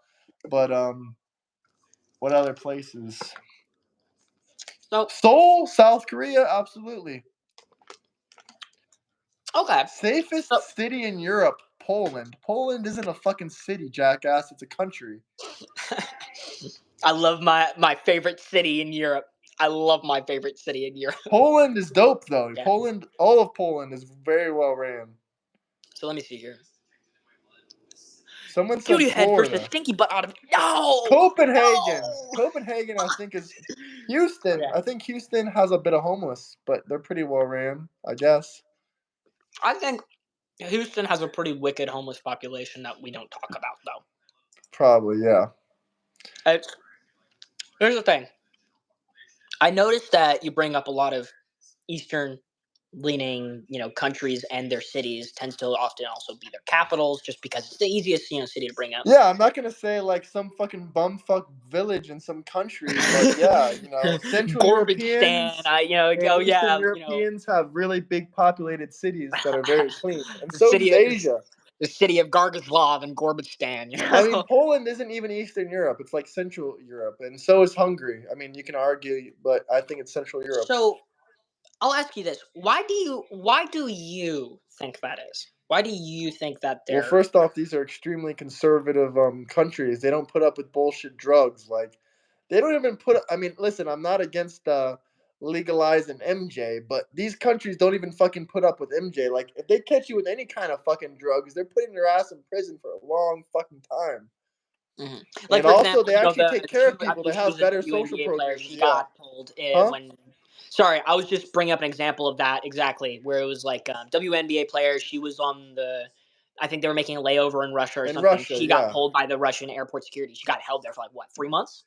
But what other places? So Seoul, South Korea, absolutely. okay. So Safest city in Europe, Poland. Poland isn't a fucking city, jackass. It's a country. I love my favorite city in Europe. I love my favorite city in Europe. Poland is dope though. Yeah. All of Poland is very well ran. So let me see here. Someone said Beauty head versus Florida. stinky butt out of no, Copenhagen. no. Copenhagen, I think, is Houston. Okay. I think Houston has a bit of homeless, but they're pretty well ran, I guess. I think Houston has a pretty wicked homeless population that we don't talk about though. Probably, yeah. It's, here's the thing. I noticed that you bring up a lot of Eastern leaning, countries and their cities tends to often also be their capitals just because it's the easiest, city to bring up. Yeah, I'm not gonna say like some fucking bumfuck village in some country, but yeah, Central Garbage stand. Europeans and Oh Eastern yeah, Europeans have really big populated cities that are very clean, and the so does city of Asia. the city of Gargaslav and Gorbistan. I mean, Poland isn't even Eastern Europe; it's like Central Europe, and so is Hungary. I mean, you can argue, but I think it's Central Europe. So I'll ask you this: Why do you think that is? Why do you think that Well, they're first off, these are extremely conservative countries. They don't put up with bullshit drugs. Like, they don't even put. I mean, listen, I'm not against legalizing MJ, but these countries don't even fucking put up with MJ. Like, if they catch you with any kind of fucking drugs, they're putting your ass in prison for a long fucking time. Mhm. Like And for also, example, they actually take the care two of I people. They believe she have was a better social WNBA player. programs. She Yeah. got pulled Huh? when. Sorry, I was just bringing up an example of that exactly, where it was like WNBA player. She was on the. I think they were making a layover in Russia or In something. Russia, She got yeah. pulled by the Russian airport security. She got held there for like what, 3 months?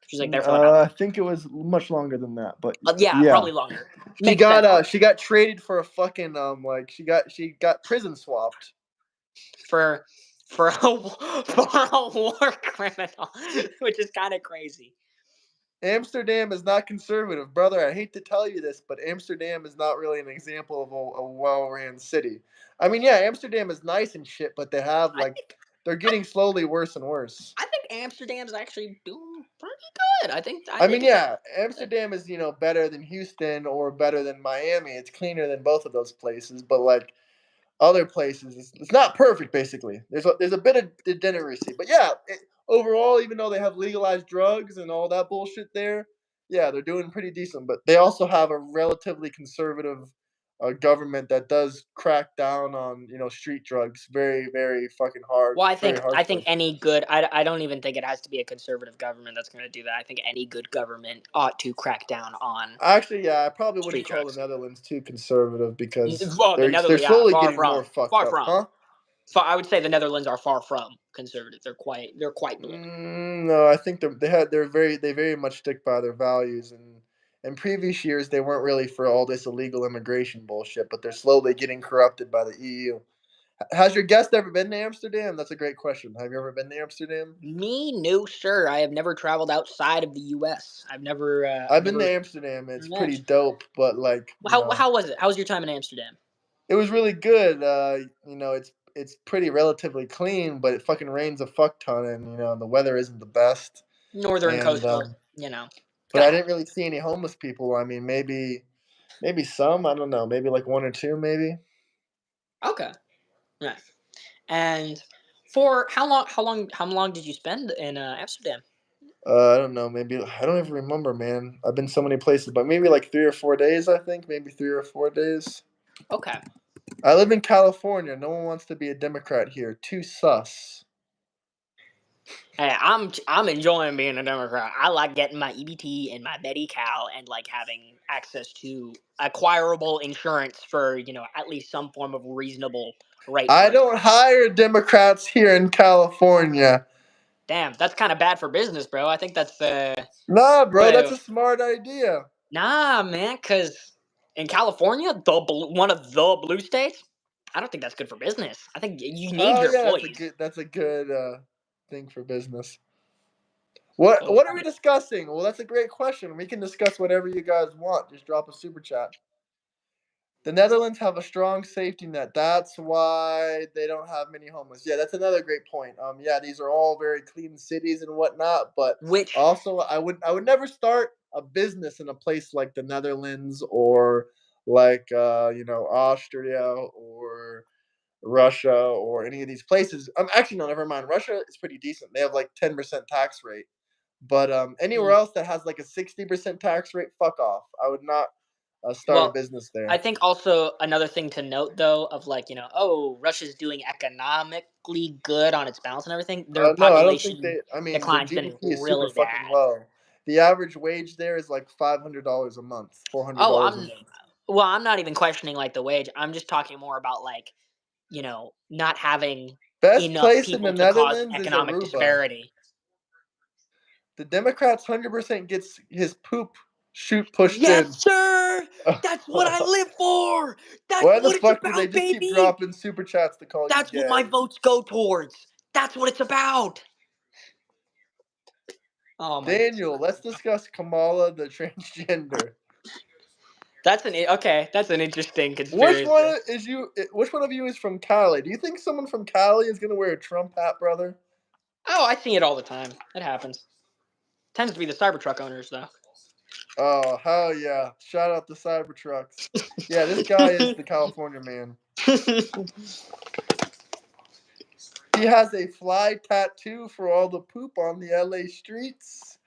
She's like there for about. I think it was much longer than that, but Yeah, yeah. probably longer. She Makes sense. got traded for a fucking like she got prison swapped. For for a for a war criminal, which is kind of crazy. Amsterdam is not conservative, brother. I hate to tell you this, but Amsterdam is not really an example of a well-ran city. I mean, yeah, Amsterdam is nice and shit, but they have I like think they're getting slowly worse and worse. I think Amsterdam's actually doing pretty good. I I think mean, it's yeah, actually good. Amsterdam is better than Houston or better than Miami. It's cleaner than both of those places, but like other places, it's not perfect. Basically, there's a bit of degeneracy, but yeah, overall, even though they have legalized drugs and all that bullshit there, yeah, they're doing pretty decent. But they also have a relatively conservative a government that does crack down on street drugs very, very fucking hard, Well, very I think harshly. any good I don't even think it has to be a conservative government that's going to do that. I think any good government ought to crack down on Actually, yeah, I probably wouldn't street call the drugs. Netherlands too conservative because Well, the they're Netherlands, yeah, slowly getting more fucked far up, from. huh? I would say the Netherlands are far from conservative. They're quite blue. No, I think they very much stick by their values, and in previous years they weren't really for all this illegal immigration bullshit, but they're slowly getting corrupted by the EU. Has your guest ever been to Amsterdam? That's a great question. Have you ever been to Amsterdam? Me, no, sir. I have never traveled outside of the U.S. I've I've been to never. Amsterdam. It's pretty Match. dope, but How was it? How was your time in Amsterdam? it was really good. It's pretty relatively clean, but it fucking rains a fuck ton, and the weather isn't the best. Northern And coastal, but gotta I have. didn't really see any homeless people. I mean, maybe some. I don't know. Maybe like one or two, maybe. Okay, right. And for how long did you spend in Amsterdam? I don't know. Maybe I don't even remember, man. I've been so many places, but maybe like 3 or 4 days. I think maybe 3 or 4 days. Okay. I live in California. No one wants to be a Democrat here. Too sus. Hey, I'm enjoying being a Democrat. I like getting my EBT and my Medi-Cal and like having access to acquirable insurance for at least some form of reasonable rate I for it. don't hire Democrats here in California. Damn, that's kind of bad for business, bro. I think that's Nah, bro, that's well, a smart idea. nah, man. Because in California, one of the blue states, I don't think that's good for business. I think you need Oh your yeah, employees. that's a good thing for business. What are we discussing? Well, that's a great question. We can discuss whatever you guys want. Just drop a super chat. The Netherlands have a strong safety net. That's why they don't have many homeless. Yeah, that's another great point. Yeah, these are all very clean cities and whatnot, but Which, also I would never start a business in a place like the Netherlands or like Austria or Russia or any of these places. Actually no, never mind. Russia is pretty decent. They have like 10% tax rate. But anywhere else that has like a 60% tax rate, fuck off. I would not start a well, business I there. think also another thing to note though of oh, Russia's doing economically good on its balance and everything. Their No, I don't think population they. I mean, their decline's been GDP is super really fucking bad. low. The average wage there is like $500 a month, four hundred Oh, dollars a month. I'm not even questioning like the wage. I'm just talking more about not having Best enough place in the people to cause Netherlands is economic Aruba. disparity. The Democrats 100% gets his poop chute pushed Yes, in. sir. That's what I live for. That's Why the what it's fuck do they about, just keep baby. dropping super chats to call you That's what my gay? votes go towards. That's what it's about. Oh my Daniel, god. let's discuss Kamala the transgender. That's an interesting Which conspiracy. one is you? Which one of you is from Cali? Do you think someone from Cali is gonna wear a Trump hat, brother? Oh, I see it all the time. It happens. Tends to be the Cybertruck owners though. Oh hell yeah! Shout out the Cybertrucks. Yeah, this guy is the California man. He has a fly tattoo for all the poop on the LA streets.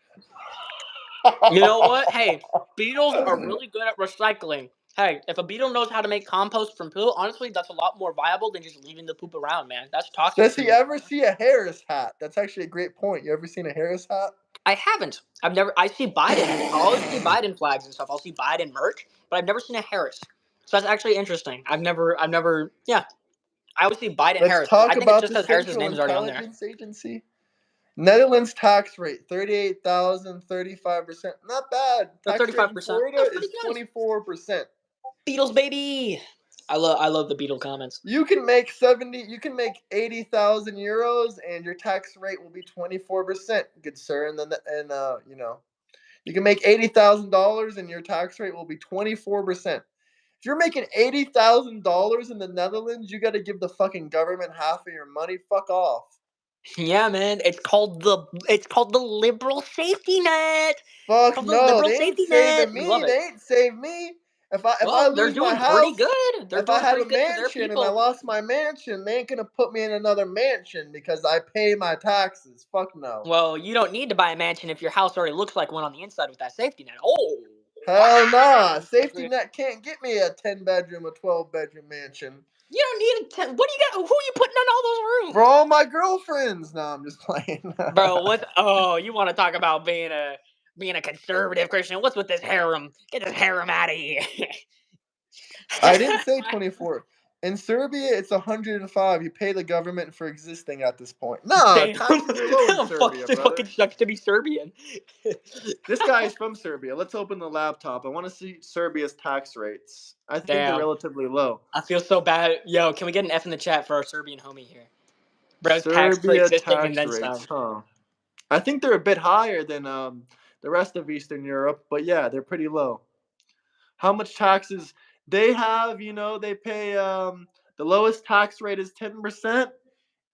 You know what? Hey, beetles are really good at recycling. Hey, if a beetle knows how to make compost from poo, honestly, that's a lot more viable than just leaving the poop around, man. That's toxic Does for he the ever environment. see a Harris hat? That's actually a great point. You ever seen a Harris hat? I haven't. I've never. I see Biden. I always see Biden flags and stuff. I'll see Biden merch, but I've never seen a Harris. So that's actually interesting. I've never. Yeah. I always see Biden Let's Harris, but talk I think it's about just the because Harris's Central name is already on there. Intelligence Agency. Netherlands tax rate 38,000, 35%. Not bad. That's Tax rate in 35%. Florida That's is pretty good. 24%. Beatles, baby. I love the Beatle comments. You can make 80,000 euros and your tax rate will be 24%, good sir. You can make $80,000 and your tax rate will be 24%. If you're making $80,000 in the Netherlands, you got to give the fucking government half of your money. Fuck off. Yeah, man. It's called the liberal safety net. It's Fuck called the no, liberal they ain't safety net. saving We me. love They it. ain't save me. If I Well, they're lose my doing pretty house, good. They're if I doing have a pretty good for their mansion and I people. lost my mansion, they ain't gonna put me in another mansion because I pay my taxes. Fuck no. Well, you don't need to buy a mansion if your house already looks like one on the inside with that safety net. Oh. Hell nah. Wow. Safety net can't get me a 10-bedroom, a 12-bedroom mansion. You don't need a 10. What do you got? Who are you putting in all those rooms? For all my girlfriends. No, I'm just playing. Bro, what? Oh, you want to talk about being a conservative Christian? What's with this harem? Get this harem out of here. I didn't say 24. In Serbia, it's 105. You pay the government for existing at this point. Nah, Damn. taxes are low in Fuck, Serbia, it fucking brother. sucks to be Serbian. This guy is from Serbia. Let's open the laptop. I want to see Serbia's tax rates. I think they're Damn. relatively low. I feel so bad. Yo, can we get an F in the chat for our Serbian homie here? Bro's tax for Serbia existing and tax then rates, some. huh? I think they're a bit higher than the rest of Eastern Europe, but yeah, they're pretty low. How much taxes they have? They pay the lowest tax rate is 10%,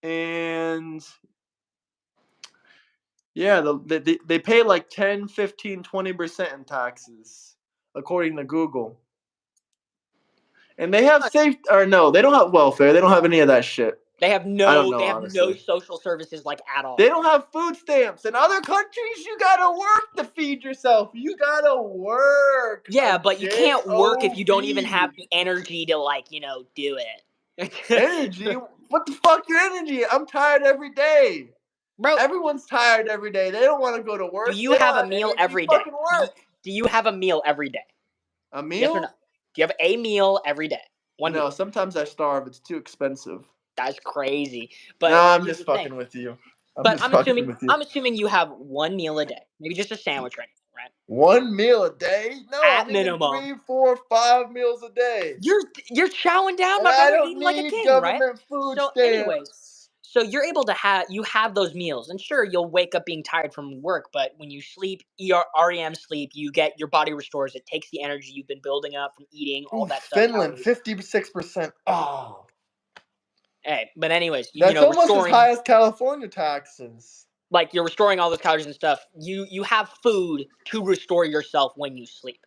and yeah, they pay like 10, 15, 20% in taxes, according to Google. And they have safe, or no, they don't have welfare. They don't have any of that shit. They have I don't no know, honestly. social services like at all. They don't have food stamps. In other countries, you gotta work to feed yourself. You gotta work. Yeah, A but you can't work if you don't even have job. the energy to do it. Energy? What the fuck your energy? I'm tired every day. Bro, Everyone's tired every day. They don't want to go to do work. you They don't have a have meal energy. every day? Fucking work. Do you have a meal every day? A Yes or no? meal? Do you have a meal every day? One No, meal. sometimes I starve. It's too expensive. That's crazy. No, But I'm here's just the thing. fucking with you. I'm But just fucking with you. I'm assuming you have one meal a day. Maybe just a sandwich right now, right? One meal a day? No, At I'm eating minimum. 3, 4, 5 meals a day. You're chowing down, And my I brother, don't eating like a need king, right? government food So anyways, stamps. so you're able to have those meals, and sure, you'll wake up being tired from work, but when you sleep, REM sleep, you get your body restores. It takes the energy you've been building up from eating all Ooh, that stuff, Finland, calories. 56%. Oh, Hey, but anyways, that's almost as restoring high as California taxes. like you're restoring all those calories and stuff. You have food to restore yourself when you sleep.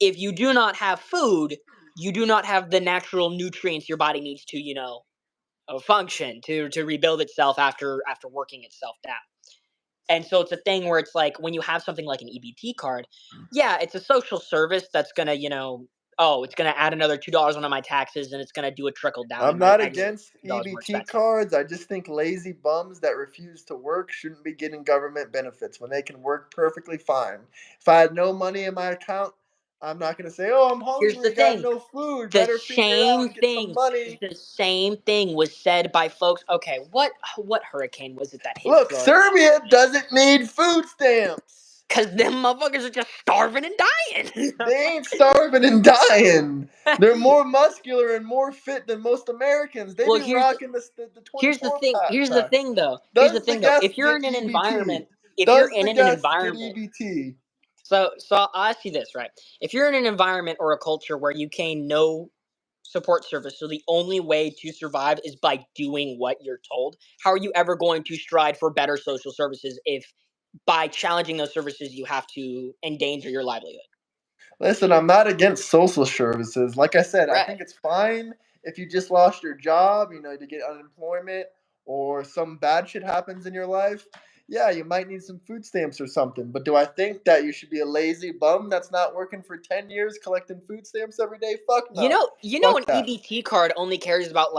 If you do not have food, you do not have the natural nutrients your body needs to, function to rebuild itself after working itself down. And so it's a thing where it's like when you have something like an EBT card, yeah, it's a social service that's gonna, it's gonna add another $2 onto my taxes and it's gonna do a trickle down I'm and make not everything against $2 more EBT expensive. cards. I just think lazy bums that refuse to work shouldn't be getting government benefits when they can work perfectly fine. If I had no money in my account, I'm not going to say, oh, I'm Here's the hungry, got thing. no food, The better figure out same and get some thing. money. The same thing was said by folks. Okay, what hurricane was it that hit Look, Florida? Serbia doesn't need food stamps. Cause them motherfuckers are just starving and dying. They ain't starving and dying. They're more muscular and more fit than most Americans. They Well, be rocking the here's the 24 thing. Here's the pack. thing, though. Here's the Does the thing, though. guest If you're get in an EBT? environment, if you're Does in the an guest get environment, EBT? so I'll ask you this, right? If you're in an environment or a culture where you gain no support service, so the only way to survive is by doing what you're told, how are you ever going to strive for better social services if by challenging those services you have to endanger your livelihood? Listen, I'm not against social services. Like I said, I Right. think it's fine if you just lost your job, to get unemployment or some bad shit happens in your life. Yeah, you might need some food stamps or something. But do I think that you should be a lazy bum that's not working for 10 years collecting food stamps every day? Fuck no. An Fuck that. EBT card only cares about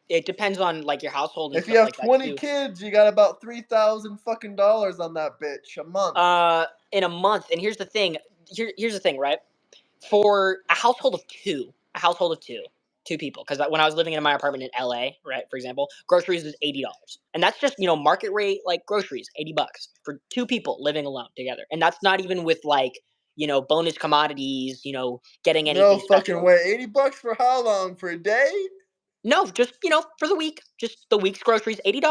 it depends on like your household and If you stuff have like that 20 too. kids, you got about 3,000 fucking dollars on that bitch a month. In a month, and here's the thing. Here's the thing, right? For a household of two people, because when I was living in my apartment in LA, right, for example, groceries is $80, and that's just market rate like groceries, $80 for two people living alone together, and that's not even with like bonus commodities, getting No anything fucking special. way. $80 for how long? For a day? No, just for the week, just the week's groceries, $80,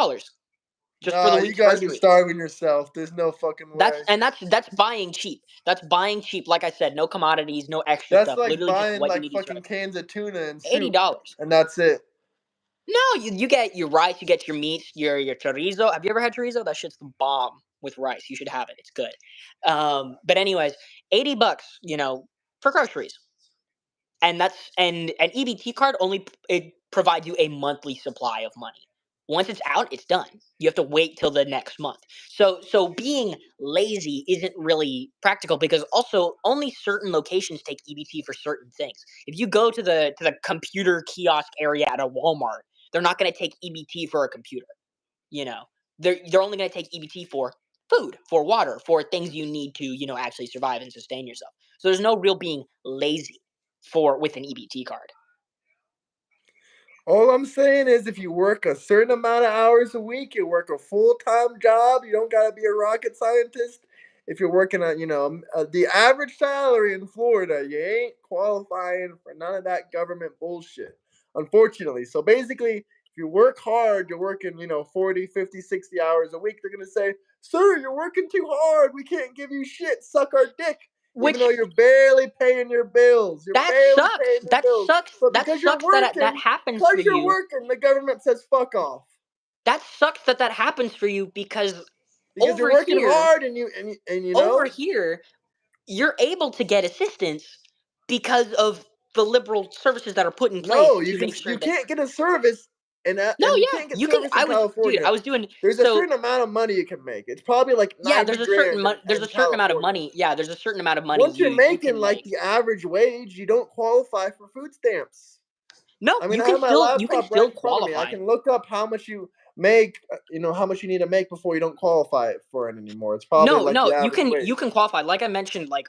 just for the Nah, you week's guys are groceries. starving yourself. There's no fucking way. That's buying cheap. That's buying cheap. Like I said, no commodities, no extra That's stuff. like Literally just buying what you like need to fucking survive. cans of tuna and soup, $80. and that's it. No, you get your rice, you get your meats, your chorizo. Have you ever had chorizo? That shit's the bomb with rice. You should have it. It's good. But anyways, $80, for groceries, and that's and an EBT card only it provides you a monthly supply of money. Once it's out, it's done. You have to wait till the next month. So being lazy isn't really practical because also only certain locations take EBT for certain things. If you go to the computer kiosk area at a Walmart, they're not going to take EBT for a computer. You know, they're only going to take EBT for food, for water, for things you need to actually survive and sustain yourself. So there's no real being lazy with an EBT card. All I'm saying is if you work a certain amount of hours a week, you work a full-time job, you don't got to be a rocket scientist. If you're working at, the average salary in Florida, you ain't qualifying for none of that government bullshit, unfortunately. So basically, if you work hard, you're working, 40, 50, 60 hours a week, they're going to say, sir, you're working too hard. We can't give you shit. Suck our dick. Even though you're barely paying your bills. You're barely paying your bills. But because you're working, that happens for you. The government says fuck off. That sucks that happens for you because you're working hard and over here, you're able to get assistance because of the liberal services that are put in place. No, you can't get a service. You can't get service in California. Dude, I was doing. There's a certain amount of money you can make. It's probably like there's a certain amount of money. Yeah, there's a certain amount of money. Once you're making like the average wage, you don't qualify for food stamps. No, I mean, you can still qualify. I can look up how much you make. How much you need to make before you don't qualify for it anymore. It's probably you can qualify. Like I mentioned, I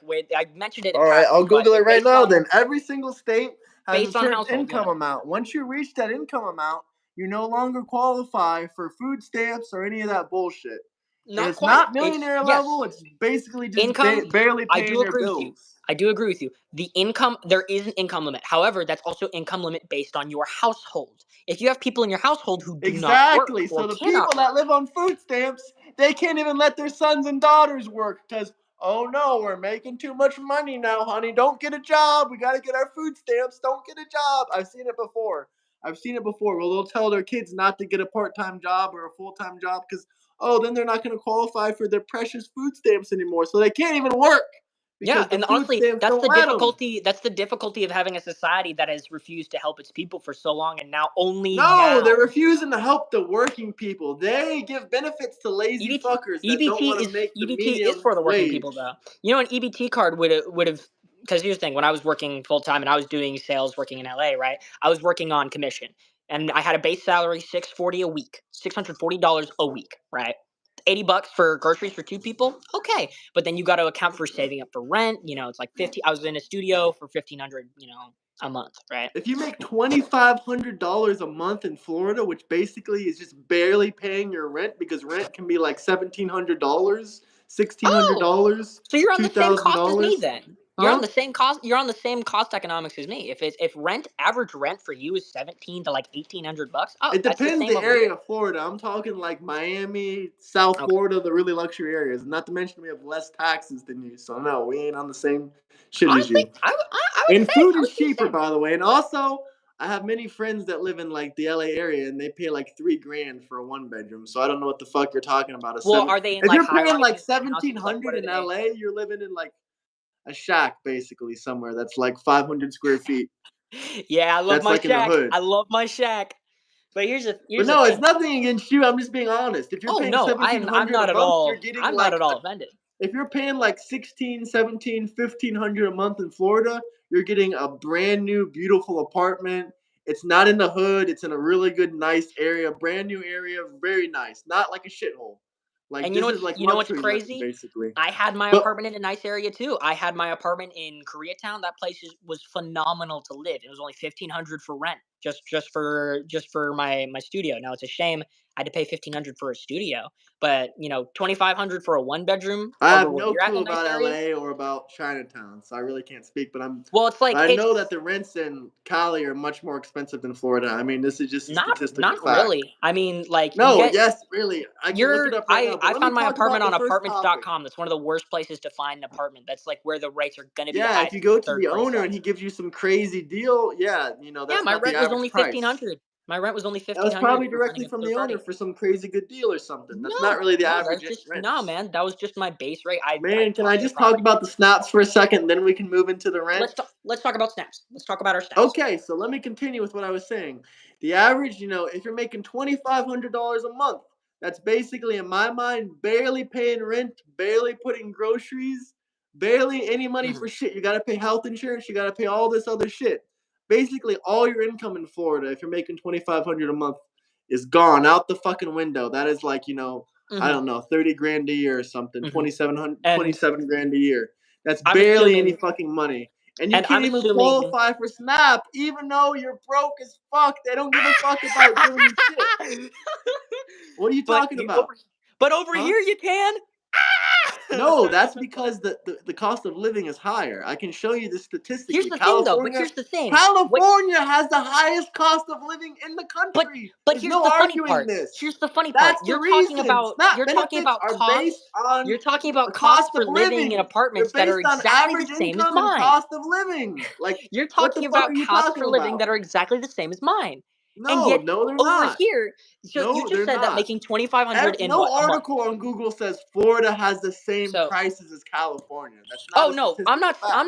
mentioned it. All right, I'll Google it right now. Then every single state has a certain income amount. Once you reach that income amount, you no longer qualify for food stamps or any of that bullshit. It's not millionaire level. It's basically just income, barely paying your bills. I do agree with you. There is an income limit. However, that's also income limit based on your household. If you have people in your household who do not work, so the people that live on food stamps, they can't even let their sons and daughters work because, oh no, we're making too much money now, honey. Don't get a job. We got to get our food stamps. Don't get a job. I've seen it before. Well, they'll tell their kids not to get a part-time job or a full-time job because, then they're not going to qualify for their precious food stamps anymore. So they can't even work. And honestly, that's the difficulty. That's the difficulty of having a society that has refused to help its people for so long, and now they're refusing to help the working people. They give benefits to lazy fuckers that don't want to make the medium is for the working wage. people, though. An EBT card would have. Because here's the thing: when I was working full time and I was doing sales, working in LA, right? I was working on commission, and I had a base salary $640 a week, $640 a week, right? $80 for groceries for two people, okay. But then you got to account for saving up for rent. It's like $50. I was in a studio for $1,500, a month, right? If you make $2,500 a month in Florida, which basically is just barely paying your rent because rent can be like $1,700, $1,600. So you're on the same cost as me then. You're on the same cost. You're on the same cost economics as me. If average rent for you is $1,700 to like $1,800, it depends the area of Florida. I'm talking like Miami, South Florida, the really luxury areas. Not to mention we have less taxes than you, so no, we ain't on the same shit as you. And food is cheaper, by the way. And also, I have many friends that live in like the LA area, and they pay like $3,000 for a 1-bedroom. So I don't know what the fuck you're talking about. Are they in if you're paying like $1,700 in LA, you're living in like a shack basically somewhere that's like 500 square feet. Yeah, I love my shack. I love my shack. But it's nothing against you. I'm just being honest. If you're paying $1,700 I'm not a at month, all. You're getting I'm not at all offended. If you're paying like $1,600, $1,700, $1,500 a month in Florida, you're getting a brand new, beautiful apartment. It's not in the hood. It's in a really good, nice area, brand new area, very nice. Not like a shithole. Like, and this is like what's crazy? Basically. I had my apartment in a nice area too. I had my apartment in Koreatown. That place was phenomenal to live. It was only $1,500 for rent, just for my studio. Now it's a shame I had to pay $1,500 for a studio, but $2,500 for a 1-bedroom. I have no clue about LA or about Chinatown, so I really can't speak. But I know that the rents in Cali are much more expensive than Florida. I mean, this is just a statistical fact. Not really. I mean, like yes, really. I can look it up right now. I found my apartment on apartments.com. That's one of the worst places to find an apartment. That's like where the rates are going to be. Yeah, if you go to the owner and he gives you some crazy deal, that's my rent was only $1,500. My rent was only That was 1,500 probably for renting directly a from third the party. owner for some crazy good deal or something. That's No, not really the no, average that's just rent. man. That was just my base rate. Man, can I talked to just property talk about the snaps for a second, then we can move into the rent? Let's talk about snaps. Let's talk about our snaps. Okay, so let me continue with what I was saying. The average, if you're making $2,500 a month, that's basically, in my mind, barely paying rent, barely putting groceries, barely any money for shit. You got to pay health insurance. You got to pay all this other shit. Basically, all your income in Florida, if you're making $2,500 a month, is gone out the fucking window. That is like, I don't know, 30 grand a year or something, 27 grand a year. That's barely any fucking money. And you can't even qualify for SNAP, even though you're broke as fuck. They don't give a fuck about giving you shit. What are you talking about? But over here you can. No, that's because the cost of living is higher. I can show you the statistically. Here's the thing, though. But here's the thing. California has the highest cost of living in the country. But here's the funny part. Here's the funny part. You're talking about costs. You're talking about cost for living in apartments that are exactly the same as mine. Cost of living. Like, you're talking about costs for living that are exactly the same as mine. And yet, no, they're over not. here, so you just said that making $2,500 in no what, article on Google says Florida has the same prices as California. That's not. Oh no, I'm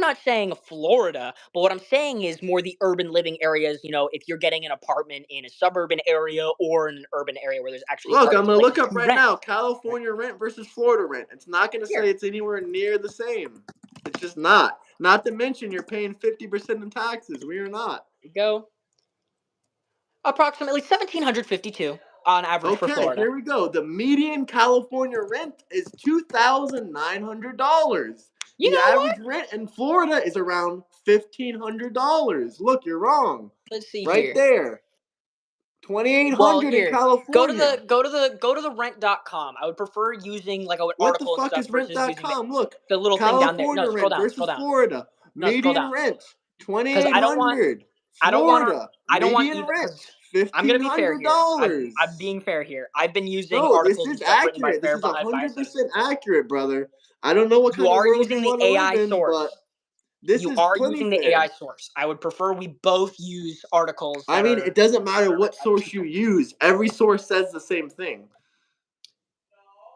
not saying Florida, but what I'm saying is more the urban living areas. If you're getting an apartment in a suburban area or in an urban area where there's actually I'm gonna look up right now California rent versus Florida rent. It's not gonna say it's anywhere near the same. It's just not. Not to mention you're paying 50% in taxes. We are not. Go. Approximately $1,752 on average for Florida. Okay, here we go. The median California rent is $2,900. The average rent in Florida is around $1,500. Look, you're wrong. Let's see right here. There. $2,800 in California. Go to the rent.com. I would prefer using like an article and stuff. What the fuck is rent.com? Look, the little California thing down there. No, rent versus Florida. Median rent $2,800. Florida. Median rent $1,500. I'm gonna be fair here. I'm being fair here. I've been using articles this is and stuff written by accurate. This is fair 100% accurate, brother. I don't know what kind of world using you the AI live in, source. but this you is are plenty using fair. the AI source. I would prefer we both use articles. I mean, it doesn't matter what source you use. Every source says the same thing.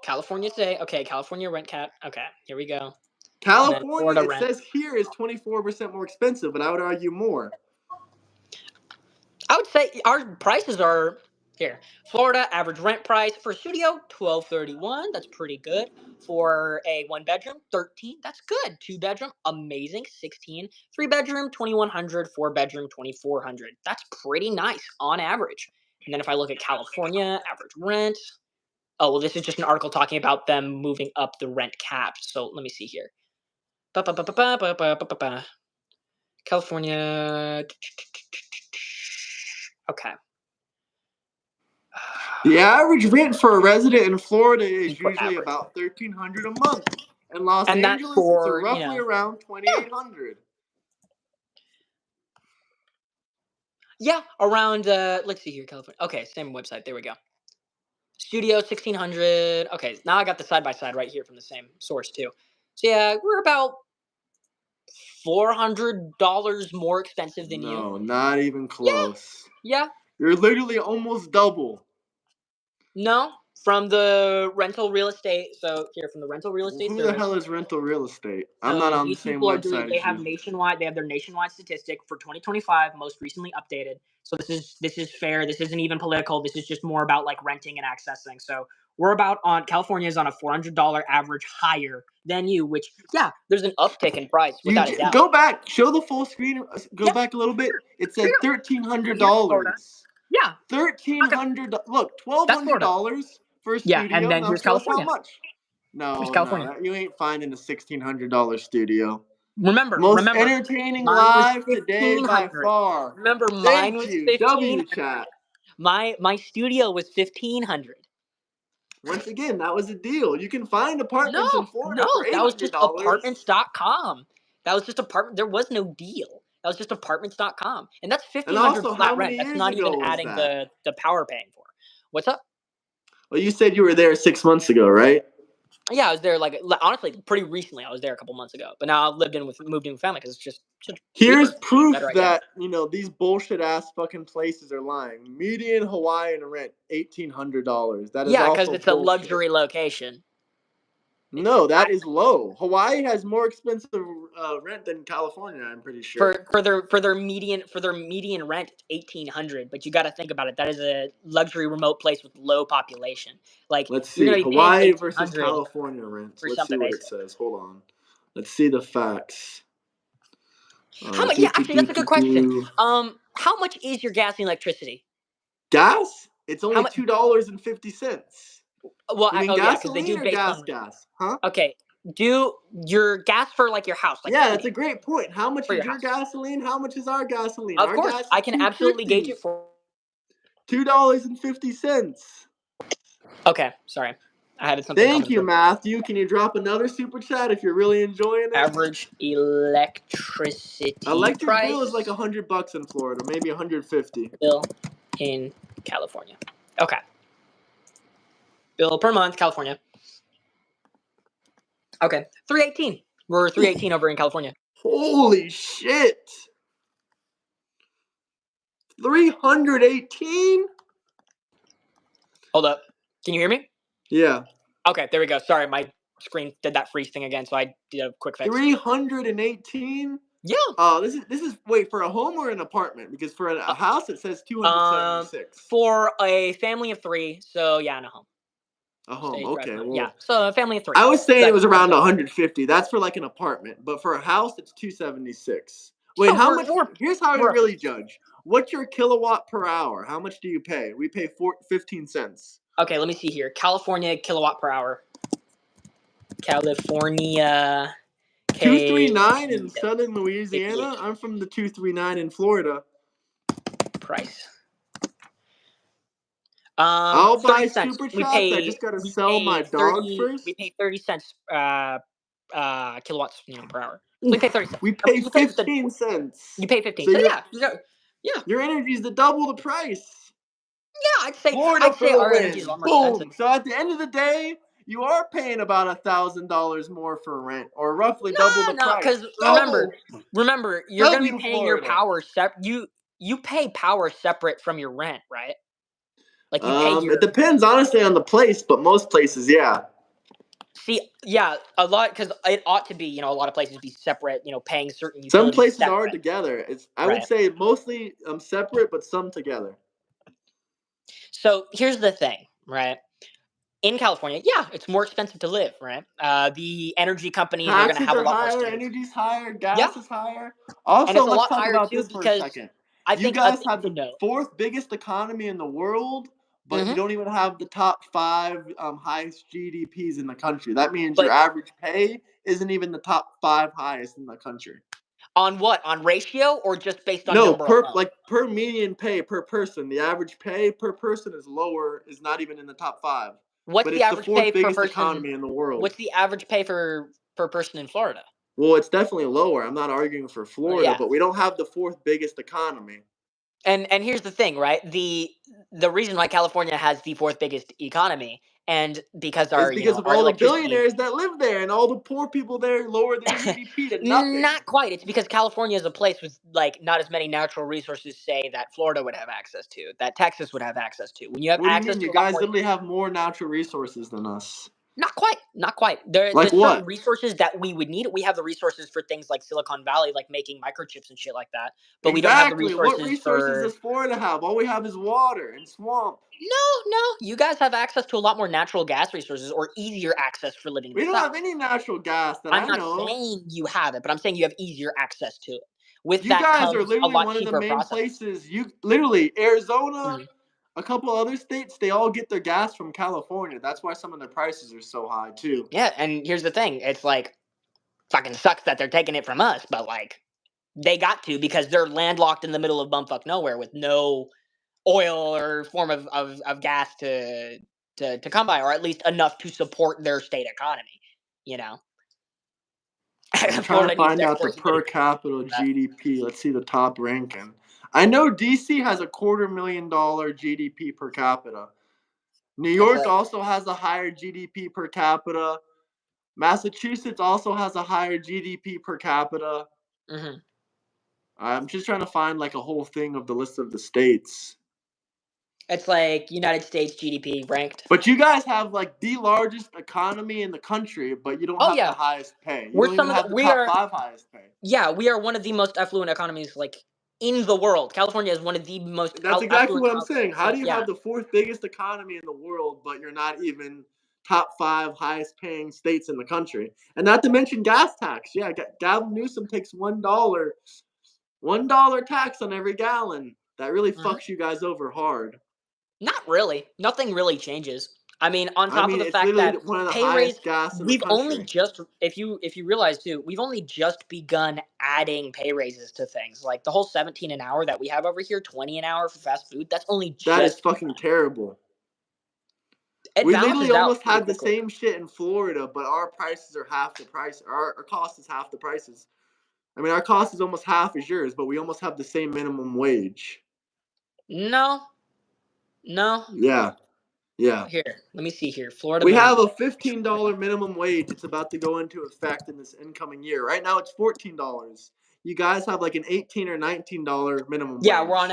California today. Okay, California rent cap. Okay, here we go. California, it says here, is 24% more expensive, but I would argue more. I would say our prices are here. Florida average rent price for a studio $1,231. That's pretty good. For a 1-bedroom, $13. That's good. 2-bedroom, amazing, $16. 3-bedroom, $2,100. 4-bedroom, $2,400. That's pretty nice on average. And then if I look at California average rent, oh well, this is just an article talking about them moving up the rent cap. So let me see here. California. Okay. The average rent for a resident in Florida is usually about $1,300 a month. In Los Angeles, it's roughly around $2,800. Yeah, around. Let's see here, California. Okay, same website. There we go. Studio 1,600. Okay, now I got the side by side right here from the same source too. So yeah, we're about $400 more expensive than you. No, not even close. Yeah. You're literally almost double. No, from the rental real estate. So here, from the rental real estate service. Who the hell is rental real estate? I'm not on the same website. They have nationwide. They have their nationwide statistic for 2025, most recently updated. So this is fair. This isn't even political. This is just more about like renting and accessing. So we're about on California is on a $400 average higher than you, which there's an uptick in price without a doubt. Go back, show the full screen. Go back a little bit. It said $1,300. Yeah, $1,300. Look, $1,200 for a studio. Yeah, and then now here's California. How much? No, California. No, you ain't finding a $1,600 studio. Remember, most entertaining live today by far. Remember, mine was $1,500. W chat. My studio was $1,500. Once again, that was a deal. You can find apartments in Florida for $800. That was just apartments.com. That was just apartment. There was no deal. That was just apartments.com, and that's $1,500 flat rent. That's not even adding the power paying for. What's up? Well, you said you were there 6 months ago, right? Yeah, I was there honestly pretty recently. I was there a couple months ago, but now I've moved in with family because it's just Here's cheaper, proof better, I guess. that these bullshit ass fucking places are lying. Median Hawaiian rent $1,800. That is Yeah, because also it's a bullshit. luxury location. No, that is low. Hawaii has more expensive rent than California. I'm pretty sure. For their median rent, it's 1,800. But you got to think about it. That is a luxury remote place with low population. Like Let's you're see gonna be paying Hawaii versus 1,800 California rent. for Let's see something what it basic. says. Hold on. Let's see the facts. How much? Yeah, actually, that's a good question. How much is your gas and electricity? Gas? It's How only much? $2.50. Well, You mean oh yeah, because they gasoline do or based gas? on. Gas? Huh? Okay, do your gas for like your house, like Yeah, that's city a great point. How much for is your your house. gasoline? How much is our gasoline? Of Our course, gas I is can absolutely gauge $2.50. it for. $2.50. Okay, sorry, I had something Thank coming you, through. Matthew. Can you drop another super chat if you're really enjoying it? Average electricity Electric bill is like price $100 in Florida, maybe 150. bill in California. Okay, bill per month, California. Okay, 318. We're 318 over in California. Holy shit! 318? Hold up, can you hear me? Yeah. Okay, there we go. Sorry, my screen did that freeze thing again, so I did a quick fix. 318? Yeah. This is wait, for a home or an apartment? Because for a house it says 276. For a family of 3, so yeah, in a home. A home, Stage okay. resident. Well, Yeah, so a family of 3. I was saying So it was around 276. 150. That's for like an apartment, but for a house it's 276. Wait, So how much? we're Here's how we we're really judge. What's your kilowatt per hour? How much do you pay? We pay 15 cents. okay. Let me see here. California kilowatt per hour. California. 239 in KW. southern Louisiana. I'm from the 239 in Florida. Price. I'll 30 buy cents. super chats. I just gotta sell my dog first. We pay 30 cents kilowatts per hour. So we pay 30 cents. We pay You pay 15 cents. You pay 15. So So yeah. your energy is the double the price. Yeah, Florida I'd for say the our energy is a win. lot more expensive. Boom. So at the end of the day, you are paying about $1,000 more for rent, or roughly double the No, price. because Double. remember, you're gonna be W paying your Florida. power you pay power separate from your rent, right? Like you pay It depends honestly on the place, but most places, yeah. See, yeah, a lot because it ought to be, a lot of places be separate, paying certain Some utilities places are separate. together. I would Right. say mostly separate, but some together. So here's the thing, right? In California, yeah, it's more expensive to live, right? The energy companies are going to Taxes have a are lot more higher, standards. energy's higher, Yeah, gas is higher. and Also, it's a let's lot talk higher about too this for a because second. I You think a guys thing have to the know. 4th biggest economy in the world, but you Mhm. don't even have the top 5 highest GDPs in the country. That means your But average pay isn't even the top 5 highest in the country. on what? On ratio or just based on No, number alone? per median pay per person, the average pay per person is lower, is not even in the top 5. What's But the it's the average pay 4th per biggest person? economy in the world. What's the average pay per person in Florida? Well, it's definitely lower. I'm not arguing for Florida, Yeah. but we don't have the 4th biggest economy. And here's the thing, right? The reason why California has the 4th biggest economy, and because It's our because of our all the electricity. billionaires that live there, and all the poor people there lower their GDP to nothing. Not quite. It's because California is a place with not as many natural resources, say, that Florida would have access to, that Texas would have access to. When you have What do you access mean? to You a lot guys more. literally have more natural resources than us. Not quite. Like There's certain what? resources that we would need. We have the resources for things like Silicon Valley, like making microchips and shit like that. But we don't have the Exactly. What resources resources for. does Florida have? All we have is water and swamp. No. You guys have access to a lot more natural gas resources or easier access for living in We the don't South. have any natural gas that I'm I not know of. saying you have it, but I'm saying you have easier access to it. With You that guys are comes a literally lot one of the cheaper main processing. places. You literally Arizona, Mhm. a couple other states, they all get their gas from California. That's why some of their prices are so high too. Yeah, and here's the thing. It's fucking sucks that they're taking it from us, but they got to because they're landlocked in the middle of bumfuck nowhere with no oil or form of gas to come by, or at least enough to support their state economy. You know, I'm trying to Florida needs find to out the export some money per capita GDP. Let's see the top ranking. I know DC has a $250,000 GDP per capita. New That's York also has a higher GDP per capita. Massachusetts also has a higher GDP per capita. Mm-hmm. I'm just trying to find like a whole thing of the list of the states. It's like United States GDP ranked. But you guys have like the largest economy in the country, but you don't Oh have the yeah, highest pay. You we're don't even some of have the, the we top are 5 highest pay. yeah we are one of the most affluent economies like in the world. California is one of the most That's exactly affluent what I'm saying. How do you yeah. have the 4th biggest economy in the world, but you're not even top 5 highest paying states in the country? And not to mention gas tax. Yeah, Gavin Newsome takes $1 tax on every gallon. That really fucks you guys over hard. Not really. Nothing really changes. I mean, on top of the It's fact literally that one of the pay raise, highest gas in the we've only country. just, if you realize too, we've only just begun adding pay raises to things. Like the whole 17 an hour that we have over here, 20 an hour for fast food, that's only just. That is fucking terrible. It We literally balances out almost pretty had the quickly. same shit in Florida, but our prices are half the price. Our cost is half the prices. I mean, our cost is almost half as yours, but we almost have the same minimum wage. No. Yeah. Here, let me see here. Florida We minimum. have a $15 minimum wage. It's about to go into effect in this incoming year. Right now, it's $14. You guys have like an $18 or $19 minimum wage. Yeah, we're on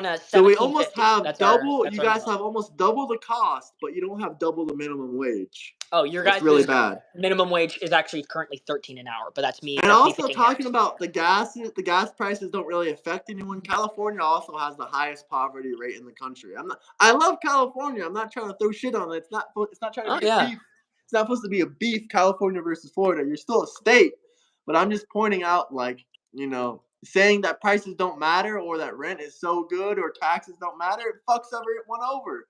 a So we almost 17.50. have That's double. that's You our guys minimum. have almost double the cost, but you don't have double the minimum wage. Oh, your That's guys' really bad. minimum wage is actually currently 13 an hour, but that's me. And That's me also picking talking hairs. about the gas prices don't really affect anyone. California also has the highest poverty rate in the country. I love California. I'm not trying to throw shit on it. It's not trying to Oh be a yeah. beef. It's not supposed to be a beef, California versus Florida. You're still a state. But I'm just pointing out, like, saying that prices don't matter or that rent is so good or taxes don't matter, it fucks everyone over.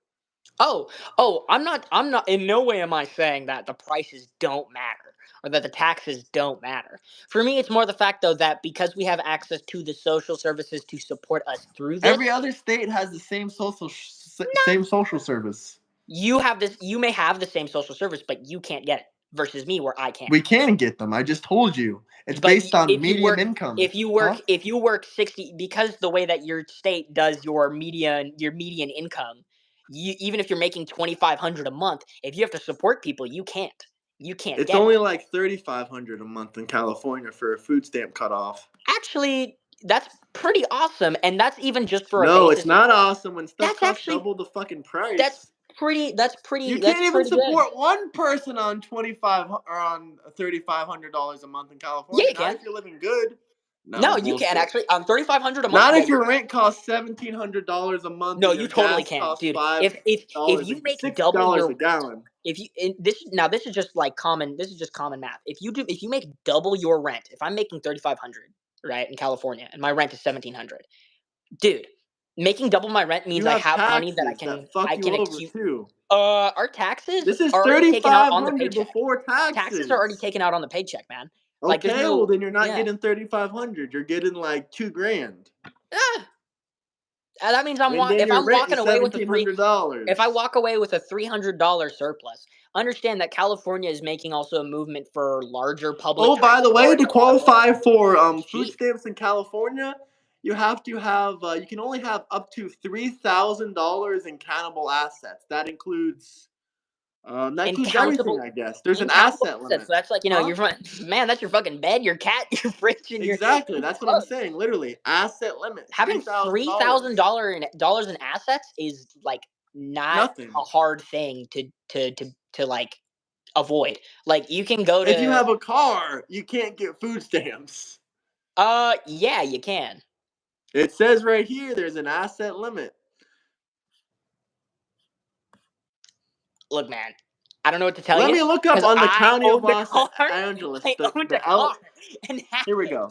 I'm not in no way am I saying that the prices don't matter or that the taxes don't matter. For me, it's more the fact though that because we have access to the social services to support us through this. Every other state has the same social service. You may have the same social service, but you can't get it versus me where I can. We can get them. I just told you. It's But based on if you medium work income. if you work 60, because the way that your state does your median income, even if you're making 2,500 a month, if you have to support people, you can't It's get it. only like $3,500 a month in California for a food stamp cutoff. Actually, that's pretty awesome, and that's even just for a No, it's basis of not awesome when stuff that's costs actually double the fucking that's price. pretty You that's can't even pretty good. support one person on $3,500 a month in Yeah, California. you Not can. if you're living good. No, No you can bullshit. actually on 3,500 a month. Not Yeah, if you your can. rent costs $1,700 a month No, and you your totally gas can, costs dude. If $5 you make double $6 a your gallon. if you this is just like common this is just common math. If you make double your rent, if I'm making 3,500 right in California and my rent is 1,700, dude, making double my rent means You I have have money that taxes that fuck I you can over accumulate. too. Our taxes This is are already taken out on the $3,500 paycheck. before Taxes are already taxes. taken out on the paycheck, man. Like there's Okay, well no then you're not yeah. getting $3,500. You're getting like $2,000. Ah, that means And then if your I'm rent walking is away with if I $1,700. walk away with a $300 surplus, understand that California is making also a movement for larger public Oh, by the way, transport, to a lot of more qualify for food cheap. stamps in California, you have to have you can only have up to $3,000 in countable assets. That includes everything, Incountable I guess. There's an incountable asset assets. limit. So that's like, Huh? your man, that's your fucking bed, your cat, your fridge, and your Exactly. That's what I'm clothes. saying. Literally, asset limit, Having $3,000. dollars in assets is like not Nothing. a hard thing to like avoid. Like you can go If you to have a car, you can't get food stamps. yeah, you can. It says right here there's an asset limit. Look, man, I don't know what to tell Let you me look up because on the I county of owned a Los car. Angeles. I owned a car and Here we go.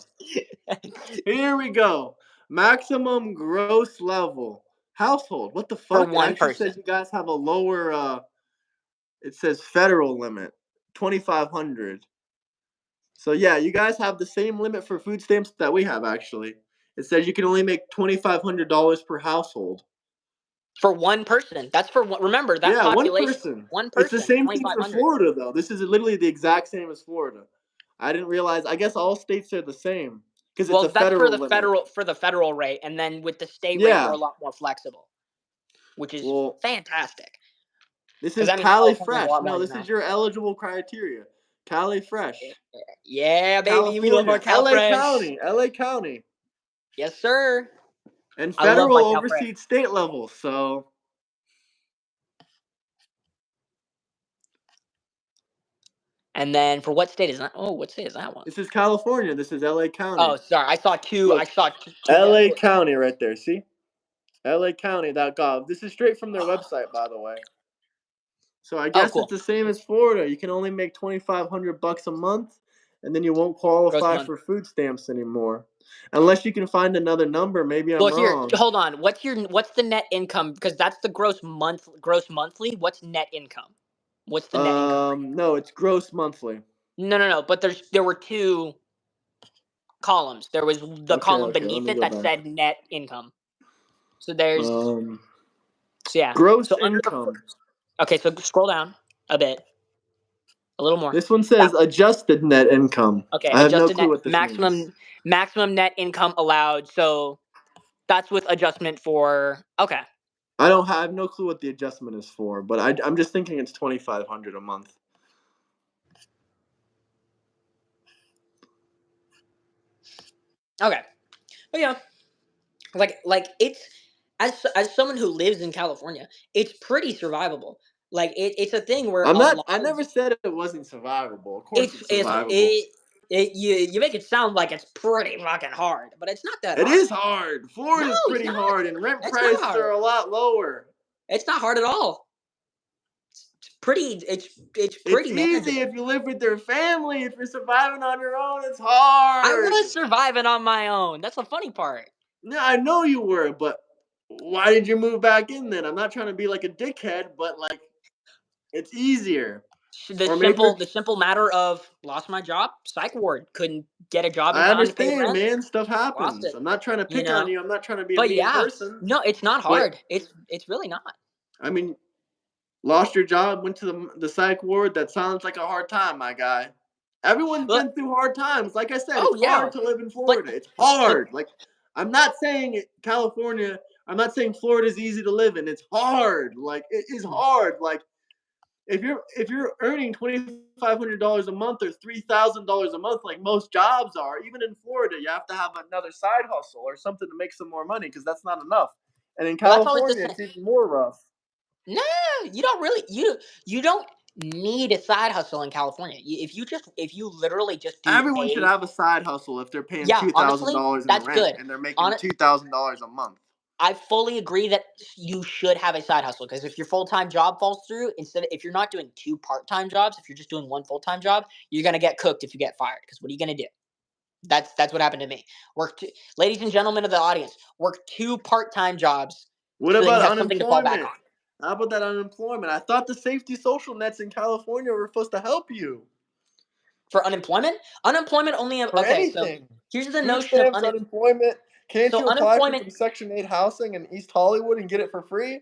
assets Here we go. Maximum gross level household. What the for fuck? It one actually person. says you guys have a lower. It says federal limit, 2,500. So yeah, you guys have the same limit for food stamps that we have. Actually, it says you can only make $2,500 per household. For one person. That's for remember that Yeah, one population. person. One It's the person, same thing for 2,500. Florida, though. This is literally the exact same as Florida. I didn't realize. I guess all states are the same because it's Well, a that's for federal the limit. federal rate, and then with the state rate, we're Yeah. a lot more flexible, which is Well, fantastic. this Because is that means Cali California is a Fresh. lot No, more, this is your eligible criteria. Cali Fresh. Yeah, baby. We love our Cal LA Fresh. County. LA County. Yes, sir. And I love federal my Cal Fresh. oversees state level, so. And then for what state is that? Oh, what state is that one? This is California. This is LA County. Oh, sorry. I saw two. Look, I saw two. LA County right there. See? LAcounty.gov. This is straight from their website, by the way. So I guess it's the same as Florida. You can only make $2,500 a month, and then you won't qualify for food stamps anymore, unless you can find another number. Maybe I'm wrong. Hold on. What's the net income? Because that's the gross monthly. What's net income? What's the net income? No, it's gross monthly. No. But there were two columns. There was the column beneath it that said net income. So there's gross income. Okay, so scroll down a bit. A little more. This one says adjusted net income. Okay, I have no clue what this means. Maximum net income allowed. So that's with adjustment for I have no clue what the adjustment is for, but I'm just thinking it's $2,500 a month. Okay, but yeah, like it's as someone who lives in California, it's pretty survivable. Like it's a thing where I never said it wasn't survivable. Of course, it's survivable. You make it sound like it's pretty fucking hard, but it's not that hard. It is hard. Florida is pretty hard, and rent prices are a lot lower. It's not hard at all. It's pretty. It's pretty easy if you live with your family. If you're surviving on your own, it's hard. I was surviving on my own. That's the funny part. No, I know you were, but why did you move back in then? I'm not trying to be like a dickhead, but like, it's easier. The simple matter of lost my job, psych ward, couldn't get a job. I understand, man. Stuff happens. I'm not trying to pick on you. I'm not trying to be a mean person. No, it's not hard. It's really not. I mean, lost your job, went to the psych ward. That sounds like a hard time, my guy. Everyone's been through hard times. Like I said, it's hard to live in Florida. It's hard. Like, I'm not saying California. I'm not saying Florida is easy to live in. It's hard. Like, it is hard. Like, if you're earning $2,500 a month or $3,000 a month, like most jobs are, even in Florida, you have to have another side hustle or something to make some more money because that's not enough. And in California, it's even more rough. No, you don't really. You don't need a side hustle in California. If you literally just do. Everyone should have a side hustle if they're paying $2,000 in rent and they're making $2,000 a month. I fully agree that you should have a side hustle because if your full-time job falls through, if you're not doing two part-time jobs, if you're just doing one full-time job, you're gonna get cooked if you get fired. Because what are you gonna do? That's what happened to me. Ladies and gentlemen of the audience, work two part-time jobs. What about unemployment? How about that unemployment? I thought the safety social nets in California were supposed to help you. For unemployment? Unemployment only for anything. So here's the notion of unemployment. Can't you apply for some Section 8 housing in East Hollywood and get it for free?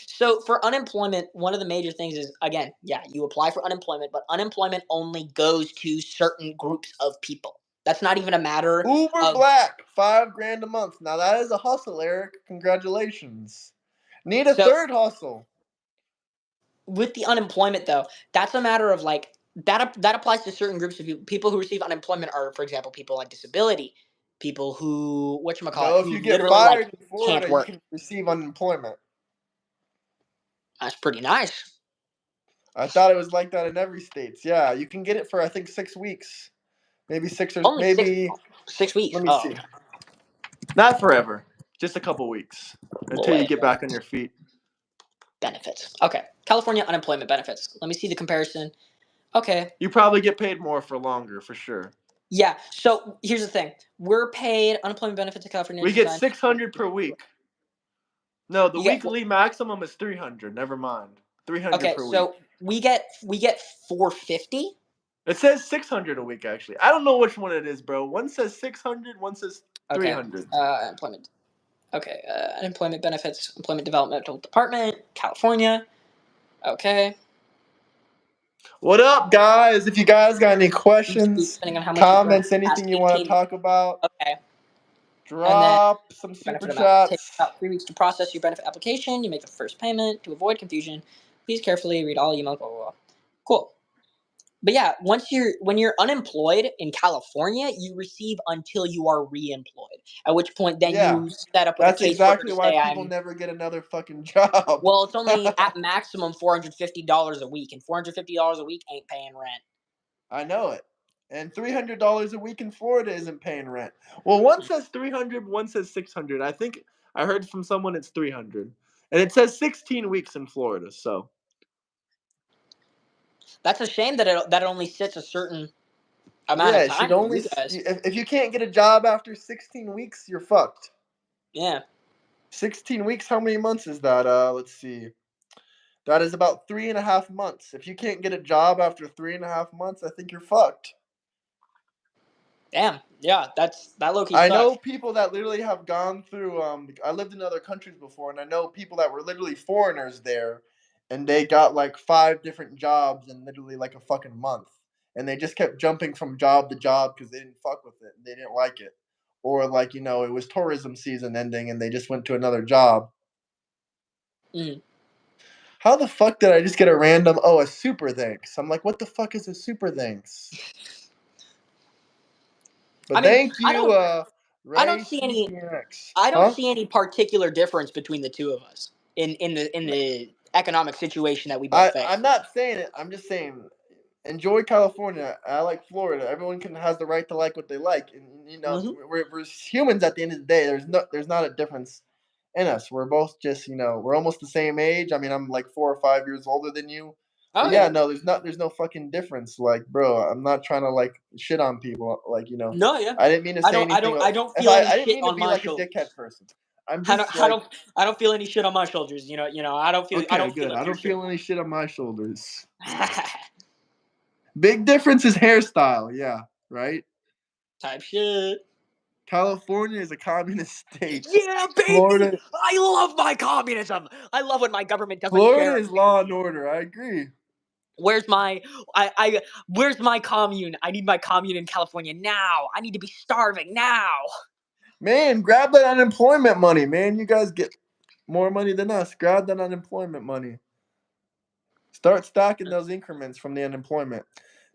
So for unemployment, one of the major things is, again, you apply for unemployment, but unemployment only goes to certain groups of people. That's not even a matter Uber Black, $5,000 a month. Now that is a hustle, Eric. Congratulations. Need a third hustle. With the unemployment, though, that's a matter of like that applies to certain groups of people. People who receive unemployment are, for example, people on disability, people who if you get fired in Florida, you can receive unemployment. That's pretty nice. I thought it was like that in every state. Yeah, you can get it for I think 6 weeks, maybe 6 or maybe 6 weeks. Let me see. Not forever, just a couple weeks until you get back on your feet. Benefits. Okay, California unemployment benefits. Let me see the comparison. Okay. You probably get paid more for longer, for sure. Yeah. So here's the thing: we're paid unemployment benefits in California. We get $600 per week. No, the weekly maximum is $300. Never mind, $300 per week. Okay, so we get $450. It says $600 a week. Actually, I don't know which one it is, bro. One says $600, one says $300. Employment. Okay, unemployment benefits, employment developmental department, California. Okay. What up, guys? If you guys got any questions, comments, anything you want to talk about, drop some super chats. It takes about 3 weeks to process your benefit application. You make the first payment. To avoid confusion, please carefully read all emails. Blah, blah, blah. Cool. But yeah, when you're unemployed in California, you receive until you are re-employed. At which point, then Yeah, you set up with a that's caseworker to exactly why say, people never get another fucking job. well, it's only at maximum $450 a week, and $450 a week ain't paying rent. I know it. And $300 a week in Florida isn't paying rent. Well, one says 300, one says 600. I think I heard from someone it's 300. And it says 16 weeks in Florida, so. That's a shame that it only sits a certain amount Yeah, of it should time for only you guys. if you can't get a job after 16 weeks, you're fucked. Yeah. 16 weeks, how many months is that? Let's see. That is about 3.5 months. If you can't get a job after 3.5 months, I think you're fucked. Damn. Yeah, that low-key I sucks. know people that literally have gone through. I lived in other countries before, and I know people that were literally foreigners there, and they got like 5 different jobs in literally like a fucking month, and they just kept jumping from job to job because they didn't fuck with it, and they didn't like it, or like it was tourism season ending, and they just went to another job. Mm. How the fuck did I just get a super thanks? I'm like, what the fuck is a super thanks? I But mean, thank you, I don't Ray see any CPNX. I don't Huh? see any particular difference between the two of us in the economic situation that we both I'm face. not saying it. I'm just saying enjoy California. I like Florida. Everyone has the right to like what they like, and Mm-hmm. we're humans at the end of the day. There's not a difference in us. We're both just we're almost the same age. I mean, I'm like 4 or 5 years older than you. Oh But yeah, yeah. no, there's no fucking difference. Like, bro, I'm not trying to like shit on people. Like, No, yeah. I didn't mean to say anything. I don't If feel any I didn't shit mean to on be my like a dickhead shoulders. person. I'm just like, I don't feel any shit on my shoulders. I I okay, don't feel good. like I you're don't feel shitting any shit on my shoulders. Big difference is hairstyle. Yeah, right. type shit. California is a communist state. Yeah, baby. Florida, I love my communism. I love when my government doesn't Florida care. is law and order. I agree. Where's my where's my commune? I need my commune in California now. I need to be starving now. Man, grab that unemployment money, man. You guys get more money than us. Grab that unemployment money. Start stacking those increments from the unemployment.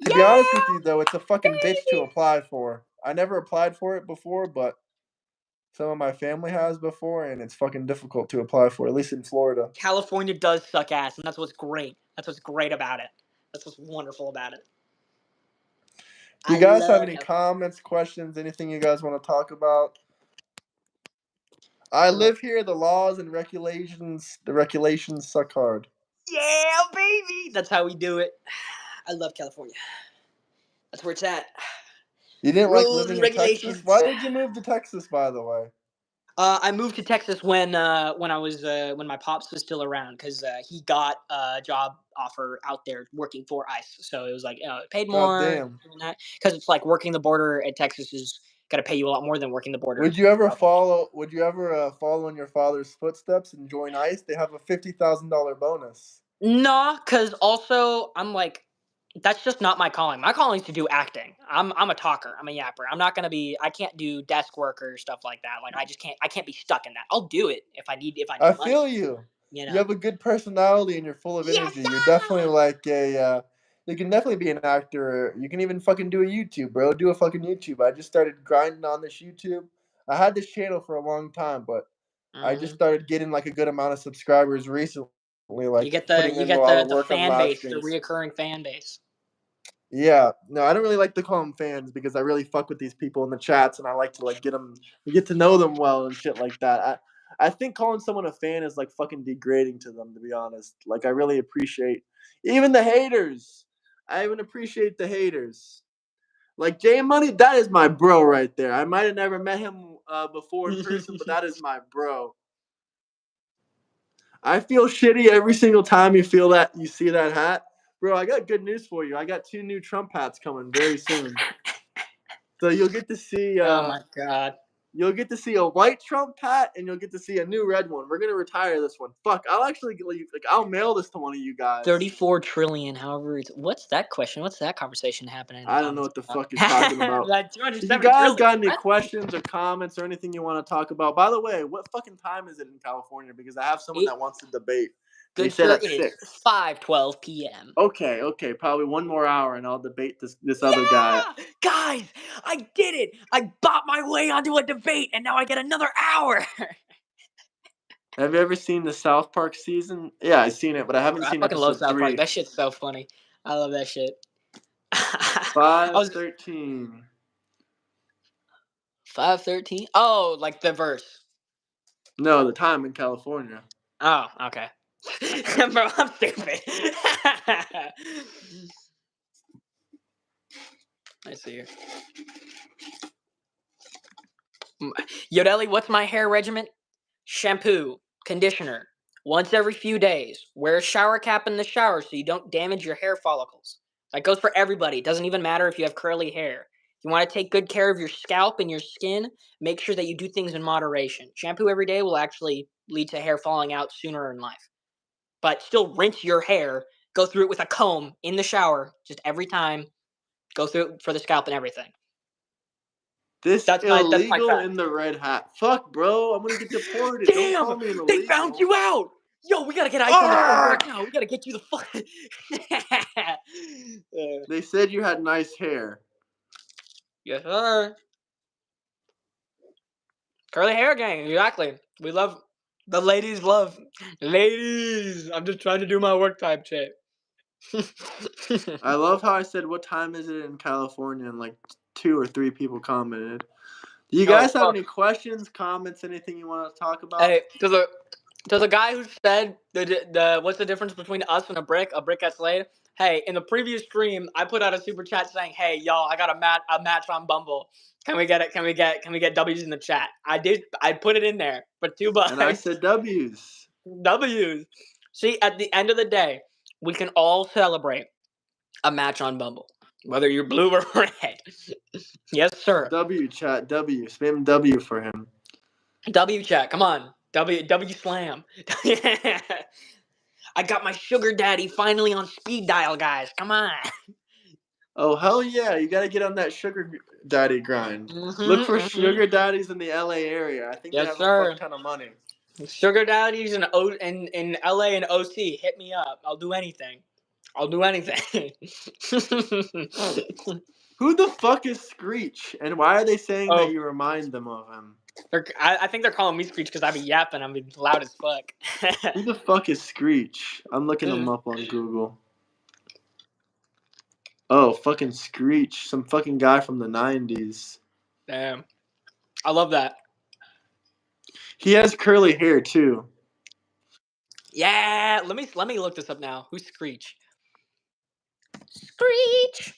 To be honest with Yeah, you, though, it's a fucking bitch to baby. apply for. I never applied for it before, but some of my family has before, and it's fucking difficult to apply for, at least in Florida. California does suck ass, and that's what's great. That's what's great about it. That's what's wonderful about it. Do you I guys have love any California. comments, questions, anything you guys want to talk about? I live here. The regulations suck hard. Yeah, baby. That's how we do it. I love California. That's where it's at. You didn't like Rules living and in Texas? regulations. Why did you move to Texas, by the way? I moved to Texas when I was when my pops was still around because he got a job offer out there working for ICE. So it was like it paid God more damn. because it's like working the border at Texas is gonna pay you a lot more than working the border. Would you ever follow in your father's footsteps and join ICE? They have a $50,000 bonus. No, because also I'm like that's just not my calling. My calling is to do acting. I'm a talker. I'm a yapper. I'm not gonna be. I can't do desk work or stuff like that. Like I just can't. I can't be stuck in that. I'll do it if I I need money. feel you. You You know. have a good personality and you're full of Yes, energy. You're definitely sir. like you can definitely be an actor. You can even fucking do a YouTube, bro. Do a fucking YouTube. I just started grinding on this YouTube. I had this channel for a long time, but I just Hmm. started getting like a good amount of subscribers recently, like putting You in a get lot of the work on fan live base, the streams. reoccurring fan base. Yeah, no, I don't really like to call them fans because I really fuck with these people in the chats, and I like to like get to know them well and shit like that. I think calling someone a fan is like fucking degrading to them, to be honest. Like I really appreciate even the haters. I even appreciate the haters. Like J Money, that is my bro right there. I might have never met him before in person, but that is my bro. I feel shitty every single time you see that hat. Bro, I got good news for you. I got 2 new Trump hats coming very soon. So Oh my god. you'll get to see a white Trump hat and you'll get to see a new red one. We're gonna retire this one. Fuck, I'll actually I'll mail this to one of you guys. 34 trillion, however it's what's that question? What's that conversation happening in the I don't know comments what the about? fuck you're talking about. That If you 270 guys trillion. got any What? questions or comments or anything you want to talk about, by the way, what fucking time is it in California? Because I have someone Eight, that wants to debate. Good said sir, at it is 6. 5:12 p.m. Okay, probably one more hour, and I'll debate this other guy. Guys, I did it! I bought my way onto a debate, and now I get another hour. Have you ever seen the South Park season? Yeah, I've seen it, but I haven't I seen fucking love episode South Park. 3. That shit's so funny. I love that shit. I was 5:13. 5:13. Oh, like the verse. No, the time in California. Oh, okay. Bro, I'm stupid. Let's see here. Yodelli, what's my hair regimen? Shampoo, conditioner, once every few days. Wear a shower cap in the shower so you don't damage your hair follicles. That goes for everybody. It doesn't even matter if you have curly hair. If you want to take good care of your scalp and your skin, make sure that you do things in moderation. Shampoo every day will actually lead to hair falling out sooner in life. But still rinse your hair. Go through it with a comb in the shower just every time. Go through it for the scalp and everything. This That's my illegal fact. in the red hat. Fuck, bro. I'm gonna get deported. Don't Damn! call me an They illegal. found you out! Yo, we gotta get Ice on the phone right now. We gotta get you the fuck. They said you had nice hair. Yes, sir. Curly hair gang, exactly. We love the ladies. Ladies. I'm just trying to do my work type shit. I love how I said, "What time is it in California?" and like 2 or 3 people commented. Do you guys have any questions, comments, anything you want to talk about? Hey, to the guy who said the what's the difference between us and a brick that's laid? Hey, in the previous stream, I put out a super chat saying, "Hey, y'all, I got a match on Bumble. Can we get it? Can we get W's in the chat?" I put it in there for $2. And I said W's. W's. See, at the end of the day, we can all celebrate a match on Bumble, whether you're blue or red. Yes, sir. W chat W. Spam W for him. W chat. Come on. W slam. I got my sugar daddy finally on speed dial, guys. Come on. Oh, hell yeah. You got to get on that sugar daddy grind. Look for sugar daddies in the LA area. I think they have a fuck ton of money. Sugar daddies in LA and OC, hit me up. I'll do anything. Who the fuck is Screech? And why are they saying that you remind them of him? I think they're calling me Screech because I be yapping. I'm loud as fuck. Who the fuck is Screech? I'm looking him up on Google. Oh, fucking Screech. Some fucking guy from the 90s. Damn. I love that. He has curly hair, too. Yeah. Let me look this up now. Who's Screech? Screech.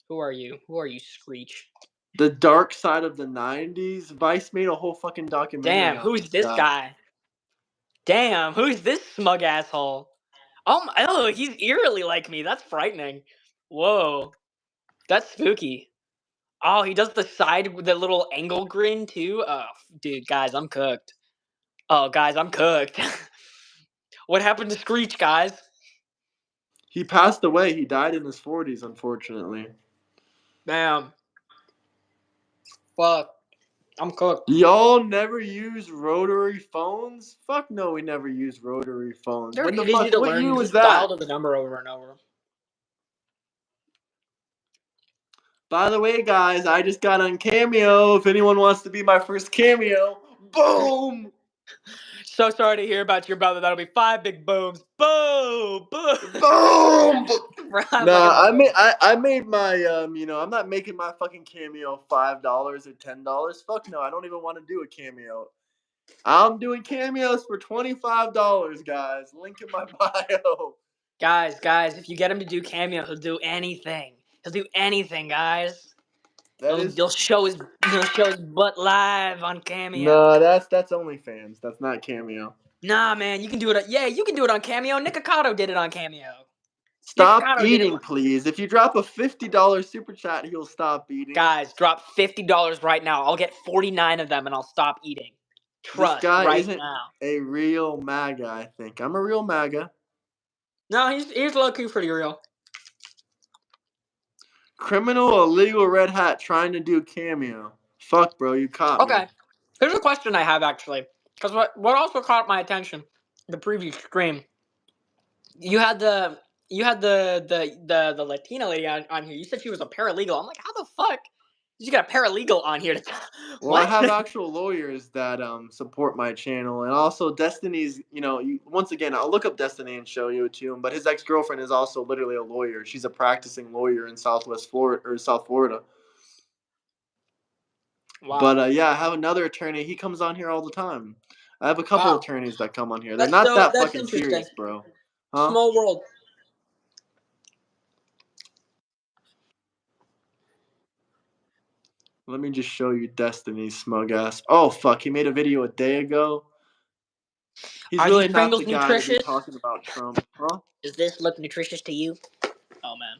Who are you? Who are you, Screech? The Dark Side of the 90s. Vice made a whole fucking documentary. Damn, who's this guy? Damn, who's this smug asshole? Oh, he's eerily like me. That's frightening. Whoa. That's spooky. Oh, he does the side with the little angle grin too. Oh, dude, guys, I'm cooked. Oh, guys, I'm cooked. What happened to Screech, guys? He passed away. He died in his 40s, unfortunately. Damn. Fuck. I'm cooked. Y'all never use rotary phones? Fuck no, we never use rotary phones. They're When the easy fuck? to What learn. year You was just dial that? to the number over and over. By the way, guys, I just got on Cameo. If anyone wants to be my first Cameo, boom! So sorry to hear about your brother. That'll be 5 big booms. Boom! Boom! Boom! Nah, I made my I'm not making my fucking Cameo $5 or $10. Fuck no, I don't even want to do a Cameo. I'm doing Cameos for $25, guys. Link in my bio. Guys, if you get him to do Cameo, he'll do anything. He'll do anything, guys. He'll show his butt live on Cameo. No, that's OnlyFans. That's not Cameo. Nah, man, you can do it. You can do it on Cameo. Nick Ocado did it on Cameo. Stop eating, please. If you drop a $50 super chat, he'll stop eating. Guys, drop $50 right now. I'll get 49 of them, and I'll stop eating. Trust this guy right isn't now. A real MAGA, I think. I'm a real MAGA. No, he's low-key pretty real. Criminal illegal red hat trying to do Cameo. Fuck, bro, you caught me. Okay. Here's a question I have, actually. Because what also caught my attention. the previous stream, you had the Latina lady on here. You said she was a paralegal. I'm like, how the fuck did you get a paralegal on here? Well, I have actual lawyers that support my channel, and also Destiny's. Once again, I'll look up Destiny and show you it to him. But his ex-girlfriend is also literally a lawyer. She's a practicing lawyer in South Florida. Wow. But yeah, I have another attorney. He comes on here all the time. I have a couple attorneys that come on here. They're not that fucking serious, bro. Huh? Small world. Let me just show you Destiny's smug ass. Oh fuck, he made a video a day ago. He's really not the guy to be talking about Trump, huh? Does this look nutritious to you? Oh man.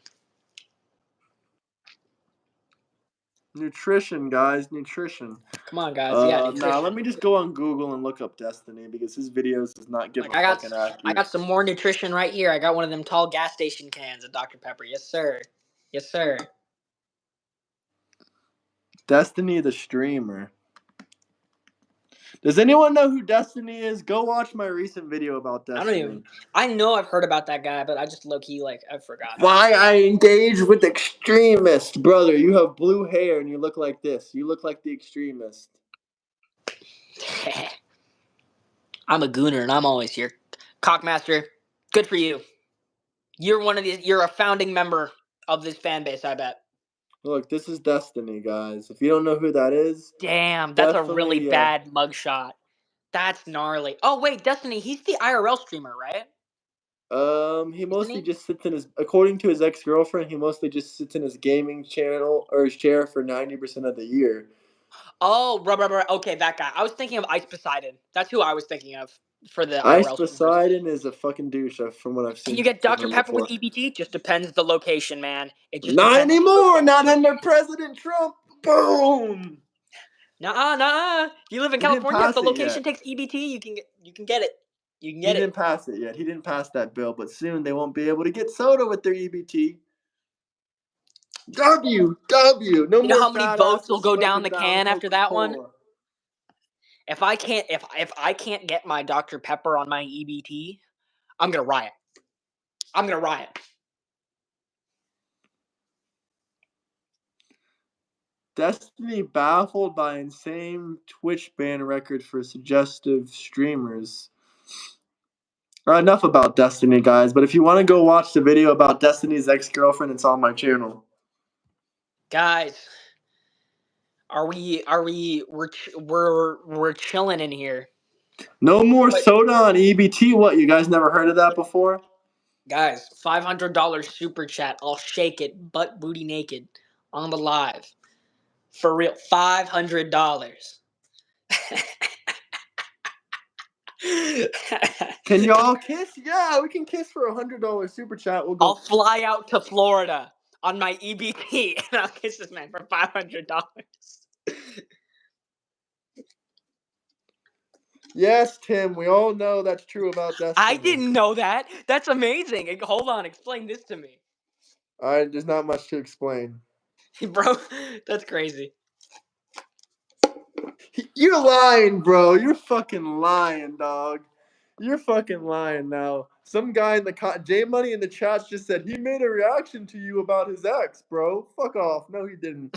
Nutrition, guys, nutrition. Come on, guys. Yeah, nutrition. Let me just go on Google and look up Destiny because his videos does not give a fucking accurate. I got some more nutrition right here. I got one of them tall gas station cans of Dr. Pepper. Yes, sir. Yes, sir. Destiny the streamer. Does anyone know who Destiny is? Go watch my recent video about Destiny. I know I've heard about that guy, but I just low-key, I forgot. Why I engage with extremists, brother. You have blue hair and you look like this. You look like the extremist. I'm a gooner and I'm always here. Cockmaster, good for you. You're a founding member of this fan base, I bet. Look, this is Destiny, guys. If you don't know who that is, damn, that's a really bad mugshot. That's gnarly. Oh wait, Destiny, he's the IRL streamer, right? He mostly just sits in according to his ex-girlfriend, he mostly just sits in his gaming channel or his chair for 90% of the year. Oh, okay, that guy. I was thinking of Ice Poseidon. That's who I was thinking of for the Ice IRL Poseidon is a fucking douche from what I've seen. Can you get Dr. Pepper with EBT? Just depends the location, man. It just not anymore. Not under President Trump. Boom. Nuh-uh. If you live in California, if the location takes EBT, you can get it. You can get it. He didn't pass it yet. He didn't pass that bill, but soon they won't be able to get soda with their EBT. W. No more. You know how many votes will go down the can after that one? If I can't get my Dr. Pepper on my EBT, I'm gonna riot. Destiny baffled by insane Twitch ban record for suggestive streamers. Enough about Destiny, guys. But if you want to go watch the video about Destiny's ex-girlfriend, it's on my channel. Guys, we're chilling in here. No more soda on EBT. What, you guys never heard of that before? Guys, $500 super chat. I'll shake it butt booty naked on the live. For real, $500. Can y'all kiss? Yeah, we can kiss for $100 super chat. We'll go. I'll fly out to Florida on my EBT and I'll kiss this man for $500. Yes, Tim, we all know that's true about Destiny. I didn't know that. That's amazing. Hold on, explain this to me. Alright, there's not much to explain. Bro, that's crazy. You're lying, bro. You're fucking lying, dog. You're fucking lying now. Some guy in the J Money in the chat just said he made a reaction to you about his ex, bro. Fuck off. No, he didn't.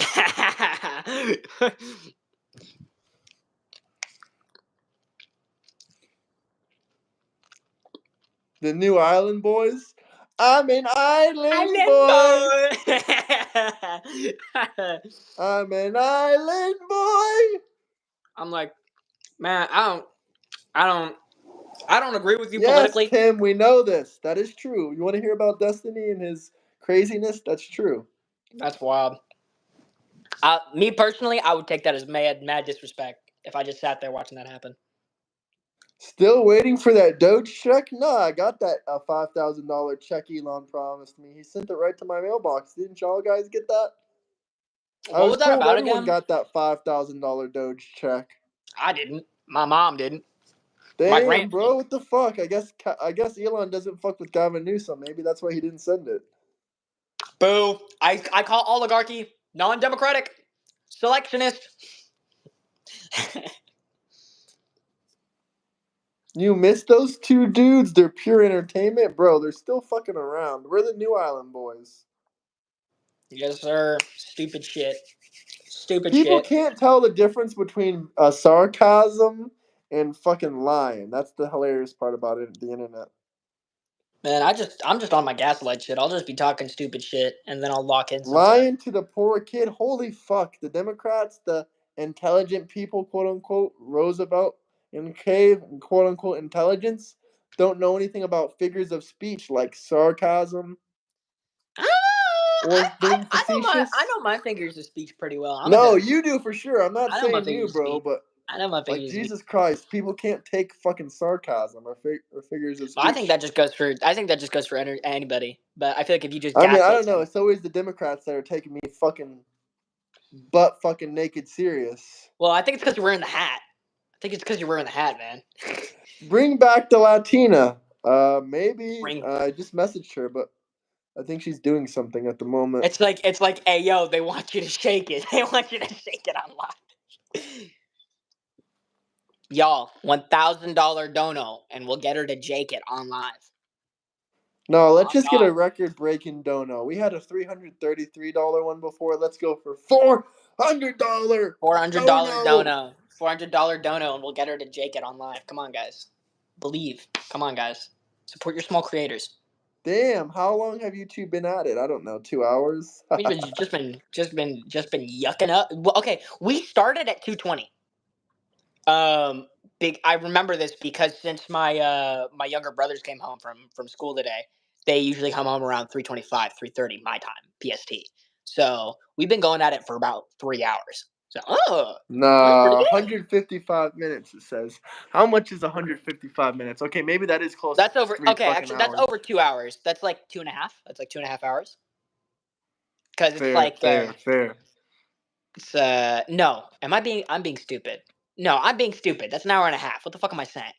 The new Island Boys. I'm an island boy. I'm an island boy. I'm like, man, I don't agree with you politically. Yes, Tim, we know this. That is true. You want to hear about Destiny and his craziness? That's true. That's wild. Me personally, I would take that as mad disrespect if I just sat there watching that happen. Still waiting for that Doge check? No, I got that $5,000 check Elon promised me. He sent it right to my mailbox. Didn't y'all guys get that? What was that about everyone got that $5,000 Doge check. I didn't. My mom didn't. Damn, bro, what the fuck? I guess Elon doesn't fuck with Gavin Newsome. Maybe that's why he didn't send it. Boo. I call oligarchy non-democratic, selectionist. You miss those two dudes? They're pure entertainment, bro. They're still fucking around. We're the New Island boys. Yes, sir. Stupid shit. Stupid People shit. can't tell the difference between sarcasm and fucking lying. That's the hilarious part about it, the internet. Man, I'm just on my gaslight shit. I'll just be talking stupid shit and then I'll lock in sometimes. Lying to the poor kid. Holy fuck. The Democrats, the intelligent people, quote unquote, Roosevelt and cave, quote unquote, intelligence, don't know anything about figures of speech like sarcasm or being facetious. I know my figures of speech pretty well. No, you do for sure. I'm not I know my saying you, figures of bro, speech. but I know my like figures of speech. Jesus Christ, people can't take fucking sarcasm or figures of speech. I think that just goes for anybody. But I feel like if you just I mean, I gaslight don't know. someone, It's always the Democrats that are taking me fucking butt fucking naked serious. well, I think it's because you're wearing the hat. I think it's because you're wearing the hat, man. Bring back the Latina. Maybe. Ring. I just messaged her, but I think she's doing something at the moment. It's like, hey, yo, they want you to shake it. They want you to shake it on live. Y'all, $1,000 dono, and we'll get her to jake it on live. No, let's Oh, just God. get a record-breaking dono. We had a $333 one before. Let's go for $400. $400 dono. $400 dono, and we'll get her to jake it on live. Come on, guys. Believe. Come on, guys. Support your small creators. Damn, how long have you two been at it? I don't know, 2 hours? We've been just been yucking up. Well, okay, we started at 220. I remember this because since my younger brothers came home from school today, they usually come home around 3:25, 3:30 my time, PST. So we've been going at it for about 3 hours. So that's pretty Nah, good. 155 minutes, it says. How much is 155 minutes? Okay, maybe that is close That's to over. 3 Okay, fucking actually, that's hours. over 2 hours. That's like 2.5. That's like 2.5 hours. Because it's Fair, like fair. it's no. I'm being stupid. No, I'm being stupid. That's an hour and a half. What the fuck am I saying?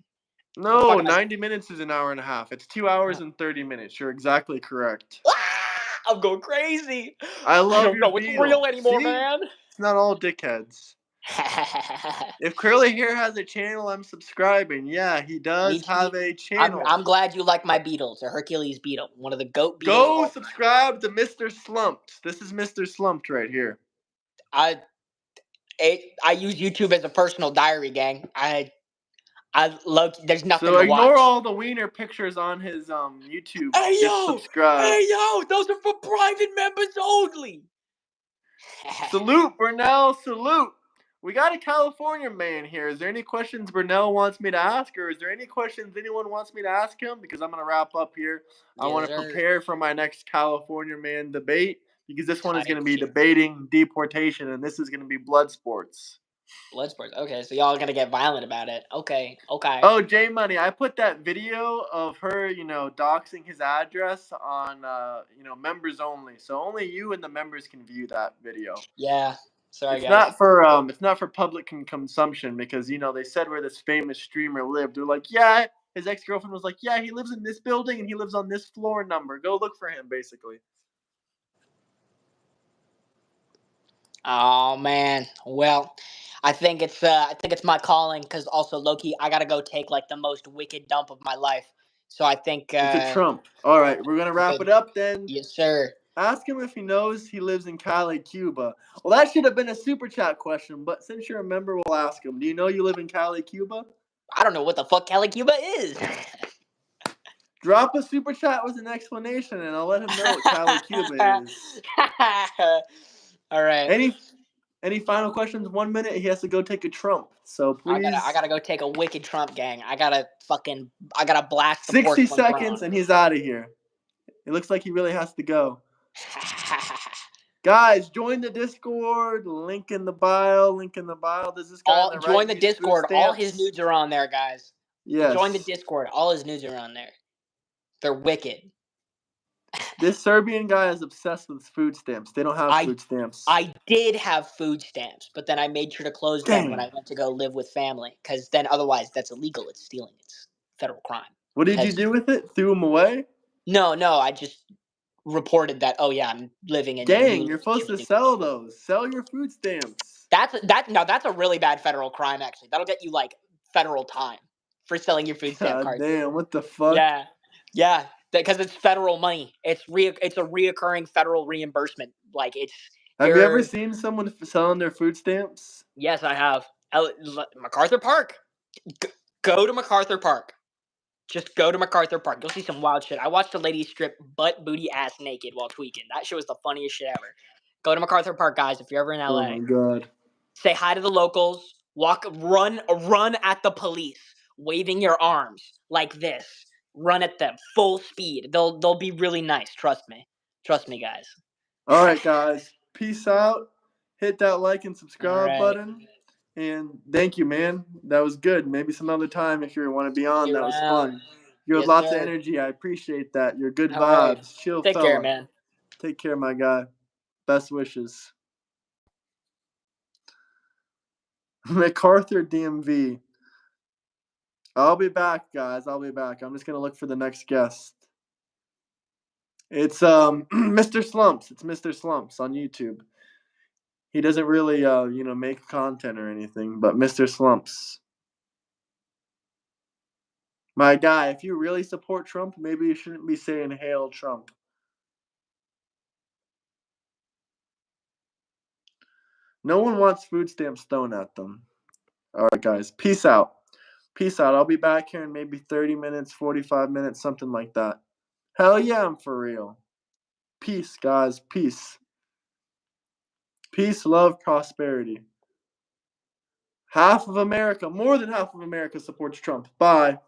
What the No, fuck am I saying? 90 minutes is an hour and a half. It's 2 hours and 30 minutes. You're exactly correct. I'm going crazy. I love don't your know what's beetle. real anymore, See? man. It's not all dickheads. If Curly Hair has a channel, I'm subscribing. Yeah, he does have a channel. I'm glad you like my beetle. It's a Hercules beetle, one of the goat beetles. Go subscribe to Mr. Slumped. This is Mr. Slumped right here. I use YouTube as a personal diary, gang. I love. There's nothing So to watch. ignore all the wiener pictures on his YouTube. Hey Just subscribe. those are for private members only. Salute, Burnell, salute. We got a California man here. Is there any questions Burnell wants me to ask, or is there any questions anyone wants me to ask him? Because I'm going to wrap up here. I want to prepare for my next California man debate, because this one is going to be debating deportation, and this is going to be blood sports. Blood sports. Okay, so y'all are going to get violent about it. Okay. Oh, J Money, I put that video of her, doxing his address on, members only. So only you and the members can view that video. Yeah. Sorry, it's guys. It's not for public consumption, because they said where this famous streamer lived. They're like, yeah, his ex-girlfriend was like, yeah, he lives in this building and he lives on this floor number. Go look for him, basically. Oh man. Well, I think it's my calling, because also Loki, I gotta go take like the most wicked dump of my life. So I think it's a Trump. All right, we're gonna wrap it up then. Yes, sir. Ask him if he knows he lives in Cali, Cuba. Well, that should have been a super chat question, but since you're a member, we'll ask him. Do you know you live in Cali, Cuba? I don't know what the fuck Cali, Cuba is. Drop a super chat with an explanation, and I'll let him know what Cali, Cuba is. All right. Any final questions? 1 minute. He has to go take a Trump. So please. I gotta go take a wicked Trump, gang. I gotta blast the 60 seconds, and he's out of here. It looks like he really has to go. Guys, join the Discord. Link in the bio. Does this guy join the Discord? All his nudes are on there, guys. Yes. Join the Discord. All his nudes are on there. They're wicked. This Serbian guy is obsessed with food stamps. They don't have food stamps. I did have food stamps, but then I made sure to close them when I went to go live with family, because then otherwise that's illegal. It's stealing. It's federal crime. What did you do with it? Threw them away? No. I just reported that. Oh yeah, I'm living in. Dang, you're supposed to sell those. Sell your food stamps. That's a really bad federal crime. Actually, that'll get you like federal time. for selling your food stamp God cards. damn, what the fuck? Yeah, because it's federal money. It's a reoccurring federal reimbursement. Like Have you ever seen someone selling their food stamps? Yes, I have. MacArthur Park. Go to MacArthur Park. Just go to MacArthur Park. You'll see some wild shit. I watched a lady strip butt, booty, ass naked while tweaking. That shit was the funniest shit ever. Go to MacArthur Park, guys, if you're ever in LA. Oh my god. Say hi to the locals. Run at the police, waving your arms like this. Run at them full speed. They'll be really nice. Trust me, guys. All right, guys. Peace out. Hit that like and subscribe button. And thank you, man. That was good. Maybe some other time if you want to be on. That was fun. You had lots of energy. I appreciate that. You're good vibes. Chill Take fella. care, man. Take care, my guy. Best wishes. MacArthur DMV. I'll be back, guys. I'll be back. I'm just gonna look for the next guest. It's Mr. Slumps. It's Mr. Slumps on YouTube. He doesn't really make content or anything, but Mr. Slumps. My guy, if you really support Trump, maybe you shouldn't be saying "Hail Trump." No one wants food stamps thrown at them. All right, guys. Peace out. Peace out. I'll be back here in maybe 30 minutes, 45 minutes, something like that. Hell yeah, I'm for real. Peace, guys. Peace. Peace, love, prosperity. Half of America, more than half of America supports Trump. Bye.